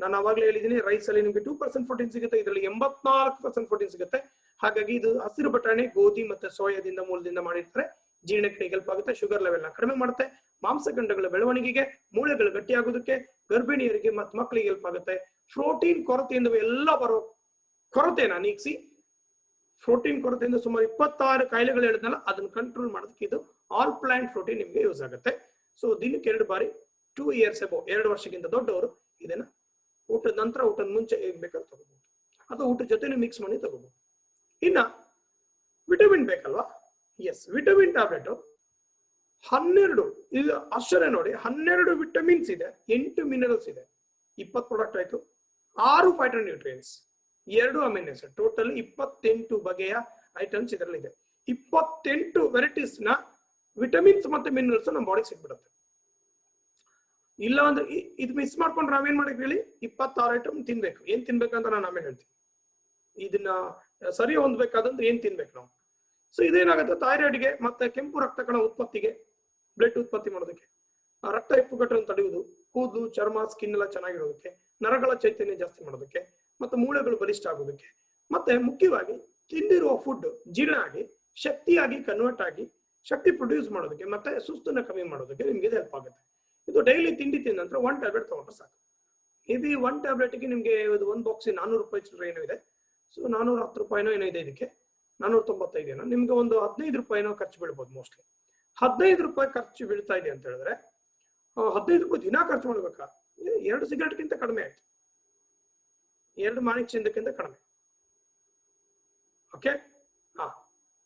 ನಾನು ಅವಾಗಲೇ ಹೇಳಿದ್ದೀನಿ, ರೈಸ್ ಅಲ್ಲಿ ನಿಮ್ಗೆ 2% ಪ್ರೋಟೀನ್ ಸಿಗುತ್ತೆ, ಇದರಲ್ಲಿ 84% ಪ್ರೋಟೀನ್ ಸಿಗುತ್ತೆ. ಹಾಗಾಗಿ ಇದು ಹಸಿರು ಬಟಾಣಿ, ಗೋಧಿ ಮತ್ತೆ ಸೋಯಾದಿಂದ ಮೂಲದಿಂದ ಮಾಡಿರ್ತಾರೆ. ಜೀರ್ಣಕ್ರಿಯೆಗೆ ಹೆಲ್ಪ್ ಆಗುತ್ತೆ, ಶುಗರ್ ಲೆವೆಲ್ ನ ಕಡಿಮೆ ಮಾಡುತ್ತೆ, ಮಾಂಸಖಂಡಗಳ ಬೆಳವಣಿಗೆಗೆ, ಮೂಳೆಗಳು ಗಟ್ಟಿಯಾಗೋದಕ್ಕೆ, ಗರ್ಭಿಣಿಯರಿಗೆ ಮತ್ತು ಮಕ್ಕಳಿಗೆ ಹೆಲ್ಪ್ ಆಗುತ್ತೆ. ಪ್ರೋಟೀನ್ ಕೊರತೆಯಿಂದ ಎಲ್ಲ ಬರೋ ಕೊರತೆನ ನೀಗಿಸಿ, ಪ್ರೋಟೀನ್ ಕೊರತೆಯಿಂದ ಸುಮಾರು 26 ಕಾಯಿಲೆಗಳು ಹೇಳಿದ್ನಲ್ಲ, ಅದನ್ನ ಕಂಟ್ರೋಲ್ ಮಾಡೋದಕ್ಕೆ ಇದು ಆಲ್ ಪ್ಲಾಂಟ್ ಪ್ರೋಟೀನ್ ನಿಮ್ಗೆ ಯೂಸ್ ಆಗುತ್ತೆ. ಸೊ ದಿನಕ್ಕೆ 2 ಬಾರಿ 2 ಇಯರ್ಸ್ ಎಬೋ 2 ವರ್ಷಕ್ಕಿಂತ ದೊಡ್ಡವರು ಇದನ್ನ ಊಟದ ನಂತರ, ಊಟದ ಮುಂಚೆ ಹೇಗ್ ಬೇಕಾದ್ರೆ ತಗೋಬಹುದು, ಅಥವಾ ಊಟದ ಜೊತೆ ಮಿಕ್ಸ್ ಮಾಡಿ ತಗೋಬಹುದು. ಇನ್ನ ವಿಟಮಿನ್ ಬೇಕಲ್ವಾ? ಎಸ್, ವಿಟಮಿನ್ ಟ್ಯಾಬ್ಲೆಟ್ 12, ಇದು ಆಶ್ಚರ್ಯ ನೋಡಿ, 12 ವಿಟಮಿನ್ಸ್ ಇದೆ, 8 ಮಿನರಲ್ಸ್ ಇದೆ. 20 ಪ್ರಾಡಕ್ಟ್ ಆಯ್ತು, 6 phyto nutrients, 2 amino acid, total 28 ಬಗೆಯ ಐಟಮ್ಸ್ ಇದರಲ್ಲಿ ಇದೆ. 28 ವೆರೈಟೀಸ್ ನ ವಿಟಮಿನ್ಸ್ ಮತ್ತೆ ಮಿನರಲ್ಸ್ ನಮ್ಮ ಬಾಡಿ ಸಿಗ್ಬಿಡುತ್ತೆ. ಇಲ್ಲ ಅಂದ್ರೆ ಇದು ಮಿಸ್ ಮಾಡ್ಕೊಂಡ್ರೆ ನಾವೇನ್ ಮಾಡಕ್ ಹೇಳಿ, 26 ಐಟಮ್ ತಿನ್ಬೇಕು. ಏನ್ ತಿನ್ಬೇಕಂತ ನಾನು ಆಮೇಲೆ ಹೇಳ್ತೀನಿ. ಇದನ್ನ ಸರಿ ಹೊಂದ್ಬೇಕಾದಂದ್ರೆ ಏನ್ ತಿನ್ಬೇಕು ನಾವು. ಸೊ ಇದೇನಾಗುತ್ತೆ, ಥೈರಾಯ್ಡ್ಗೆ ಮತ್ತೆ ಕೆಂಪು ರಕ್ತ ಕಣ ಉತ್ಪತ್ತಿಗೆ, ಬ್ಲಡ್ ಉತ್ಪತ್ತಿ ಮಾಡೋದಕ್ಕೆ, ರಕ್ತ ಹೆಪ್ಪುಗಟ್ಟನ್ನು ತಡೆಯುವುದು, ಕೂದಲು, ಚರ್ಮ, ಸ್ಕಿನ್ ಎಲ್ಲ ಚೆನ್ನಾಗಿರೋದಕ್ಕೆ, ನರಗಳ ಚೈತನ್ಯ ಜಾಸ್ತಿ ಮಾಡೋದಕ್ಕೆ, ಮತ್ತೆ ಮೂಳೆಗಳು ಬಲಿಷ್ಠ ಆಗೋದಕ್ಕೆ, ಮತ್ತೆ ಮುಖ್ಯವಾಗಿ ತಿಂದಿರುವ ಫುಡ್ ಜೀರ್ಣ ಆಗಿ ಶಕ್ತಿಯಾಗಿ ಕನ್ವರ್ಟ್ ಆಗಿ ಶಕ್ತಿ ಪ್ರೊಡ್ಯೂಸ್ ಮಾಡೋದಕ್ಕೆ, ಮತ್ತೆ ಸುಸ್ತನ್ನ ಕಮ್ಮಿ ಮಾಡೋದಕ್ಕೆ ನಿಮ್ಗೆ ಇದು ಹೆಲ್ಪ್ ಆಗುತ್ತೆ. ಇದು ಡೈಲಿ ತಿಂಡಿ ತಿಂದ ನಂತರ 1 ಟ್ಯಾಬ್ಲೆಟ್ ತಗೊಂಡ್ರೆ ಸಾಕು. ಇದು 1 ಟ್ಯಾಬ್ಲೆಟ್ಗೆ ನಿಮ್ಗೆ ಇದು 1 ಬಾಕ್ಸ್ 400 ರೂಪಾಯಿ ಚಿಲ್ಲರೆ ಏನೋ ಇದೆ. ಸೊ 410 ರೂಪಾಯಿನೋ ಏನೋ ಇದೆ, ಇದಕ್ಕೆ 495 ಏನೋ. ನಿಮ್ಗೆ ಒಂದು 15 ರೂಪಾಯಿನೋ ಖರ್ಚು ಬೀಳ್ಬೋದು. ಮೋಸ್ಟ್ಲಿ 15 ರೂಪಾಯಿ ಖರ್ಚು ಬೀಳ್ತಾ ಇದೆ ಅಂತ ಹೇಳಿದ್ರೆ 15 ರೂಪಾಯಿ ದಿನ ಖರ್ಚು ಮಾಡ್ಬೇಕಾ? 2 ಸಿಗರೇಟ್ಗಿಂತ ಕಡಿಮೆ ಆಯ್ತು, 2 ಮಾಣಿಕ್ ಚಿಂದಕ್ಕಿಂತ ಕಡಿಮೆ. ಓಕೆ,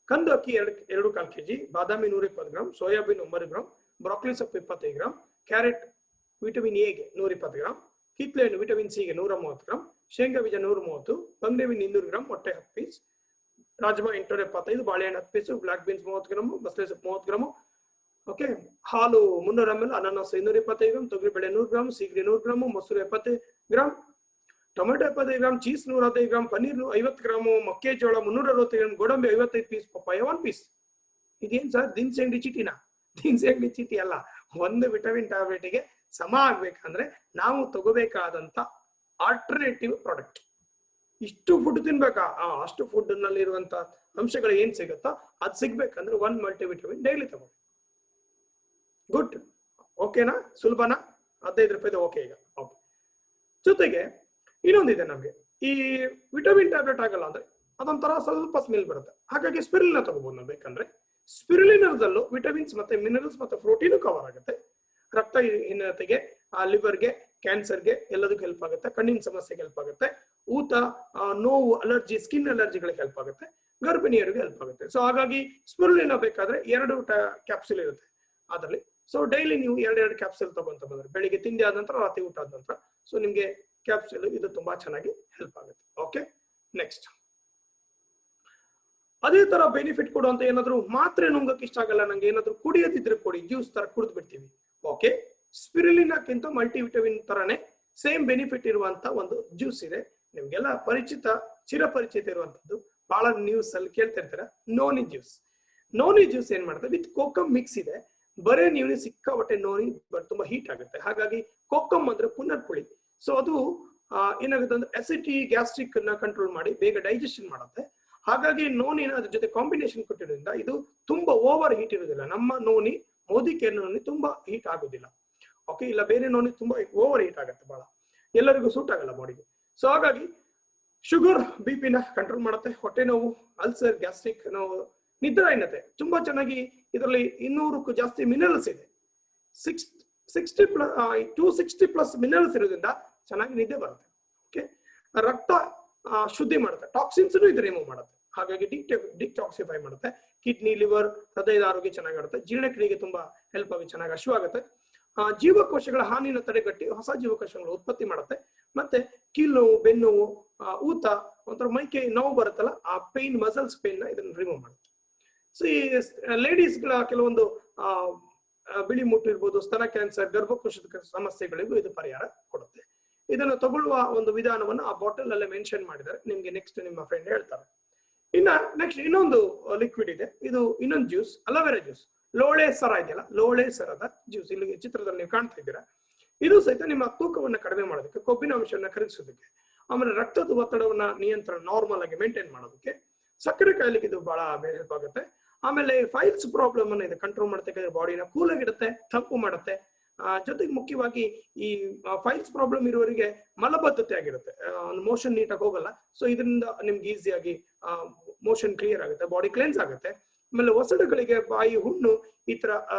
ಕಂದು ಅಕ್ಕಿ 2.25 kg, ಬಾದಾಮಿ 120 ಗ್ರಾಮ್, ಸೋಯಾಬೀನ್ 9 ಗ್ರಾಮ್, ಬ್ರಾಕ್ಲಿ ಸೊಪ್ಪು 25 ಗ್ರಾಮ್, ಕ್ಯಾರೆಟ್ ವಿಟಮಿನ್ ಎಗೆ 120 ಗ್ರಾಮ್, ಕಿತ್ಲೆಹಣ್ಣು ವಿಟಮಿನ್ ಸಿಗೆ 130 ಗ್ರಾಮ್, ಶೇಂಗಾ ಬೀಜ 130, ಬಂಗ್ನೆವಿನ್ 200 ಗ್ರಾಮ್, ಮೊಟ್ಟೆ 10 ಪೀಸ್, ರಾಜ್ಮಾ 875, ಬಾಳೆಹಣ್ಣು 10 ಪೀಸು, ಬ್ಲಾಕ್ ಬೀನ್ಸ್ 30 ಗ್ರಾಮ್, ಬಸಳೆ ಸೊಪ್ಪು 30 ಗ್ರಾಮ್. ಓಕೆ, ಹಾಲು 300 ml, ಅನಾನಸ್ 225 ಗ್ರಾಮ್, ತೊಗರಿಬೇಳೆ 100 ಗ್ರಾಮ್, ಸೀಗಡಿ 100 ಗ್ರಾಮ್, ಮೊಸರು 70 gram, tomato 75 gram, cheese 115 gram, paneer 50 gram, ಮೆಕ್ಕೆಜೋಳ 360 ಗ್ರಾಮ್, ಗೋಡಂಬಿ 55 ಪೀಸ್, ಪಪ್ಪಾಯ 1 ಪೀಸ್. ಇದೇನ್ ಸರ್ ದಿನಸಿ ಅಂಗಡಿ ಚೀಟಿನ? ದಿನಸಿ ಅಂಗಡಿ ಚೀಟಿ ಅಲ್ಲ. ಒಂದು ವಿಟಮಿನ್ ಟ್ಯಾಬ್ಲೆಟ್ಗೆ ಸಮ ಆಗ್ಬೇಕಂದ್ರೆ ನಾವು ತಗೋಬೇಕಾದಂತ ಆಲ್ಟರ್ನೇಟಿವ್ ಪ್ರಾಡಕ್ಟ್. ಇಷ್ಟು ಫುಡ್ ತಿನ್ಬೇಕಾ? ಅಷ್ಟು ಫುಡ್ ನಲ್ಲಿ ಇರುವಂತ ಅಂಶಗಳು ಏನ್ ಸಿಗುತ್ತೋ ಅದು ಸಿಗ್ಬೇಕಂದ್ರೆ 1 ಮಲ್ಟಿವಿಟಮಿನ್ ಡೈಲಿ ತಗೋ. ಗುಡ್, ಓಕೆನಾ? ಸುಲಭನಾ? 15 ರೂಪಾಯಿದು ಓಕೆ. ಈಗ ಓಕೆ. ಜೊತೆಗೆ ಇನ್ನೊಂದಿದೆ ನಮ್ಗೆ, ಈ ವಿಟಮಿನ್ ಟ್ಯಾಬ್ಲೆಟ್ ಆಗಲ್ಲ ಅಂದ್ರೆ ಅದೊಂಥರ ಸ್ವಲ್ಪ ಸ್ಮೆಲ್ ಬರುತ್ತೆ. ಹಾಗಾಗಿ ಸ್ಪಿರುಲಿನಾ ತಗೋಬಹುದು ನಾವು ಬೇಕಂದ್ರೆ. ಸ್ಪಿರುಲಿನದಲ್ಲೂ ವಿಟಮಿನ್ಸ್ ಮತ್ತೆ ಮಿನರಲ್ಸ್ ಮತ್ತೆ ಪ್ರೋಟೀನು ಕವರ್ ಆಗುತ್ತೆ. ರಕ್ತಹೀನತೆಗೆ, ಲಿವರ್ಗೆ, ಕ್ಯಾನ್ಸರ್ಗೆ ಎಲ್ಲದಕ್ಕೂ ಹೆಲ್ಪ್ ಆಗುತ್ತೆ. ಕಣ್ಣಿನ ಸಮಸ್ಯೆಗೆ ಹೆಲ್ಪ್ ಆಗುತ್ತೆ. ಊತ, ನೋವು, ಅಲರ್ಜಿ, ಸ್ಕಿನ್ ಅಲರ್ಜಿಗಳಿಗೆ ಹೆಲ್ಪ್ ಆಗುತ್ತೆ. ಗರ್ಭಿಣಿಯರಿಗೆ ಹೆಲ್ಪ್ ಆಗುತ್ತೆ. ಸೊ ಹಾಗಾಗಿ ಸ್ಪಿರುಲಿನಾ ಬೇಕಾದ್ರೆ 2 ಕ್ಯಾಪ್ಸೂಲ್ ಇರುತ್ತೆ ಅದರಲ್ಲಿ. ಸೊ ಡೈಲಿ ನೀವು 2 ಕ್ಯಾಪ್ಸೂಲ್ ತಗೊಂತ ಬಂದ್ರೆ ಬೆಳಿಗ್ಗೆ ತಿಂಡಿ ಆದ ನಂತರ, ರಾತ್ರಿ ಊಟ ಆದ ನಂತರ, ಸೊ ನಿಮ್ಗೆ ಕ್ಯಾಪ್ಸೂಲ್ ಇದು ತುಂಬಾ ಚೆನ್ನಾಗಿ ಹೆಲ್ಪ್ ಆಗುತ್ತೆ. Okay, next. ಅದೇ ತರ ಬೆನಿಫಿಟ್ ಕೊಡುವಂತ ಏನಾದ್ರು ಮಾತ್ರೆ ನುಂಗಕ್ಕೆ ಇಷ್ಟ ಆಗಲ್ಲ ನಂಗೆ, ಏನಾದ್ರು ಕುಡಿಯೋದಿದ್ರೆ ಕೊಡಿ, ಜ್ಯೂಸ್ ತರ ಕುಡಿದು ಬಿಡ್ತೀವಿ. ಓಕೆ, ಸ್ಪಿರುಲಿನಾಕ್ಕಿಂತ ಮಲ್ಟಿವಿಟಮಿನ್ ತರನೇ ಸೇಮ್ ಬೆನಿಫಿಟ್ ಇರುವಂತ ಒಂದು ಜ್ಯೂಸ್ ಇದೆ, ನಿಮ್ಗೆಲ್ಲ ಪರಿಚಿತ, ಚಿರಪರಿಚಿತ ಇರುವಂತದ್ದು, ಬಹಳ ನ್ಯೂಸ್ ಅಲ್ಲಿ ಕೇಳ್ತಿರ್ತೀರ, ನೋನಿ ಜ್ಯೂಸ್. ನೋನಿ ಜ್ಯೂಸ್ ಏನ್ ಮಾಡುತ್ತೆ, ವಿತ್ ಕೋಕಮ್ ಮಿಕ್ಸ್ ಇದೆ. ಬರೇ ನೀವು ಸಿಕ್ಕಾಪಟ್ಟೆ ನೋನಿ ತುಂಬಾ ಹೀಟ್ ಆಗುತ್ತೆ. ಹಾಗಾಗಿ ಕೋಕಮ್ ಅಂದ್ರೆ ಪುನರ್ಪುಳಿ. ಸೊ ಅದು ಏನಾಗುತ್ತೆ ಅಂದ್ರೆ ಅಸಿಡಿಟಿ, ಗ್ಯಾಸ್ಟ್ರಿಕ್ ಅನ್ನ ಕಂಟ್ರೋಲ್ ಮಾಡಿ ಬೇಗ ಡೈಜೆಷನ್ ಮಾಡುತ್ತೆ. ಹಾಗಾಗಿ ನೋನಿನ ಅದ್ರ ಜೊತೆ ಕಾಂಬಿನೇಷನ್ ಕೊಟ್ಟಿರೋದ್ರಿಂದ ಇದು ತುಂಬಾ ಓವರ್ ಹೀಟ್ ಇರೋದಿಲ್ಲ. ನಮ್ಮ ನೋನಿ, ಮೋದಿಕೆ ನೋನಿ ತುಂಬಾ ಹೀಟ್ ಆಗೋದಿಲ್ಲ. ಓಕೆ, ಇಲ್ಲ ಬೇರೆ ನೋನಿ ತುಂಬಾ ಓವರ್ ಹೀಟ್ ಆಗುತ್ತೆ, ಬಹಳ ಎಲ್ಲರಿಗೂ ಸೂಟ್ ಆಗಲ್ಲ ಬಾಡಿಗೆ. ಸೊ ಹಾಗಾಗಿ ಶುಗರ್, ಬಿಪಿನ ಕಂಟ್ರೋಲ್ ಮಾಡುತ್ತೆ. ಹೊಟ್ಟೆ ನೋವು, ಅಲ್ಸರ್, ಗ್ಯಾಸ್ಟ್ರಿಕ್ ನೋವು, ನಿದ್ರಾಹೀನತೆ ತುಂಬಾ ಚೆನ್ನಾಗಿ ಇದರಲ್ಲಿ 200ಕ್ಕೂ ಜಾಸ್ತಿ ಮಿನರಲ್ಸ್ ಇದೆ. 260+ ಮಿನರಲ್ಸ್ ಇರೋದ್ರಿಂದ ಚೆನ್ನಾಗಿ ನಿದ್ದೆ ಬರುತ್ತೆ. ಓಕೆ, ರಕ್ತ ಶುದ್ಧಿ ಮಾಡುತ್ತೆ. ಟಾಕ್ಸಿನ್ಸ್ ಇದು ರಿಮೂವ್ ಮಾಡುತ್ತೆ. ಹಾಗಾಗಿ ಡಿಟಾಕ್ಸಿಫೈ ಮಾಡುತ್ತೆ. ಕಿಡ್ನಿ, ಲಿವರ್, ಹೃದಯದ ಆರೋಗ್ಯ ಚೆನ್ನಾಗಿರುತ್ತೆ. ಜೀರ್ಣಕ್ರಿಯೆಗೆ ತುಂಬಾ ಹೆಲ್ಪ್ ಆಗಿ ಚೆನ್ನಾಗಿ ಹಸಿವಾಗುತ್ತೆ. ಜೀವಕೋಶಗಳ ಹಾನಿನ ತಡೆಗಟ್ಟಿ ಹೊಸ ಜೀವಕೋಶಗಳು ಉತ್ಪತ್ತಿ ಮಾಡುತ್ತೆ. ಮತ್ತೆ ಕೀಲು, ಬೆನ್ನುವು, ಊತ, ಒಂಥರ ಮೈಕೈ ನೋವು ಬರುತ್ತಲ್ಲ, ಆ ಪೇನ್, ಮಸಲ್ಸ್ ಪೇನ್ ನ ಇದನ್ನ ರಿಮೂವ್ ಮಾಡುತ್ತೆ. ಸೊ ಈ ಲೇಡೀಸ್ಗಳ ಕೆಲವೊಂದು ಬಿಳಿ ಮುಟ್ಟು ಇರ್ಬೋದು, ಸ್ತನ ಕ್ಯಾನ್ಸರ್, ಗರ್ಭಕೋಶದ ಸಮಸ್ಯೆಗಳಿಗೂ ಇದು ಪರಿಹಾರ ಕೊಡುತ್ತೆ. ಇದನ್ನು ತಗೊಳ್ಳುವ ಒಂದು ವಿಧಾನವನ್ನು ಆ ಬಾಟಲ್ ಅಲ್ಲೇ ಮೆನ್ಷನ್ ಮಾಡಿದ್ದಾರೆ. ನಿಮ್ಗೆ ನೆಕ್ಸ್ಟ್ ನಿಮ್ಮ ಫ್ರೆಂಡ್ ಹೇಳ್ತಾರೆ. ನೆಕ್ಸ್ಟ್ ಇನ್ನೊಂದು ಲಿಕ್ವಿಡ್ ಇದೆ, ಇದು ಇನ್ನೊಂದು ಜ್ಯೂಸ್, ಅಲೋವೆರಾ ಜ್ಯೂಸ್. ಲೋಳೆ ಸರ ಇದೆಯಲ್ಲ, ಲೋಳೆ ಸರದ ಜ್ಯೂಸ್ ಇಲ್ಲಿ ಚಿತ್ರದಲ್ಲಿ ನೀವು ಕಾಣ್ತಾ ಇದ್ದೀರಾ. ಇದು ಸಹಿತ ನಿಮ್ಮ ತೂಕವನ್ನು ಕಡಿಮೆ ಮಾಡೋದಕ್ಕೆ, ಕೊಬ್ಬಿನ ಅಂಶವನ್ನು ಕರಗಿಸೋದಕ್ಕೆ, ಆಮೇಲೆ ರಕ್ತದ ಒತ್ತಡವನ್ನ ನಿಯಂತ್ರಣ ನಾರ್ಮಲ್ ಆಗಿ ಮೇಂಟೈನ್ ಮಾಡೋದಕ್ಕೆ, ಸಕ್ಕರೆ ಕಾಯಿಲೆಗೆ ಇದು ಬಹಳ ಹೆಲ್ಪ್ ಆಗುತ್ತೆ. ಆಮೇಲೆ ಫೈಲ್ಸ್ ಪ್ರಾಬ್ಲಮ್ ಅನ್ನ ಇದು ಕಂಟ್ರೋಲ್ ಮಾಡುತ್ತೆ, ಬಾಡಿನ ಕೂಲ್ ಆಗಿಡುತ್ತೆ, ತಂಪು ಮಾಡುತ್ತೆ. ಜೊತೆಗೆ ಮುಖ್ಯವಾಗಿ ಈ ಫೈಲ್ಸ್ ಪ್ರಾಬ್ಲಮ್ ಇರುವವರಿಗೆ ಮಲಬದ್ಧತೆ ಆಗಿರುತ್ತೆ, ಒಂದು ಮೋಷನ್ ನೀಟಾಗಿ ಹೋಗಲ್ಲ. ಸೊ ಇದರಿಂದ ನಿಮ್ಗೆ ಈಸಿಯಾಗಿ ಮೋಷನ್ ಕ್ಲಿಯರ್ ಆಗುತ್ತೆ, ಬಾಡಿ ಕ್ಲೆನ್ಸ್ ಆಗುತ್ತೆ. ಆಮೇಲೆ ಒಸಡುಗಳಿಗೆ, ಬಾಯಿ ಹುಣ್ಣು, ಈ ತರ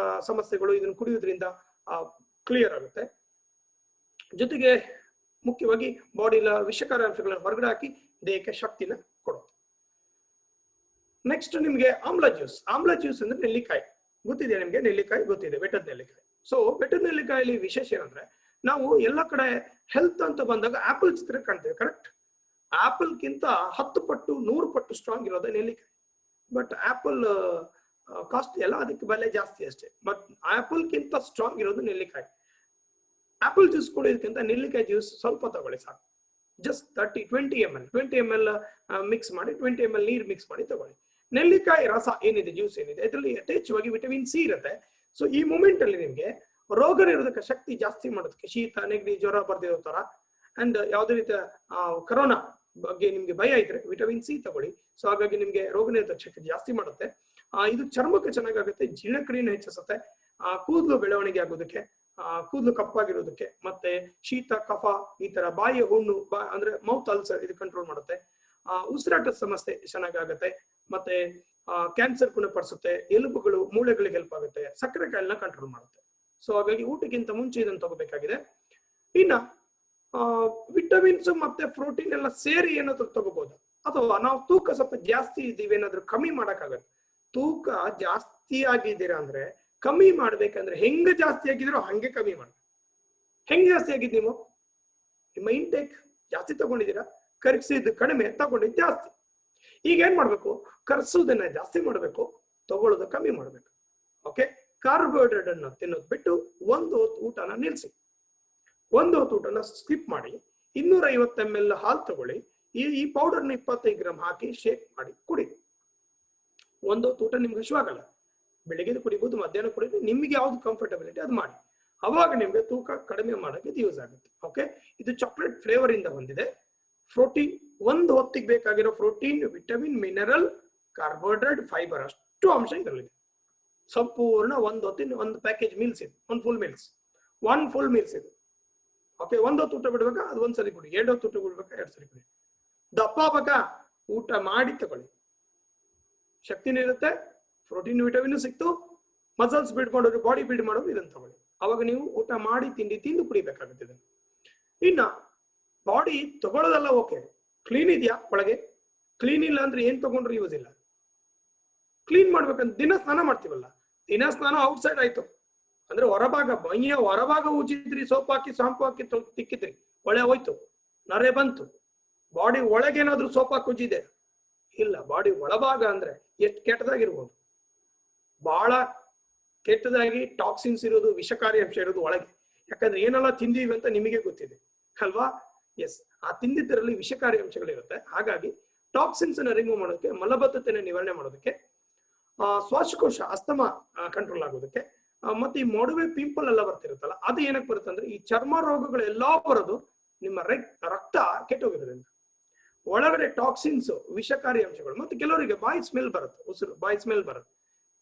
ಸಮಸ್ಯೆಗಳು ಇದನ್ನು ಕುಡಿಯೋದ್ರಿಂದ ಕ್ಲಿಯರ್ ಆಗುತ್ತೆ. ಜೊತೆಗೆ ಮುಖ್ಯವಾಗಿ ಬಾಡಿಲ ವಿಷಕಾರಿ ಅಂಶಗಳನ್ನು ಹೊರಗಡೆ ಹಾಕಿ ದೇಹಕ್ಕೆ ಶಕ್ತಿನ ಕೊಡುತ್ತೆ. ನೆಕ್ಸ್ಟ್ ನಿಮ್ಗೆ ಆಮ್ಲ ಜ್ಯೂಸ್. ಆಮ್ಲ ಜ್ಯೂಸ್ ಅಂದ್ರೆ ನೆಲ್ಲಿಕಾಯಿ ಗೊತ್ತಿದೆ ನಿಮ್ಗೆ, ನೆಲ್ಲಿಕಾಯಿ ಗೊತ್ತಿದೆ, ಬೆಟ್ಟದ ನೆಲ್ಲಿಕಾಯಿ. ಸೊ ಬೆಟ್ಟದ ನೆಲ್ಲಿಕಾಯಲ್ಲಿ ವಿಶೇಷ ಏನಂದ್ರೆ, ನಾವು ಎಲ್ಲ ಕಡೆ ಹೆಲ್ತ್ ಅಂತ ಬಂದಾಗ ಆಪಲ್ ಚಿತ್ರ ಕಾಣ್ತೇವೆ, ಕರೆಕ್ಟ್? ಆಪಲ್ ಗಿಂತ 10 ಪಟ್ಟು 100 ಪಟ್ಟು ಸ್ಟ್ರಾಂಗ್ ಇರೋದೇ ನೆಲ್ಲಿಕಾಯಿ. ಬಟ್ ಆಪಲ್ ಕಾಸ್ಟ್ ಎಲ್ಲ, ಅದಕ್ಕೆ ಬೆಲೆ ಜಾಸ್ತಿ ಅಷ್ಟೇ. ಬಟ್ ಆಪಲ್ ಗಿಂತ ಸ್ಟ್ರಾಂಗ್ ಇರೋದು ನೆಲ್ಲಿಕಾಯಿ. ಆಪಲ್ ಜ್ಯೂಸ್ ಕುಡಿಯೋದಕ್ಕಿಂತ ನೆಲ್ಲಿಕಾಯಿ ಜ್ಯೂಸ್ ಸ್ವಲ್ಪ ತಗೊಳ್ಳಿ ಸಾಕು. ಜಸ್ಟ್ 20 ml ಮಿಕ್ಸ್ ಮಾಡಿ, 20 ml ನೀರು ಮಿಕ್ಸ್ ಮಾಡಿ ತಗೊಳ್ಳಿ. ನೆಲ್ಲಿಕಾಯಿ ರಸ ಏನಿದೆ, ಜ್ಯೂಸ್ ಏನಿದೆ, ಇದರಲ್ಲಿ ಯಥೇಚ್ಛವಾಗಿ ವಿಟಮಿನ್ ಸಿ ಇರುತ್ತೆ. ಸೊ ಈ ಮೂಮೆಂಟ್ ಅಲ್ಲಿ ನಿಮ್ಗೆ ರೋಗ ನಿರೋಧಕ ಶಕ್ತಿ ಜಾಸ್ತಿ ಮಾಡೋದಕ್ಕೆ, ಶೀತ, ನೆಗಡಿ, ಜ್ವರ ಬರ್ದಿರೋ ತರ, ಅಂಡ್ ಯಾವುದೇ ರೀತಿಯ ಕರೋನಾ ಬಗ್ಗೆ ನಿಮ್ಗೆ ಭಯ ಇದ್ರೆ ವಿಟಮಿನ್ ಸಿ ತಗೊಳ್ಳಿ. ಸೊ ಹಾಗಾಗಿ ನಿಮ್ಗೆ ರೋಗ ನಿರೋಧಕ ಶಕ್ತಿ ಜಾಸ್ತಿ ಮಾಡುತ್ತೆ. ಇದು ಚರ್ಮಕ್ಕೆ ಚೆನ್ನಾಗಾಗುತ್ತೆ, ಜೀರ್ಣಕ್ರಿಯೆಯನ್ನು ಹೆಚ್ಚಿಸುತ್ತೆ, ಕೂದಲು ಬೆಳವಣಿಗೆ ಆಗೋದಕ್ಕೆ, ಕೂದಲು ಕಪ್ಪಾಗಿರೋದಕ್ಕೆ, ಮತ್ತೆ ಶೀತ, ಕಫ, ಈ ತರ ಬಾಯಿಯ ಹುಣ್ಣು, ಅಂದ್ರೆ ಮೌತ್ ಅಲ್ಸರ್ ಇದು ಕಂಟ್ರೋಲ್ ಮಾಡುತ್ತೆ. ಉಸಿರಾಟದ ಸಮಸ್ಯೆ ಚೆನ್ನಾಗಾಗುತ್ತೆ. ಮತ್ತೆ ಕ್ಯಾನ್ಸರ್ ಗುಣಪಡಿಸುತ್ತೆ, ಎಲುಬುಗಳು, ಮೂಳೆಗಳಿಗೆ ಹೆಲ್ಪ್ ಆಗುತ್ತೆ, ಸಕ್ಕರೆ ಕಾಯಿಲೆನ ಕಂಟ್ರೋಲ್ ಮಾಡುತ್ತೆ. ಸೊ ಹಾಗಾಗಿ ಊಟಕ್ಕಿಂತ ಮುಂಚೆ ಇದನ್ನು ತಗೋಬೇಕಾಗಿದೆ. ಇನ್ನ ವಿಟಮಿನ್ಸ್ ಮತ್ತೆ ಪ್ರೋಟೀನ್ ಎಲ್ಲ ಸೇರಿ ಏನಾದ್ರು ತಗೋಬಹುದು, ಅಥವಾ ನಾವು ತೂಕ ಸ್ವಲ್ಪ ಜಾಸ್ತಿ ಇದ್ದೀವಿ ಏನಾದ್ರು ಕಮ್ಮಿ ಮಾಡಕ್ಕಾಗತ್ತೆ. ತೂಕ ಜಾಸ್ತಿ ಆಗಿದ್ದೀರಾ ಅಂದ್ರೆ ಕಮ್ಮಿ ಮಾಡ್ಬೇಕಂದ್ರೆ ಹೆಂಗ ಜಾಸ್ತಿ ಆಗಿದ್ರೋ ಹಂಗೆ ಕಮ್ಮಿ ಮಾಡಿ. ಹೆಂಗ್ ಜಾಸ್ತಿ ಆಗಿದ್ ನೀವು? ನಿಮ್ಮ ಇಂಟೇಕ್ ಜಾಸ್ತಿ ತಗೊಂಡಿದ್ದೀರಾ, ಕರಗಿಸಿದ್ದು ಕಡಿಮೆ, ತಗೊಂಡಿದ್ದು ಜಾಸ್ತಿ. ಈಗ ಏನ್ ಮಾಡ್ಬೇಕು? ಕರ್ಸೋದನ್ನ ಜಾಸ್ತಿ ಮಾಡ್ಬೇಕು, ತಗೊಳ್ಳೋದು ಕಮ್ಮಿ ಮಾಡ್ಬೇಕು. ಓಕೆ, ಕಾರ್ಬೋಹೈಡ್ರೇಟ್ ಅನ್ನ ತಿನ್ನೋದು ಬಿಟ್ಟು ಒಂದು ಹೊತ್ತು ಊಟನ ನಿಲ್ಸಿ. ಒಂದು ಹೊತ್ತು ಊಟನ ಸ್ಕಿಪ್ ಮಾಡಿ 250 ml ಹಾಲು ತಗೊಳ್ಳಿ. ಈ ಪೌಡರ್ನ 25 ಗ್ರಾಮ್ ಹಾಕಿ ಶೇಕ್ ಮಾಡಿ ಕುಡಿ. ಒಂದು ಹೊತ್ತು ಊಟ ನಿಮ್ಗೆ ಹಸಿವಾಗಲ್ಲ. ಬೆಳಿಗ್ಗೆ ಕುಡಿಬಹುದು, ಮಧ್ಯಾಹ್ನ ಕುಡಿಬಹುದು, ನಿಮ್ಗೆ ಯಾವ್ದು ಕಂಫರ್ಟಬಿಲಿಟಿ ಅದು ಮಾಡಿ. ಅವಾಗ ನಿಮ್ಗೆ ತೂಕ ಕಡಿಮೆ ಮಾಡೋಕೆ ಇದು ಯೂಸ್ ಆಗುತ್ತೆ. ಓಕೆ, ಇದು ಚಾಕ್ಲೇಟ್ ಫ್ಲೇವರ್ ಇಂದ ಬಂದಿದೆ. ಪ್ರೋಟೀನ್, ಒಂದು ಹೊತ್ತಿಗೆ ಬೇಕಾಗಿರೋ protein, vitamin, mineral, carbohydrate, fibre ಅಷ್ಟು ಅಂಶ ಇದರಲ್ಲಿದೆ. ಸಂಪೂರ್ಣ ಒಂದು ಹೊತ್ತಿನ ಒಂದು ಪ್ಯಾಕೇಜ್ ಮೀಲ್ಸ್ ಇದೆ, ಒಂದು ಫುಲ್ ಮೀಲ್ಸ್ ಇದೆ. ಓಕೆ, ಒಂದು ಹೊತ್ತು ಊಟ ಬಿಡ್ಬೇಕಾ ಅದು ಒಂದ್ಸರಿ ಕುಡಿ, 2 ಹೊತ್ತು ಊಟ ಬಿಡ್ಬೇಕಾ 2 ಸರಿ ಕುಡಿ. ದಪ್ಪ ಬೇಕಾ ಊಟ ಮಾಡಿ ತಗೊಳ್ಳಿ, ಶಕ್ತಿನೂ ಇರುತ್ತೆ, ಪ್ರೋಟೀನ್ ವಿಟಮಿನ್ ಸಿಕ್ತು, ಮಸಲ್ಸ್ ಬಿಲ್ಡ್ ಮಾಡೋರು, ಬಾಡಿ ಬಿಲ್ಡ್ ಮಾಡೋರು ಇದನ್ನ ತಗೊಳ್ಳಿ. ಅವಾಗ ನೀವು ಊಟ ಮಾಡಿ ತಿಂದು ಕುಡಿಬೇಕಾಗುತ್ತೆ. ಇನ್ನ ಬಾಡಿ ತಗೊಳ್ಳೋದಲ್ಲ, ಓಕೆ ಕ್ಲೀನ್ ಇದೆಯಾ ಒಳಗೆ, ಕ್ಲೀನ್ ಇಲ್ಲ ಅಂದ್ರೆ ಏನ್ ತಗೊಂಡ್ರು ಯೂಸ್ ಇಲ್ಲ. ಕ್ಲೀನ್ ಮಾಡ್ಬೇಕಂತ ದಿನ ಸ್ನಾನ ಮಾಡ್ತೀವಲ್ಲ, ದಿನ ಸ್ನಾನ ಔಟ್ಸೈಡ್ ಆಯ್ತು ಅಂದ್ರೆ ಹೊರಭಾಗ, ಮೈಯ ಹೊರಭಾಗ ಉಜ್ಜಿದ್ರಿ, ಸೋಪ್ ಹಾಕಿ ಶಾಂಪು ಹಾಕಿ ತಿಕ್ಕಿದ್ರಿ, ಒಳ್ಳೆ ಹೋಯ್ತು, ನರೆ ಬಂತು. ಬಾಡಿ ಒಳಗೇನಾದ್ರೂ ಸೋಪ್ ಹಾಕಿ ಉಜ್ಜಿದೆ ಇಲ್ಲ, ಬಾಡಿ ಒಳಭಾಗ ಅಂದ್ರೆ ಎಷ್ಟು ಕೆಟ್ಟದಾಗಿರ್ಬೋದು, ಬಹಳ ಕೆಟ್ಟದಾಗಿ ಟಾಕ್ಸಿನ್ಸ್ ಇರೋದು, ವಿಷಕಾರಿ ಅಂಶ ಇರೋದು ಒಳಗೆ. ಯಾಕಂದ್ರೆ ಏನೆಲ್ಲ ತಿಂದೀವಿ ಅಂತ ನಿಮಗೆ ಗೊತ್ತಿದೆ ಅಲ್ವಾ? ಎಸ್, ಆ ತಿಂದಿದ್ದರಲ್ಲಿ ವಿಷಕಾರಿ ಅಂಶಗಳಿರುತ್ತೆ. ಹಾಗಾಗಿ ಟಾಕ್ಸಿನ್ಸ್ ಅನ್ನ ರಿಮೂವ್ ಮಾಡೋದಕ್ಕೆ, ಮಲಬದ್ಧತೆಯನ್ನು ನಿವಾರಣೆ ಮಾಡೋದಕ್ಕೆ, ಶ್ವಾಸಕೋಶ ಅಸ್ತಮ ಕಂಟ್ರೋಲ್ ಆಗೋದಕ್ಕೆ, ಮತ್ತೆ ಈ ಮೊಡವೆ ಪಿಂಪಲ್ ಎಲ್ಲ ಬರ್ತಿರುತ್ತಲ್ಲ, ಅದು ಏನಕ್ಕೆ ಬರುತ್ತೆ ಅಂದ್ರೆ ಈ ಚರ್ಮ ರೋಗಗಳು ಎಲ್ಲಾ ಬರೋದು ನಿಮ್ಮ ರಕ್ತ ಕೆಟ್ಟೋಗಿರೋದ್ರಿಂದ. ಒಳಗಡೆ ಟಾಕ್ಸಿನ್ಸ್, ವಿಷಕಾರಿ ಅಂಶಗಳು, ಮತ್ತೆ ಕೆಲವರಿಗೆ ಬಾಯಿ ಸ್ಮೆಲ್ ಬರುತ್ತೆ, ಉಸಿರು ಬಾಯಿ ಸ್ಮೆಲ್ ಬರುತ್ತೆ.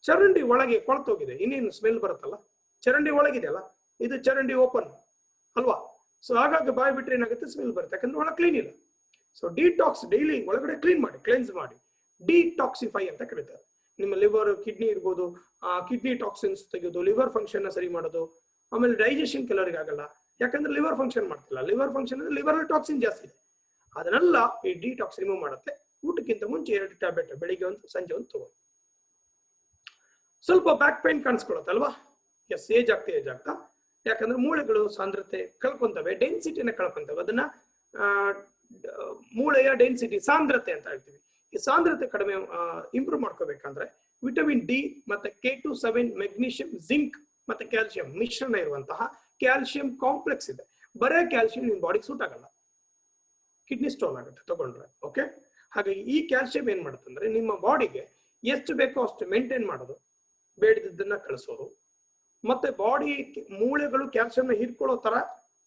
ಚರಂಡಿ ಒಳಗೆ ಕೊಳತೋಗಿದೆ, ಇನ್ನೇನು ಸ್ಮೆಲ್ ಬರುತ್ತಲ್ಲ, ಚರಂಡಿ ಒಳಗಿದೆಯಲ್ಲ, ಇದು ಚರಂಡಿ ಓಪನ್ ಅಲ್ವಾ? ಸೊ ಹಾಗಾಗಿ ಬಾಯಿ ಬಿಟ್ರೆ ಏನಾಗುತ್ತೆ, ಸ್ಮೆಲ್ ಬರುತ್ತೆ, ಯಾಕಂದ್ರೆ ಒಳಗೆ ಕ್ಲೀನ್ ಇಲ್ಲ. ಸೊ ಡಿಟಾಕ್ಸ್, ಡೈಲಿ ಒಳಗಡೆ ಕ್ಲೆನ್ಸ್ ಮಾಡಿ, ಡಿಟಾಕ್ಸಿಫೈ ಅಂತ ಕರೀತಾರೆ. ನಿಮ್ಮ ಲಿವರ್, ಕಿಡ್ನಿ ಇರ್ಬೋದು, ಕಿಡ್ನಿ ಟಾಕ್ಸಿನ್ಸ್ ತೆಗೆಯೋದು, ಲಿವರ್ ಫಂಕ್ಷನ್ ನ ಸರಿ ಮಾಡೋದು. ಆಮೇಲೆ ಡೈಜೆಷನ್ ಕೆಲವರಿಗೆ ಆಗಲ್ಲ, ಯಾಕಂದ್ರೆ ಲಿವರ್ ಫಂಕ್ಷನ್ ಮಾಡ್ತಿಲ್ಲ. ಲಿವರ್ ಫಂಕ್ಷನ್ ಅಂದ್ರೆ ಲಿವರ್ ಟಾಕ್ಸಿನ್ ಜಾಸ್ತಿ ಇದೆ, ಅದನ್ನೆಲ್ಲ ಈ ಡಿಟಾಕ್ಸ್ ರಿಮೂವ್ ಮಾಡುತ್ತೆ. ಊಟಕ್ಕಿಂತ ಮುಂಚೆ 2 ಟ್ಯಾಬ್ಲೆಟ್, ಬೆಳಿಗ್ಗೆ ಒಂದು ಸಂಜೆ ಒಂದು ತಗೋ. ಸ್ವಲ್ಪ ಬ್ಯಾಕ್ ಪೈನ್ ಕಾಣಿಸ್ಕೊಳತ್ತಲ್ವಾ? ಎಸ್, ಏಜ್ ಆಗ್ತಾ, ಯಾಕಂದ್ರೆ ಮೂಳೆಗಳು ಸಾಂದ್ರತೆ ಕಳ್ಕೊಂತವೆ, ಡೆನ್ಸಿಟಿನ ಕಳ್ಕೊಂತವೆ. ಅದನ್ನ ಮೂಳೆಯ ಡೆನ್ಸಿಟಿ, ಸಾಂದ್ರತೆ ಅಂತ ಹೇಳ್ತೀವಿ. ಈ ಸಾಂದ್ರತೆ ಕಡಿಮೆ ಇಂಪ್ರೂವ್ ಮಾಡ್ಕೋಬೇಕಂದ್ರೆ ವಿಟಮಿನ್ ಡಿ ಮತ್ತೆ K2-7, ಮೆಗ್ನೀಷಿಯಂ, ಜಿಂಕ್ ಮತ್ತೆ ಕ್ಯಾಲ್ಸಿಯಂ ಮಿಶ್ರಣ ಇರುವಂತಹ ಕ್ಯಾಲ್ಸಿಯಂ ಕಾಂಪ್ಲೆಕ್ಸ್ ಇದೆ. ಬರೇ ಕ್ಯಾಲ್ಸಿಯಂ ನಿಮ್ಮ ಬಾಡಿಗೆ ಸೂಟ್ ಆಗಲ್ಲ, ಕಿಡ್ನಿ ಸ್ಟೋನ್ ಆಗುತ್ತೆ ತಗೊಂಡ್ರೆ. ಓಕೆ, ಹಾಗಾಗಿ ಈ ಕ್ಯಾಲ್ಸಿಯಂ ಏನ್ ಮಾಡುತ್ತೆ ಅಂದ್ರೆ ನಿಮ್ಮ ಬಾಡಿಗೆ ಎಷ್ಟು ಬೇಕೋ ಅಷ್ಟು ಮೇಂಟೈನ್ ಮಾಡೋದು, ಬೇಡದಿದ್ದನ್ನ ಕಳಿಸೋದು, ಮತ್ತೆ ಬಾಡಿ ಮೂಳೆಗಳು ಕ್ಯಾಲ್ಸಿಯಂನ ಹೀರ್ಕೊಳ್ಳೋ ತರ,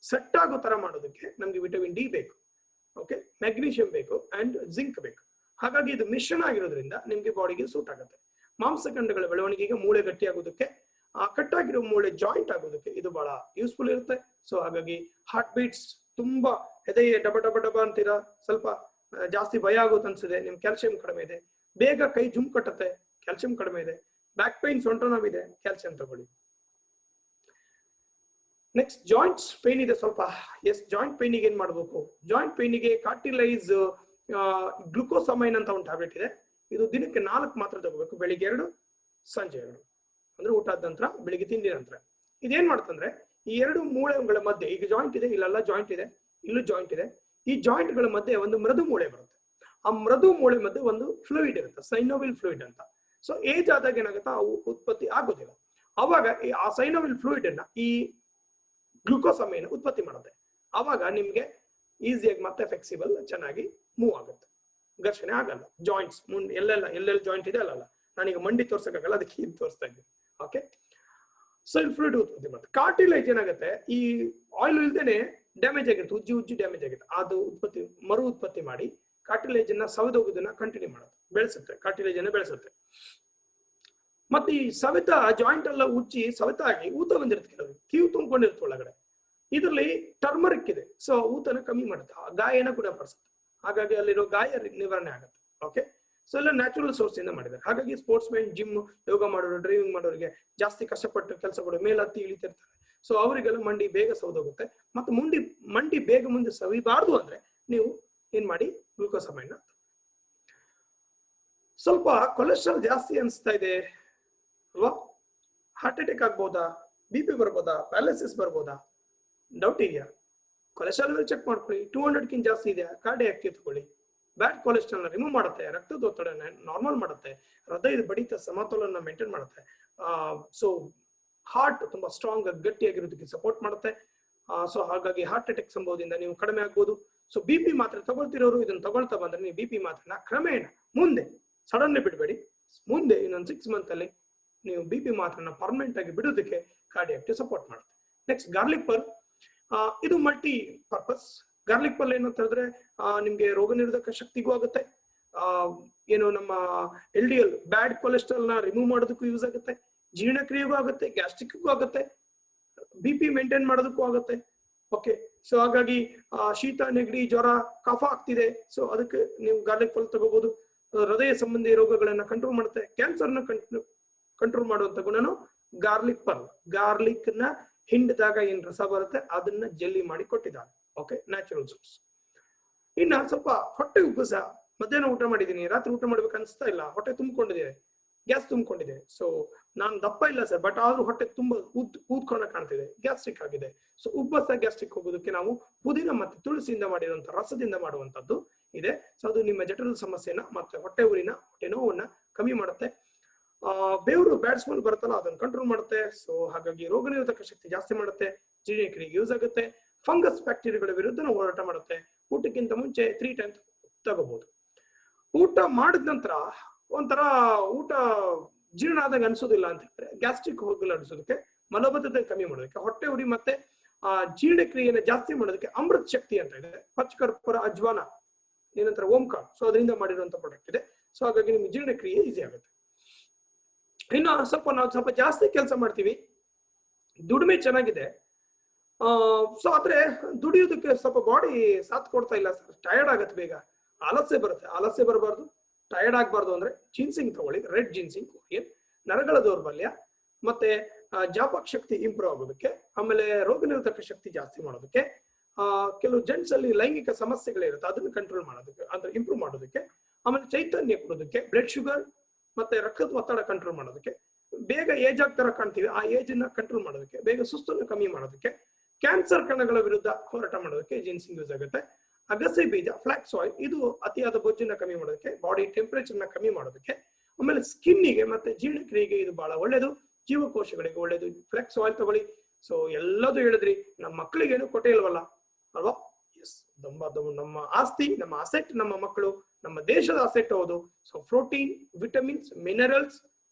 ಸೆಟ್ ಆಗೋ ತರ ಮಾಡೋದಕ್ಕೆ ನಮ್ಗೆ ವಿಟಮಿನ್ ಡಿ ಬೇಕು. ಓಕೆ, ಮೆಗ್ನೀಷಿಯಂ ಬೇಕು ಅಂಡ್ ಜಿಂಕ್ ಬೇಕು. ಹಾಗಾಗಿ ಇದು ಮಿಶ್ರಣ ಆಗಿರೋದ್ರಿಂದ ನಿಮ್ಗೆ ಬಾಡಿಗೆ ಸೂಟ್ ಆಗುತ್ತೆ. ಮಾಂಸಖಂಡಗಳ ಬೆಳವಣಿಗೆಗೆ, ಮೂಳೆ ಗಟ್ಟಿ ಆಗೋದಕ್ಕೆ, ಕಟ್ಟಾಗಿರೋ ಮೂಳೆ ಜಾಯಿಂಟ್ ಆಗೋದಕ್ಕೆ ಇದು ಬಹಳ ಯೂಸ್ಫುಲ್ ಇರುತ್ತೆ. ಸೊ ಹಾಗಾಗಿ ಹಾರ್ಟ್ ಬೀಟ್ಸ್ ತುಂಬಾ ಎದೆ ಡಬ ಡಬ ಡಬ ಅಂತೀರಾ, ಸ್ವಲ್ಪ ಜಾಸ್ತಿ ಭಯ ಆಗೋದು ಅನ್ಸಿದೆ, ನಿಮ್ ಕ್ಯಾಲ್ಸಿಯಂ ಕಡಿಮೆ ಇದೆ. ಬೇಗ ಕೈ ಜುಮ್ ಕಟ್ಟುತ್ತೆ, ಕ್ಯಾಲ್ಸಿಯಂ ಕಡಿಮೆ ಇದೆ. ಬ್ಯಾಕ್ ಪೈನ್, ಸೊಂಟ ನೋವಿದೆ, ಕ್ಯಾಲ್ಸಿಯಂ ತಗೊಳ್ಳಿ. ನೆಕ್ಸ್ಟ್ ಜಾಯಿಂಟ್ಸ್ ಪೇನ್ ಇದೆ ಸ್ವಲ್ಪ. ಎಸ್, ಜಾಯಿಂಟ್ ಪೇನಿಗೆ ಏನ್ ಮಾಡ್ಬೇಕು? ಜಾಯಿಂಟ್ ಪೇನಿಗೆ ಕಾರ್ಟಿಲೈಸ್ ಗ್ಲುಕೋಸಮೈನ್ ಅಂತ ಒಂದು ಟ್ಯಾಬ್ಲೆಟ್ ಇದೆ. ಇದು ದಿನಕ್ಕೆ 4 ಮಾತ್ರ ತಗೋಬೇಕು, ಬೆಳಿಗ್ಗೆ 2, ಸಂಜೆ 2, ಅಂದ್ರೆ ಊಟದ ನಂತರ, ಬೆಳಿಗ್ಗೆ ತಿಂಡಿ ನಂತರ. ಇದೇನ್ ಮಾಡ್ತಂದ್ರೆ ಈ 2 ಮೂಳೆಗಳ ಮಧ್ಯೆ, ಈಗ ಜಾಯಿಂಟ್ ಇದೆ, ಇಲ್ಲೆಲ್ಲ ಜಾಯಿಂಟ್ ಇದೆ, ಇಲ್ಲೂ ಜಾಯಿಂಟ್ ಇದೆ, ಈ ಜಾಯಿಂಟ್ ಗಳ ಮಧ್ಯೆ ಒಂದು ಮೃದು ಮೂಳೆ ಬರುತ್ತೆ. ಆ ಮೃದು ಮೂಳೆ ಮಧ್ಯೆ ಒಂದು ಫ್ಲೂಯಿಡ್ ಇರುತ್ತೆ, ಸೈನೋವಿಲ್ ಫ್ಲೂಯಿಡ್ ಅಂತ. ಸೊ ಏಜ್ ಆದಾಗ ಏನಾಗುತ್ತಾ, ಅವು ಉತ್ಪತ್ತಿ ಆಗೋದಿಲ್ಲ. ಅವಾಗ ಆ ಸೈನೋವಿಲ್ ಫ್ಲೂಯಿಡ್ ಅನ್ನ ಈ ಗ್ಲುಕೋಸಮೈನ್ ಉತ್ಪತ್ತಿ ಮಾಡುತ್ತೆ. ಅವಾಗ ನಿಮ್ಗೆ ಈಸಿಯಾಗಿ ಮತ್ತೆ ಫ್ಲೆಕ್ಸಿಬಲ್, ಚೆನ್ನಾಗಿ ಮೂವ್ ಆಗುತ್ತೆ, ಘರ್ಷಣೆ ಆಗಲ್ಲ. ಜಾಯಿಂಟ್ಸ್ ಎಲ್ಲೆಲ್ಲ ಜಾಯಿಂಟ್ ಇದೆ ಅಲ್ಲಲ್ಲ, ನಾನೀಗ ಮಂಡಿ ತೋರ್ಸಕ್ಕಾಗಲ್ಲ, ಅದಕ್ಕೆ ಇದು ತೋರಿಸ್ತಾ ಇದ್ದೀನಿ. ಓಕೆ, ಸೈಲ್ ಫ್ಲೂಯಿಡ್ ಉತ್ಪತ್ತಿ ಮಾಡುತ್ತೆ. ಕಾರ್ಟಿಲೇಜ್ ಏನಾಗುತ್ತೆ, ಈ ಆಯಿಲ್ ಇಲ್ದೇನೆ ಡ್ಯಾಮೇಜ್ ಆಗಿರುತ್ತೆ, ಉಜ್ಜಿ ಡ್ಯಾಮೇಜ್ ಆಗುತ್ತೆ, ಅದು ಮರು ಉತ್ಪತ್ತಿ ಮಾಡಿ ಕಾರ್ಟಿಲೇಜ್ ಅನ್ನ ಸವೆದೋಗೋದನ್ನ ಕಂಟಿನ್ಯೂ ಮಾಡುತ್ತೆ, ಬೆಳೆಸುತ್ತೆ, ಕಾರ್ಟಿಲೇಜ್ ಅನ್ನ ಬೆಳೆಸುತ್ತೆ. ಮತ್ತೆ ಈ ಸವೆತ ಜಾಯಿಂಟ್ ಎಲ್ಲ ಉಜ್ಜಿ ಸವೆತಾಗಿ ಊತ ಬಂದಿರುತ್ತೆ, ಕೆಲವು ಕೀವು ತುಂಬಿಕೊಂಡಿರುತ್ತೆ ಒಳಗಡೆ. ಇದರಲ್ಲಿ ಟರ್ಮರಿಕ್ ಇದೆ, ಸೊ ಊತನ ಕಮ್ಮಿ ಮಾಡುತ್ತೆ, ಗಾಯನ ಗುಣಪಡಿಸುತ್ತೆ. ಹಾಗಾಗಿ ಅಲ್ಲಿರೋ ಗಾಯ ನಿವಾರಣೆ ಆಗುತ್ತೆ. ಓಕೆ, ಸೊ ಎಲ್ಲ ನ್ಯಾಚುರಲ್ ಸೋರ್ಸ್ ಇಂದ ಮಾಡಿದ್ದಾರೆ. ಹಾಗಾಗಿ ಸ್ಪೋರ್ಟ್ಸ್ ಮ್ಯಾನ್, ಜಿಮ್, ಯೋಗ ಮಾಡೋರು, ಡ್ರೈವಿಂಗ್ ಮಾಡೋರಿಗೆ, ಜಾಸ್ತಿ ಕಷ್ಟಪಟ್ಟು ಕೆಲಸಗಳು ಮೇಲತ್ತಿ ಇಳಿತಿರ್ತಾರೆ, ಸೊ ಅವರಿಗೆಲ್ಲ ಮಂಡಿ ಬೇಗ ಸೌದೋಗುತ್ತೆ. ಮತ್ತೆ ಮಂಡಿ ಬೇಗ ಮುಂದೆ ಸವಿಬಾರ್ದು ಅಂದ್ರೆ ನೀವು ಏನ್ ಮಾಡಿ, ಗ್ಲುಕೋಸಮೈನ್. ಸ್ವಲ್ಪ ಕೊಲೆಸ್ಟ್ರಾಲ್ ಜಾಸ್ತಿ ಅನಿಸ್ತಾ ಇದೆ ಅಲ್ವಾ, ಹಾರ್ಟ್ ಅಟ್ಯಾಕ್ ಆಗ್ಬೋದಾ, BP ಬರ್ಬೋದಾ, ಪ್ಯಾರಾಲಿಸಿಸ್ ಬರ್ಬೋದಾ, ಡೌಟ್ ಇದೆಯಾ? ಕೊಲೆಸ್ಟ್ರಾಲ್ ಚೆಕ್ ಮಾಡ್ಕೊಳ್ಳಿ, 200 ಜಾಸ್ತಿ ಇದೆಯಾ, ಕಾರ್ಡಿಯಾಕ್ ತಗೊಳ್ಳಿ. ಬ್ಯಾಡ್ ಕೊಲೆಸ್ಟ್ರಾಲ್ ರಿಮೂವ್ ಮಾಡುತ್ತೆ, ರಕ್ತದೊತ್ತಡ ನಾರ್ಮಲ್ ಮಾಡುತ್ತೆ, ಹೃದಯದ ಬಡಿತ ಸಮತೋಲನ ಮೇಂಟೈನ್ ಮಾಡುತ್ತೆ. ಸೊ ಹಾರ್ಟ್ ತುಂಬಾ ಸ್ಟ್ರಾಂಗ್ ಗಟ್ಟಿಯಾಗಿರೋದಕ್ಕೆ ಸಪೋರ್ಟ್ ಮಾಡುತ್ತೆ. ಸೊ ಹಾಗಾಗಿ ಹಾರ್ಟ್ ಅಟ್ಯಾಕ್ ಸಂಭವದಿಂದ ನೀವು ಕಡಿಮೆ ಆಗ್ಬೋದು. ಸೊ BP ಮಾತ್ರೆ ತಗೊಳ್ತಿರೋರು ಇದನ್ನ ತಗೊಳ್ತಾ ಬಂದ್ರೆ ನೀವು BP ಮಾತ್ರೆನ ಕ್ರಮೇಣ ಮುಂದೆ ಸಡನ್ಲಿ ಬಿಡಬೇಡಿ, ಮುಂದೆ ಇನ್ನೊಂದು 6 ಮಂತ್ ಅಲ್ಲಿ ನೀವು BP ಮಾತ್ರನ ಪರ್ಮನೆಂಟ್ ಆಗಿ ಬಿಡೋದಕ್ಕೆ ಕಾರ್ಡಿಯಾಕ್ಟಿವ್ ಸಪೋರ್ಟ್ ಮಾಡುತ್ತೆ. ನೆಕ್ಸ್ಟ್ ಗಾರ್ಲಿಕ್ ಪರ್ಲ್, ಇದು ಮಲ್ಟಿ ಪರ್ಪಸ್. ಗಾರ್ಲಿಕ್ ಪರ್ಲ್ ಏನಂತ ಹೇಳಿದ್ರೆ ನಿಮ್ಗೆ ರೋಗ ನಿರೋಧಕ ಶಕ್ತಿಗೂ ಆಗುತ್ತೆ, ಏನು ನಮ್ಮ LDL ಬ್ಯಾಡ್ ಕೊಲೆಸ್ಟ್ರಾಲ್ ನ ರಿಮೂವ್ ಮಾಡೋದಕ್ಕೂ ಯೂಸ್ ಆಗುತ್ತೆ, ಜೀರ್ಣಕ್ರಿಯೆಗೂ ಆಗುತ್ತೆ, ಗ್ಯಾಸ್ಟ್ರಿಕ್ಗೂ ಆಗುತ್ತೆ, BP ಮೇಂಟೈನ್ ಮಾಡೋದಕ್ಕೂ ಆಗುತ್ತೆ. ಓಕೆ, ಸೊ ಹಾಗಾಗಿ ಶೀತ ನೆಗಡಿ ಜ್ವರ ಕಫ ಆಗ್ತಿದೆ, ಸೊ ಅದಕ್ಕೆ ನೀವು ಗಾರ್ಲಿಕ್ ಪರ್ಲ್ ತಗೋಬಹುದು. ಹೃದಯ ಸಂಬಂಧಿ ರೋಗಗಳನ್ನ ಕಂಟ್ರೋಲ್ ಮಾಡುತ್ತೆ, ಕ್ಯಾನ್ಸರ್ ನ ಕಂಟ್ರೋಲ್ ಮಾಡುವಂತ ಗುಣನು ಗಾರ್ಲಿಕ್ ಪರ್ಲ್. ಗಾರ್ಲಿಕ್ ನ ಹಿಂಡಿದಾಗ ಏನ್ ರಸ ಬರುತ್ತೆ ಅದನ್ನ ಜೆಲ್ಲಿ ಮಾಡಿ ಕೊಟ್ಟಿದ್ದಾರೆ. Okay, natural source. ಇನ್ನ ಸ್ವಲ್ಪ ಹೊಟ್ಟೆ ಉಬ್ಬಸ, ಮಧ್ಯಾಹ್ನ ಊಟ ಮಾಡಿದೀನಿ, ರಾತ್ರಿ ಊಟ ಮಾಡ್ಬೇಕು ಅನ್ಸ್ತಾ ಇಲ್ಲ, ಹೊಟ್ಟೆ ತುಂಬಿಕೊಂಡಿದೆ, ಗ್ಯಾಸ್ ತುಂಬಿಕೊಂಡಿದೆ, ಸೊ ನಾನು ದಪ್ಪ ಇಲ್ಲ ಸರ್, ಬಟ್ ಆದ್ರೂ ಹೊಟ್ಟೆ ತುಂಬಾ ಊದ್ಕೊಂಡ ಕಾಣ್ತಿದೆ, ಗ್ಯಾಸ್ಟ್ರಿಕ್ ಆಗಿದೆ. ಸೊ ಉಬ್ಬಸ ಗ್ಯಾಸ್ಟ್ರಿಕ್ ಹೋಗೋದಕ್ಕೆ ನಾವು ಪುದೀನ ಮತ್ತೆ ತುಳಸಿಯಿಂದ ಮಾಡಿರುವಂತ ರಸದಿಂದ ಮಾಡುವಂತದ್ದು ಇದೆ. ಸೊ ಅದು ನಿಮ್ಮ ಜಠರದ ಸಮಸ್ಯೆನ ಮತ್ತೆ ಹೊಟ್ಟೆ ಊರಿನ ಹೊಟ್ಟೆ ನೋವನ್ನ ಕಮ್ಮಿ ಮಾಡುತ್ತೆ. ಬೇವರು ಬ್ಯಾಡ್ ಸ್ಮೆಲ್ ಬರುತ್ತಲ್ಲ ಅದನ್ನ ಕಂಟ್ರೋಲ್ ಮಾಡುತ್ತೆ. ಸೊ ಹಾಗಾಗಿ ರೋಗ ನಿರೋಧಕ ಶಕ್ತಿ ಜಾಸ್ತಿ ಮಾಡುತ್ತೆ, ಜೀರ್ಣಕ್ರಿಯೆಗೆ ಯೂಸ್ ಆಗುತ್ತೆ, ಫಂಗಸ್ ಬ್ಯಾಕ್ಟೀರಿಯಾಗಳ ವಿರುದ್ಧ ಹೋರಾಟ ಮಾಡುತ್ತೆ. ಊಟಕ್ಕಿಂತ ಮುಂಚೆ 3 ಟೈಮ್ಸ್ ತಗೋಬಹುದು. ಊಟ ಮಾಡಿದ ನಂತರ ಒಂಥರ ಊಟ ಜೀರ್ಣ ಆದಾಗ ಅನ್ಸೋದಿಲ್ಲ ಅಂತ ಹೇಳಿದ್ರೆ ಗ್ಯಾಸ್ಟ್ರಿಕ್ ಹೋಗಲ್ಲ ಅನ್ಸೋದಕ್ಕೆ, ಮಲಬದ್ಧತೆ ಕಮ್ಮಿ ಮಾಡೋದಕ್ಕೆ, ಹೊಟ್ಟೆ ಉರಿ ಮತ್ತೆ ಜೀರ್ಣಕ್ರಿಯೆಯನ್ನು ಜಾಸ್ತಿ ಮಾಡೋದಕ್ಕೆ ಅಮೃತ ಶಕ್ತಿ ಅಂತ ಇದೆ, ಪಚ್ಚಕರ್ಪೂರ ಅಜ್ವಾನ ಏನಂತಾರೆ ಓಂಕಾರ್, ಸೊ ಅದರಿಂದ ಮಾಡಿರುವಂತ ಪ್ರಾಡಕ್ಟ್ ಇದೆ. ಸೊ ಹಾಗಾಗಿ ನಿಮ್ಗೆ ಜೀರ್ಣಕ್ರಿಯೆ ಈಸಿ ಆಗುತ್ತೆ. ಇನ್ನು ನಾವು ಸ್ವಲ್ಪ ಜಾಸ್ತಿ ಕೆಲಸ ಮಾಡ್ತೀವಿ, ದುಡಿಮೆ ಚೆನ್ನಾಗಿದೆ, ಸೊ ಆದ್ರೆ ದುಡಿಯೋದಕ್ಕೆ ಸ್ವಲ್ಪ ಬಾಡಿ ಸಾಥ್ ಕೊಡ್ತಾ ಇಲ್ಲ ಸರ್, ಟಯರ್ಡ್ ಆಗತ್ತೆ, ಬೇಗ ಆಲಸ್ಯ ಬರುತ್ತೆ. ಆಲಸ್ಯ ಬರಬಾರ್ದು, ಟಯರ್ಡ್ ಆಗಬಾರ್ದು ಅಂದ್ರೆ ಜಿನ್ಸಿಂಗ್ ತಗೊಳ್ಳಿ, ರೆಡ್ ಜಿನ್ಸಿಂಗ್, ನರಗಳ ದೌರ್ಬಲ್ಯ ಮತ್ತೆ ಜ್ಞಾಪಕ ಶಕ್ತಿ ಇಂಪ್ರೂವ್ ಆಗೋದಕ್ಕೆ, ಆಮೇಲೆ ರೋಗ ನಿರೋಧಕ ಶಕ್ತಿ ಜಾಸ್ತಿ ಮಾಡೋದಕ್ಕೆ, ಕೆಲವು ಜೆಂಟ್ಸ್ ಅಲ್ಲಿ ಲೈಂಗಿಕ ಸಮಸ್ಯೆಗಳಿರುತ್ತೆ ಅದನ್ನು ಕಂಟ್ರೋಲ್ ಮಾಡೋದಕ್ಕೆ, ಅಂದ್ರೆ ಇಂಪ್ರೂವ್ ಮಾಡೋದಕ್ಕೆ, ಆಮೇಲೆ ಚೈತನ್ಯ ಕೊಡೋದಕ್ಕೆ, ಬ್ಲಡ್ ಶುಗರ್ ಮತ್ತೆ ರಕ್ತದ ಒತ್ತಡ ಕಂಟ್ರೋಲ್ ಮಾಡೋದಕ್ಕೆ, ಬೇಗ ಏಜ್ ಆಗ್ತಾರ ಕಾಣ್ತೀವಿ ಆ ಏಜ್ ನ ಕಂಟ್ರೋಲ್ ಮಾಡೋದಕ್ಕೆ, ಬೇಗ ಸುಸ್ತನ್ನು ಕಮ್ಮಿ ಮಾಡೋದಕ್ಕೆ, ಕ್ಯಾನ್ಸರ್ ಕಣಗಳ ವಿರುದ್ಧ ಹೋರಾಟ ಮಾಡೋದಕ್ಕೆ ಜಿನ್ಸಿಂಗ್ ಯೂಸ್ ಆಗುತ್ತೆ. ಅಗಸೆ ಬೀಜ ಫ್ಲಾಕ್ಸ್ ಆಯಿಲ್, ಇದು ಅತಿಯಾದ ಬೊಜ್ಜನ್ನ ಕಮ್ಮಿ ಮಾಡೋದಕ್ಕೆ, ಬಾಡಿ ಟೆಂಪರೇಚರ್ ನ ಕಮ್ಮಿ ಮಾಡೋದಕ್ಕೆ, ಆಮೇಲೆ ಸ್ಕಿನ್ನಿಗೆ ಮತ್ತೆ ಜೀರ್ಣಕ್ರಿಯೆಗೆ ಇದು ಬಹಳ ಒಳ್ಳೇದು, ಜೀವಕೋಶಗಳಿಗೆ ಒಳ್ಳೇದು. ಫ್ಲಾಕ್ಸ್ ಆಯಿಲ್ ತಗೊಳ್ಳಿ. ಸೊ ಎಲ್ಲದೂ ಹೇಳಿದ್ರಿ, ನಮ್ಮ ಮಕ್ಕಳಿಗೆ ಏನು ಕೊಟ್ಟೆ ಇಲ್ವಲ್ಲ ಅಲ್ವಾ? ಎಸ್, ನಮ್ಮ ಆಸ್ತಿ, ನಮ್ಮ ಅಸೆಟ್ ನಮ್ಮ ಮಕ್ಕಳು, ನಮ್ಮ ದೇಶದ ಅಸೆಟ್ ಹೌದು. ಸೊ ಪ್ರೋಟೀನ್, ವಿಟಮಿನ್ಸ್, ಮಿನರಲ್ಸ್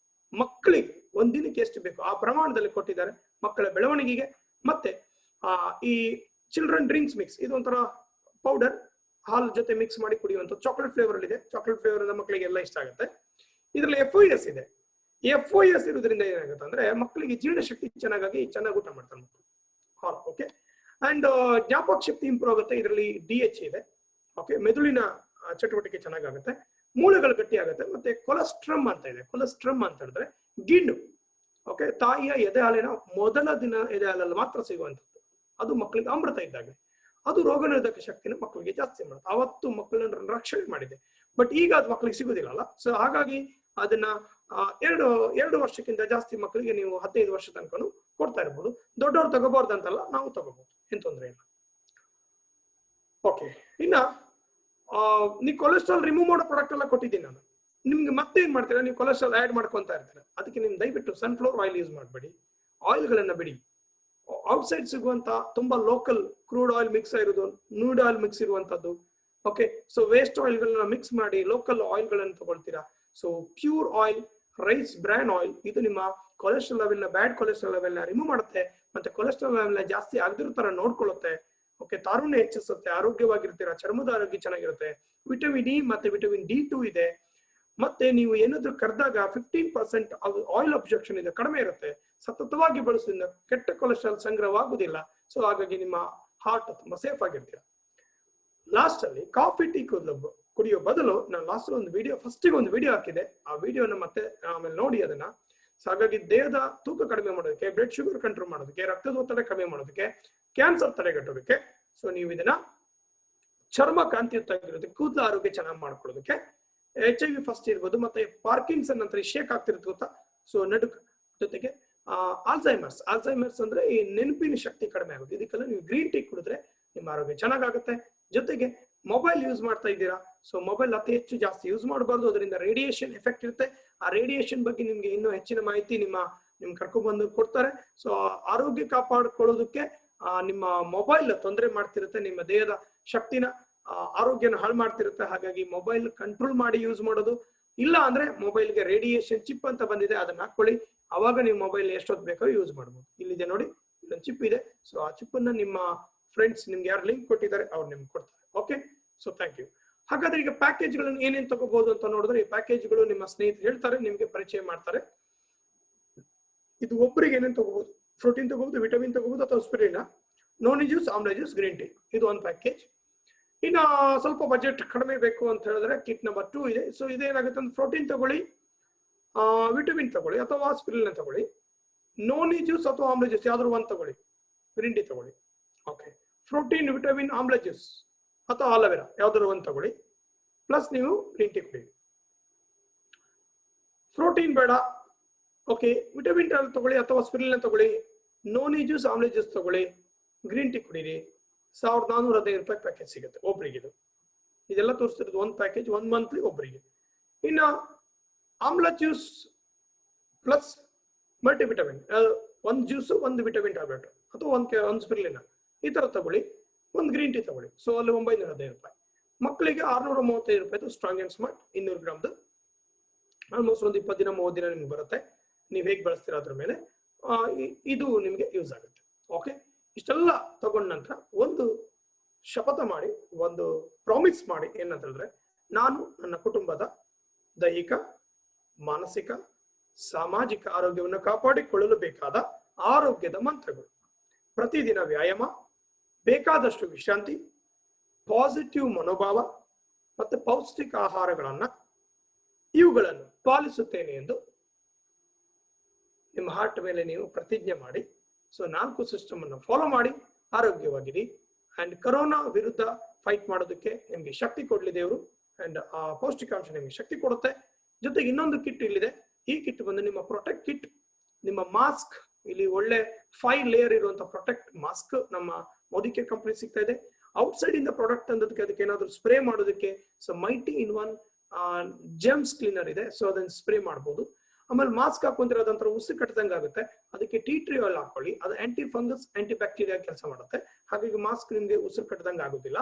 ಮಕ್ಕಳಿಗೆ ಒಂದಿನಕ್ಕೆ ಎಷ್ಟು ಬೇಕು ಆ ಪ್ರಮಾಣದಲ್ಲಿ ಕೊಟ್ಟಿದ್ದಾರೆ ಮಕ್ಕಳ ಬೆಳವಣಿಗೆಗೆ. ಮತ್ತೆ ಈ ಚಿಲ್ಡ್ರನ್ ಡ್ರಿಂಕ್ಸ್ ಮಿಕ್ಸ್, ಇದು ಒಂಥರ ಪೌಡರ್ ಹಾಲ್ ಜೊತೆ ಮಿಕ್ಸ್ ಮಾಡಿ ಕುಡಿಯುವಂತ ಚಾಕ್ಲೇಟ್ ಫ್ಲೇವರ್ ಅಲ್ಲಿ ಇದೆ. ಚಾಕ್ಲೇಟ್ ಫ್ಲೇವರ್ ಮಕ್ಕಳಿಗೆ ಎಲ್ಲ ಇಷ್ಟ ಆಗುತ್ತೆ. ಇದರಲ್ಲಿ FOS ಇದೆ. FOS ಇರೋದ್ರಿಂದ ಏನಾಗುತ್ತೆ ಅಂದ್ರೆ ಮಕ್ಕಳಿಗೆ ಜೀರ್ಣ ಶಕ್ತಿ ಚೆನ್ನಾಗಿ ಊಟ ಮಾಡ್ತಾರೆ ಮಕ್ಕಳು. ಓಕೆ, ಅಂಡ್ ಜ್ಞಾಪಕ ಶಕ್ತಿ ಇಂಪ್ರೂವ್ ಆಗುತ್ತೆ. ಇದರಲ್ಲಿ DH ಇದೆ. ಓಕೆ, ಮೆದುಳಿನ ಚಟುವಟಿಕೆ ಚೆನ್ನಾಗುತ್ತೆ, ಮೂಳೆಗಳು ಗಟ್ಟಿ ಆಗುತ್ತೆ. ಮತ್ತೆ ಕೊಲೆಸ್ಟ್ರಮ್ ಅಂತ ಇದೆ. ಕೊಲೆಸ್ಟ್ರಮ್ ಅಂತ ಹೇಳಿದ್ರೆ ಗಿಣ್ಣು. ಓಕೆ, ತಾಯಿಯ ಎದೆ ಹಾಲಿನ ಮೊದಲ ದಿನ ಎದೆ ಹಾಲಲ್ಲಿ ಮಾತ್ರ ಸಿಗುವಂಥದ್ದು, ಅದು ಮಕ್ಕಳಿಗೆ ಅಮೃತ ಇದ್ದಾಗೆ. ಅದು ರೋಗ ನಿರೋಧಕ ಶಕ್ತಿನ ಮಕ್ಕಳಿಗೆ ಜಾಸ್ತಿ ಮಾಡುತ್ತೆ. ಅವತ್ತು ಮಕ್ಕಳನ್ನ ರಕ್ಷಣೆ ಮಾಡಿದೆ, ಬಟ್ ಈಗ ಅದು ಮಕ್ಕಳಿಗೆ ಸಿಗುದಿಲ್ಲ. ಸೊ ಹಾಗಾಗಿ ಅದನ್ನ 2 ವರ್ಷಕ್ಕಿಂತ ಜಾಸ್ತಿ ಮಕ್ಕಳಿಗೆ ನೀವು 15 ವರ್ಷ ತನಕ ಕೊಡ್ತಾ ಇರ್ಬೋದು. ದೊಡ್ಡವ್ರು ತಗೋಬಾರ್ದು ಅಂತಲ್ಲ, ನಾವು ತಗೋಬಹುದು, ಏನ್ ತೊಂದರೆ ಇಲ್ಲ. ಓಕೆ, ಇನ್ನ ನೀವು ಕೊಲೆಸ್ಟ್ರಾಲ್ ರಿಮೂವ್ ಮಾಡೋ ಪ್ರಾಡಕ್ಟ್ ಎಲ್ಲ ಕೊಟ್ಟಿದ್ದೀನಿ ನಾನು ನಿಮ್ಗೆ. ಮತ್ತೆ ಏನ್ ಮಾಡ್ತೀರಾ, ನೀವು ಕೊಲೆಸ್ಟ್ರಾಲ್ ಆಡ್ ಮಾಡ್ಕೊಂತ ಇರ್ತೀರಾ. ಅದಕ್ಕೆ ನಿಮ್ ದಯವಿಟ್ಟು ಸನ್ಫ್ಲವರ್ ಆಯಿಲ್ ಯೂಸ್ ಮಾಡಬೇಡಿ, ಆಯಿಲ್ಗಳನ್ನ ಬಿಡಿ. ಔಟ್ಸೈಡ್ ಸಿಗುವಂತ ತುಂಬಾ ಲೋಕಲ್ ಕ್ರೂಡ್ ಆಯಿಲ್ ಮಿಕ್ಸ್ ಇರೋದು, ನೂಡ್ ಆಯಿಲ್ ಮಿಕ್ಸ್ ಇರುವಂತದ್ದು. ಓಕೆ, ಸೊ ವೇಸ್ಟ್ ಆಯಿಲ್ಗಳನ್ನ ಮಿಕ್ಸ್ ಮಾಡಿ ಲೋಕಲ್ ಆಯಿಲ್ಗಳನ್ನ ತಗೊಳ್ತೀರಾ. So pure oil, rice bran oil, ಇದು ನಿಮ್ಮ ಕೊಲೆಸ್ಟ್ರಾಲ್ ಲೆವೆಲ್ ನ, ಬ್ಯಾಡ್ ಕೊಲೆಸ್ಟ್ರಾಲ್ ಲೆವೆಲ್ ನ ರಿಮೂವ್ ಮಾಡುತ್ತೆ. ಮತ್ತೆ ಕೊಲೆಸ್ಟ್ರಾಲ್ ಲೆವೆಲ್ ನ ಜಾಸ್ತಿ ಆಗದಿರೋ ತರ ನೋಡ್ಕೊಳ್ಳುತ್ತೆ. ಓಕೆ, ತಾರುಣ್ಯ ಹೆಚ್ಚಿಸುತ್ತೆ, ಆರೋಗ್ಯವಾಗಿರ್ತೀರಾ, ಚರ್ಮದ ಆರೋಗ್ಯ ಚೆನ್ನಾಗಿರುತ್ತೆ. ವಿಟಮಿನ್ E ಮತ್ತೆ ವಿಟಮಿನ್ D2 ಇದೆ. ಮತ್ತೆ ನೀವು ಏನಾದ್ರೂ ಕರೆದಾಗ 15% ಆಯಿಲ್ ಅಬ್ಜೆಕ್ಷನ್ ಇದೆ, ಕಡಿಮೆ ಇರುತ್ತೆ. ಸತತವಾಗಿ ಬಳಸೋದ್ರಿಂದ ಕೆಟ್ಟ ಕೊಲೆಸ್ಟ್ರಾಲ್ ಸಂಗ್ರಹವಾಗುವುದಿಲ್ಲ. ಸೊ ಹಾಗಾಗಿ ನಿಮ್ಮ ಹಾರ್ಟ್ ತುಂಬಾ ಸೇಫ್ ಆಗಿರ್ತೀರ. ಲಾಸ್ಟ್ ಅಲ್ಲಿ ಕಾಫಿ ಟೀ ಕುಡಿಯೋ ಬದಲು ನಾನು ಲಾಸ್ಟ್ ಒಂದು ವಿಡಿಯೋ, ಫಸ್ಟಿಗೆ ಒಂದು ವಿಡಿಯೋ ಹಾಕಿದೆ, ಆ ವಿಡಿಯೋನ ಮತ್ತೆ ಆಮೇಲೆ ನೋಡಿ ಅದನ್ನ. ಸೊ ಹಾಗಾಗಿ ದೇಹದ ತೂಕ ಕಡಿಮೆ ಮಾಡೋದಕ್ಕೆ, ಬ್ಲಡ್ ಶುಗರ್ ಕಂಟ್ರೋಲ್ ಮಾಡೋದಕ್ಕೆ, ರಕ್ತದ ಒತ್ತಡ ಕಡಿಮೆ ಮಾಡೋದಕ್ಕೆ, ಕ್ಯಾನ್ಸರ್ ತಡೆಗಟ್ಟೋದಕ್ಕೆ, ಸೊ ನೀವು ಇದನ್ನ ಚರ್ಮ ಕಾಂತಿಯುಕ್ತವಾಗಿರೋದಕ್ಕೆ, ಕೂದಲ ಆರೋಗ್ಯ ಚೆನ್ನಾಗಿ ಮಾಡ್ಕೊಳ್ಳೋದಕ್ಕೆ, HIV ಫಸ್ಟ್ ಇರ್ಬೋದು, ಮತ್ತೆ ಪಾರ್ಕಿನ್ಸನ್ ಅಂತ ಶೇಕ್ ಆಗ್ತಿರುತ್ತೆ ಗೊತ್ತಾ, ಸೊ ನಡುಕ, ಜೊತೆಗೆ ಆಲ್ಝೈಮರ್ಸ್ ಅಂದ್ರೆ ಈ ನೆನಪಿನ ಶಕ್ತಿ ಕಡಿಮೆ ಆಗುತ್ತೆ. ಇದಕ್ಕೆಲ್ಲ ನೀವು ಗ್ರೀನ್ ಟೀ ಕುಡಿದ್ರೆ ನಿಮ್ಮ ಆರೋಗ್ಯ ಚೆನ್ನಾಗಾಗುತ್ತೆ. ಜೊತೆಗೆ ಮೊಬೈಲ್ ಯೂಸ್ ಮಾಡ್ತಾ ಇದ್ದೀರಾ, ಸೊ ಮೊಬೈಲ್ ಅತಿ ಹೆಚ್ಚು ಜಾಸ್ತಿ ಯೂಸ್ ಮಾಡಬಾರ್ದು, ಅದರಿಂದ ರೇಡಿಯೇಷನ್ ಎಫೆಕ್ಟ್ ಇರುತ್ತೆ. ಆ ರೇಡಿಯೇಷನ್ ಬಗ್ಗೆ ನಿಮ್ಗೆ ಇನ್ನೂ ಹೆಚ್ಚಿನ ಮಾಹಿತಿ ನಿಮ್ ಕರ್ಕೊಂಡ್ಬಂದು ಕೊಡ್ತಾರೆ. ಸೊ ಆರೋಗ್ಯ ಕಾಪಾಡ್ಕೊಳ್ಳೋದಕ್ಕೆ ನಿಮ್ಮ ಮೊಬೈಲ್ ತೊಂದರೆ ಮಾಡ್ತಿರುತ್ತೆ, ನಿಮ್ಮ ದೇಹದ ಶಕ್ತಿನ, ಆರೋಗ್ಯನ ಹಾಳು ಮಾಡ್ತಿರುತ್ತೆ. ಹಾಗಾಗಿ ಮೊಬೈಲ್ ಕಂಟ್ರೋಲ್ ಮಾಡಿ ಯೂಸ್ ಮಾಡೋದು. ಇಲ್ಲ ಅಂದ್ರೆ ಮೊಬೈಲ್ಗೆ ರೇಡಿಯೇಷನ್ ಚಿಪ್ ಅಂತ ಬಂದಿದೆ, ಅದನ್ನ ಹಾಕೊಳ್ಳಿ. ಅವಾಗ ನೀವು ಮೊಬೈಲ್ ಎಷ್ಟೊತ್ತು ಬೇಕಾದ್ರೂ ಯೂಸ್ ಮಾಡ್ಬೋದು. ಇಲ್ಲಿದೆ ನೋಡಿ, ಇಲ್ಲೊಂದು ಚಿಪ್ ಇದೆ. ಸೊ ಆ ಚಿಪ್ ಅನ್ನ ನಿಮ್ಮ ಫ್ರೆಂಡ್ಸ್ ನಿಮ್ಗೆ ಯಾರು ಲಿಂಕ್ ಕೊಟ್ಟಿದ್ದಾರೆ ಅವ್ರು ನಿಮ್ಗೆ ಕೊಡ್ತಾರೆ. Okay, so thank you. ಹಾಗಾದ್ರೆ ಈಗ ಪ್ಯಾಕೇಜ್ಗಳನ್ನು ಏನೇನ್ ತಗೋಬಹುದು ಅಂತ ನೋಡಿದ್ರೆ, ಈ ಪ್ಯಾಕೇಜ್ಗಳು ನಿಮ್ಮ ಸ್ನೇಹಿತರು ಹೇಳ್ತಾರೆ, ನಿಮ್ಗೆ ಪರಿಚಯ ಮಾಡ್ತಾರೆ. ಇದು ಒಬ್ಬರಿಗೆ ಏನೇನು ತಗೋಬಹುದು, ಪ್ರೋಟೀನ್ ತಗೋಬಹುದು, ವಿಟಮಿನ್ ತಗೋಬಹುದು ಅಥವಾ ಸ್ಪಿರಿನ, ನೋನಿ ಜ್ಯೂಸ್, ಆಮ್ಲ ಜ್ಯೂಸ್, ಗ್ರೀನ್ ಟೀ, ಇದು ಒಂದು ಪ್ಯಾಕೇಜ್. ಇನ್ನು ಸ್ವಲ್ಪ ಬಜೆಟ್ ಕಡಿಮೆ ಬೇಕು ಅಂತ ಹೇಳಿದ್ರೆ ಕಿಟ್ ನಂಬರ್ 2 ಇದೆ. ಸೊ ಇದೇನಾಗುತ್ತೆ ಅಂದ್ರೆ ಪ್ರೋಟೀನ್ ತಗೊಳ್ಳಿ, ವಿಟಮಿನ್ ತಗೊಳ್ಳಿ ಅಥವಾ ಸ್ಪಿರಿನ ತಗೊಳ್ಳಿ, ನೋನಿ ಜ್ಯೂಸ್ ಅಥವಾ ಆಮ್ಲ ಜ್ಯೂಸ್ ಯಾವ್ದಾದ್ರು ಒಂದು ತಗೊಳ್ಳಿ, ಗ್ರೀನ್ ಟೀ ತಗೊಳ್ಳಿ. ಓಕೆ, ಪ್ರೋಟೀನ್, ವಿಟಮಿನ್, ಆಮ್ಲ ಜ್ಯೂಸ್ ಅಥವಾ ಆಲೋವೆರಾ ಯಾವ್ದಾದ್ರು ಒಂದು ತಗೊಳ್ಳಿ, ಪ್ಲಸ್ ನೀವು ಗ್ರೀನ್ ಟೀ ಕುಡಿ. ಪ್ರೋಟೀನ್ ಬೇಡ, ಓಕೆ, ವಿಟಮಿನ್ ತಗೊಳ್ಳಿ ಅಥವಾ ಸ್ಪಿರಿನ ತಗೊಳ್ಳಿ, ನೋನಿ ಜ್ಯೂಸ್, ಆಮ್ಲ ಜ್ಯೂಸ್ ತಗೊಳ್ಳಿ, ಗ್ರೀನ್ ಟೀ ಕುಡೀರಿ. 1415 ರೂಪಾಯಿ ಪ್ಯಾಕೇಜ್ ಸಿಗುತ್ತೆ ಒಬ್ಬರಿಗೆ. ಇದೆಲ್ಲ ತೋರಿಸ್ತಿರೋದು ಒಂದು ಪ್ಯಾಕೇಜ್, 1 ಮಂತ್ಲಿ ಒಬ್ಬರಿಗೆ. ಇನ್ನು ಆಮ್ಲ ಜ್ಯೂಸ್ ಪ್ಲಸ್ ಮಲ್ಟಿವಿಟಮಿನ್, ಒಂದು ಜ್ಯೂಸ್, ಒಂದು ವಿಟಮಿನ್ ಟ್ಯಾಬ್ಲೆಟ್ ಅಥವಾ ಒಂದು ಸ್ಪಿರುಲಿನಾ ಈ ತರ ತಗೊಳ್ಳಿ, ಒಂದು ಗ್ರೀನ್ ಟೀ ತಗೊಳ್ಳಿ. ಸೊ ಅಲ್ಲಿ 915 ರೂಪಾಯಿ. ಮಕ್ಕಳಿಗೆ 635 ರೂಪಾಯಿದು ಸ್ಟ್ರಾಂಗ್ ಅಂಡ್ ಸ್ಮಾರ್ಟ್ 200 ಗ್ರಾಮ್ದು. ಆಲ್ಮೋಸ್ಟ್ ಒಂದು 20 ದಿನ 30 ದಿನ ನಿಮ್ಗೆ ಬರುತ್ತೆ. ನೀವು ಹೇಗೆ ಬಳಸ್ತೀರ ಅದ್ರ ಮೇಲೆ ಇದು ನಿಮ್ಗೆ ಯೂಸ್ ಆಗುತ್ತೆ. ಓಕೆ, ಇಷ್ಟೆಲ್ಲ ತಗೊಂಡ ನಂತರ ಒಂದು ಶಪಥ ಮಾಡಿ, ಒಂದು ಪ್ರಾಮಿಸ್ ಮಾಡಿ, ಏನಂತ ಹೇಳಿದ್ರೆ, ನಾನು ನನ್ನ ಕುಟುಂಬದ ದೈಹಿಕ, ಮಾನಸಿಕ, ಸಾಮಾಜಿಕ ಆರೋಗ್ಯವನ್ನು ಕಾಪಾಡಿಕೊಳ್ಳಲು ಬೇಕಾದ ಆರೋಗ್ಯದ ಮಂತ್ರಗಳು: ಪ್ರತಿದಿನ ವ್ಯಾಯಾಮ, ಬೇಕಾದಷ್ಟು ವಿಶ್ರಾಂತಿ, ಪಾಸಿಟಿವ್ ಮನೋಭಾವ ಮತ್ತು ಪೌಷ್ಟಿಕ ಇವುಗಳನ್ನು ಪಾಲಿಸುತ್ತೇನೆ ಎಂದು ನಿಮ್ಮ ಹಾರ್ಟ್ ಮೇಲೆ ನೀವು ಪ್ರತಿಜ್ಞೆ ಮಾಡಿ. ಸೊ 4 ಸಿಸ್ಟಮ್ ಅನ್ನು ಫಾಲೋ ಮಾಡಿ ಆರೋಗ್ಯವಾಗಿರಿ. ಅಂಡ್ ಕರೋನಾ ವಿರುದ್ಧ ಫೈಟ್ ಮಾಡೋದಕ್ಕೆ ನಿಮ್ಗೆ ಶಕ್ತಿ ಕೊಡ್ಲಿ ದೇವರು. ಅಂಡ್ ಆ ಪೌಷ್ಟಿಕಾಂಶ ನಿಮ್ಗೆ ಶಕ್ತಿ ಕೊಡುತ್ತೆ. ಜೊತೆಗೆ ಇನ್ನೊಂದು ಕಿಟ್ ಇಲ್ಲಿದೆ. ಈ ಕಿಟ್ ಬಂದು ನಿಮ್ಮ ಪ್ರೊಟೆಕ್ಟ್ ಕಿಟ್, ನಿಮ್ಮ ಮಾಸ್ಕ್. ಇಲ್ಲಿ ಒಳ್ಳೆ 5 ಲೇಯರ್ ಇರುವಂತ ಪ್ರೊಟೆಕ್ಟ್ ಮಾಸ್ಕ್ ನಮ್ಮ ಮೋದಿ ಕೇರ್ ಕಂಪನಿ ಸಿಗ್ತಾ ಇದೆ. ಔಟ್ಸೈಡ್ ಇಂದ ಪ್ರಾಡಕ್ಟ್ ಅಂದದಕ್ಕೆ ಅದಕ್ಕೆ ಏನಾದ್ರು ಸ್ಪ್ರೇ ಮಾಡೋದಕ್ಕೆ so mighty in one gems cleaner ಇದೆ. ಸೊ ಅದನ್ನ ಸ್ಪ್ರೇ ಮಾಡಬಹುದು. ಆಮೇಲೆ ಮಾಸ್ಕ್ ಹಾಕೊಂಡ್ರೆ ಅದಂತರ ಉಸಿರು ಕಟ್ಟದಂಗೆ ಆಗುತ್ತೆ. ಅದಕ್ಕೆ ಟೀ ಟ್ರೀ ಆಯಿಲ್ ಹಾಕೊಳ್ಳಿ. ಅದು ಆಂಟಿ ಫಂಗಸ್, ಆಂಟಿ ಬ್ಯಾಕ್ಟೀರಿಯಾ ಕೆಲಸ ಮಾಡುತ್ತೆ. ಹಾಗಾಗಿ ಮಾಸ್ಕ್ ನಿಮ್ಗೆ ಉಸಿರು ಕಟ್ಟದಂಗೆ ಆಗೋದಿಲ್ಲ.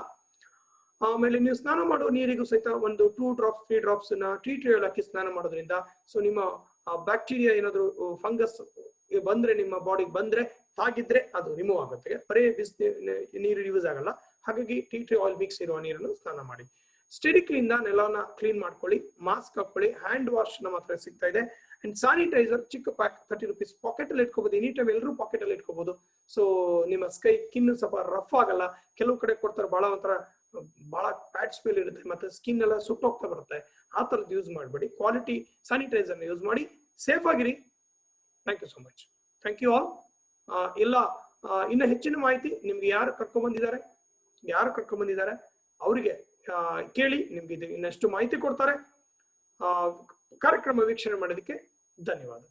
ಆಮೇಲೆ ನೀವು ಸ್ನಾನ ಮಾಡೋ ನೀರಿಗೂ ಸಹಿತ ಒಂದು 2 drops 3 drops tea tree oil ಹಾಕಿ ಸ್ನಾನ ಮಾಡೋದ್ರಿಂದ ಸೊ ನಿಮ್ಮ ಬ್ಯಾಕ್ಟೀರಿಯಾ ಏನಾದ್ರು ಫಂಗಸ್ ಬಂದ್ರೆ ನಿಮ್ಮ ಬಾಡಿಗೆ ಬಂದ್ರೆ ತಾಗಿದ್ರೆ ಅದು ರಿಮೂವ್ ಆಗುತ್ತೆ. ಬರೀ ನೀರು ಯೂಸ್ ಆಗಲ್ಲ. ಹಾಗಾಗಿ ಟೀ ಟ್ರೀ ಆಯಿಲ್ ಮಿಕ್ಸ್ ಇರುವ ನೀರನ್ನು ಸ್ನಾನ ಮಾಡಿ. ಸ್ಟೆರಿಕ್ಲಿಂದ ನೆಲವನ್ನ ಕ್ಲೀನ್ ಮಾಡ್ಕೊಳ್ಳಿ. ಮಾಸ್ಕ್ ಹಾಕೊಳ್ಳಿ. ಹ್ಯಾಂಡ್ ವಾಶ್ ನಮ್ಮ ಹತ್ರ ಸಿಗ್ತಾ ಇದೆ. ಅಂಡ್ ಸ್ಯಾನಿಟೈಸರ್ ಚಿಕ್ಕ ಪ್ಯಾಕ್ 30 ರೂಪೀಸ್ ಪಾಕೆಟ್ ಅಲ್ಲಿ ಇಟ್ಕೋಬಹುದು. ಎನಿ ಟೈಮ್ ಎಲ್ಲರೂ ಪಾಕೆಟ್ ಅಲ್ಲಿ ಇಟ್ಕೋಬಹುದು. ಸೊ ನಿಮ್ಮ ಸ್ಕಿನ್ ಸ್ವಲ್ಪ ರಫ್ ಆಗಲ್ಲ. ಕೆಲವು ಕಡೆ ಕೊಡ್ತಾರೆ ಬಹಳ ಬ್ಯಾಡ್ ಸ್ಮೆಲ್ ಇರುತ್ತೆ, ಮತ್ತೆ ಸ್ಕಿನ್ ಎಲ್ಲ ಸುಟ್ಟೋಗ್ತಾ ಬರುತ್ತೆ. ಆ ತರದ್ದು ಯೂಸ್ ಮಾಡಬೇಡಿ. ಕ್ವಾಲಿಟಿ ಸ್ಯಾನಿಟೈಸರ್ ಯೂಸ್ ಮಾಡಿ. ಸೇಫ್ ಆಗಿರಿ. Thank you so much. Thank you all. ಇನ್ನು ಹೆಚ್ಚಿನ ಮಾಹಿತಿ ನಿಮ್ಗೆ ಯಾರು ಕರ್ಕೊಂಡ್ ಬಂದಿದ್ದಾರೆ ಅವರಿಗೆ ಕೇಳಿ, ನಿಮ್ಗೆ ಇನ್ನಷ್ಟು ಮಾಹಿತಿ ಕೊಡ್ತಾರೆ. ಕಾರ್ಯಕ್ರಮ ವೀಕ್ಷಣೆ ಮಾಡೋದಕ್ಕೆ ಧನ್ಯವಾದ.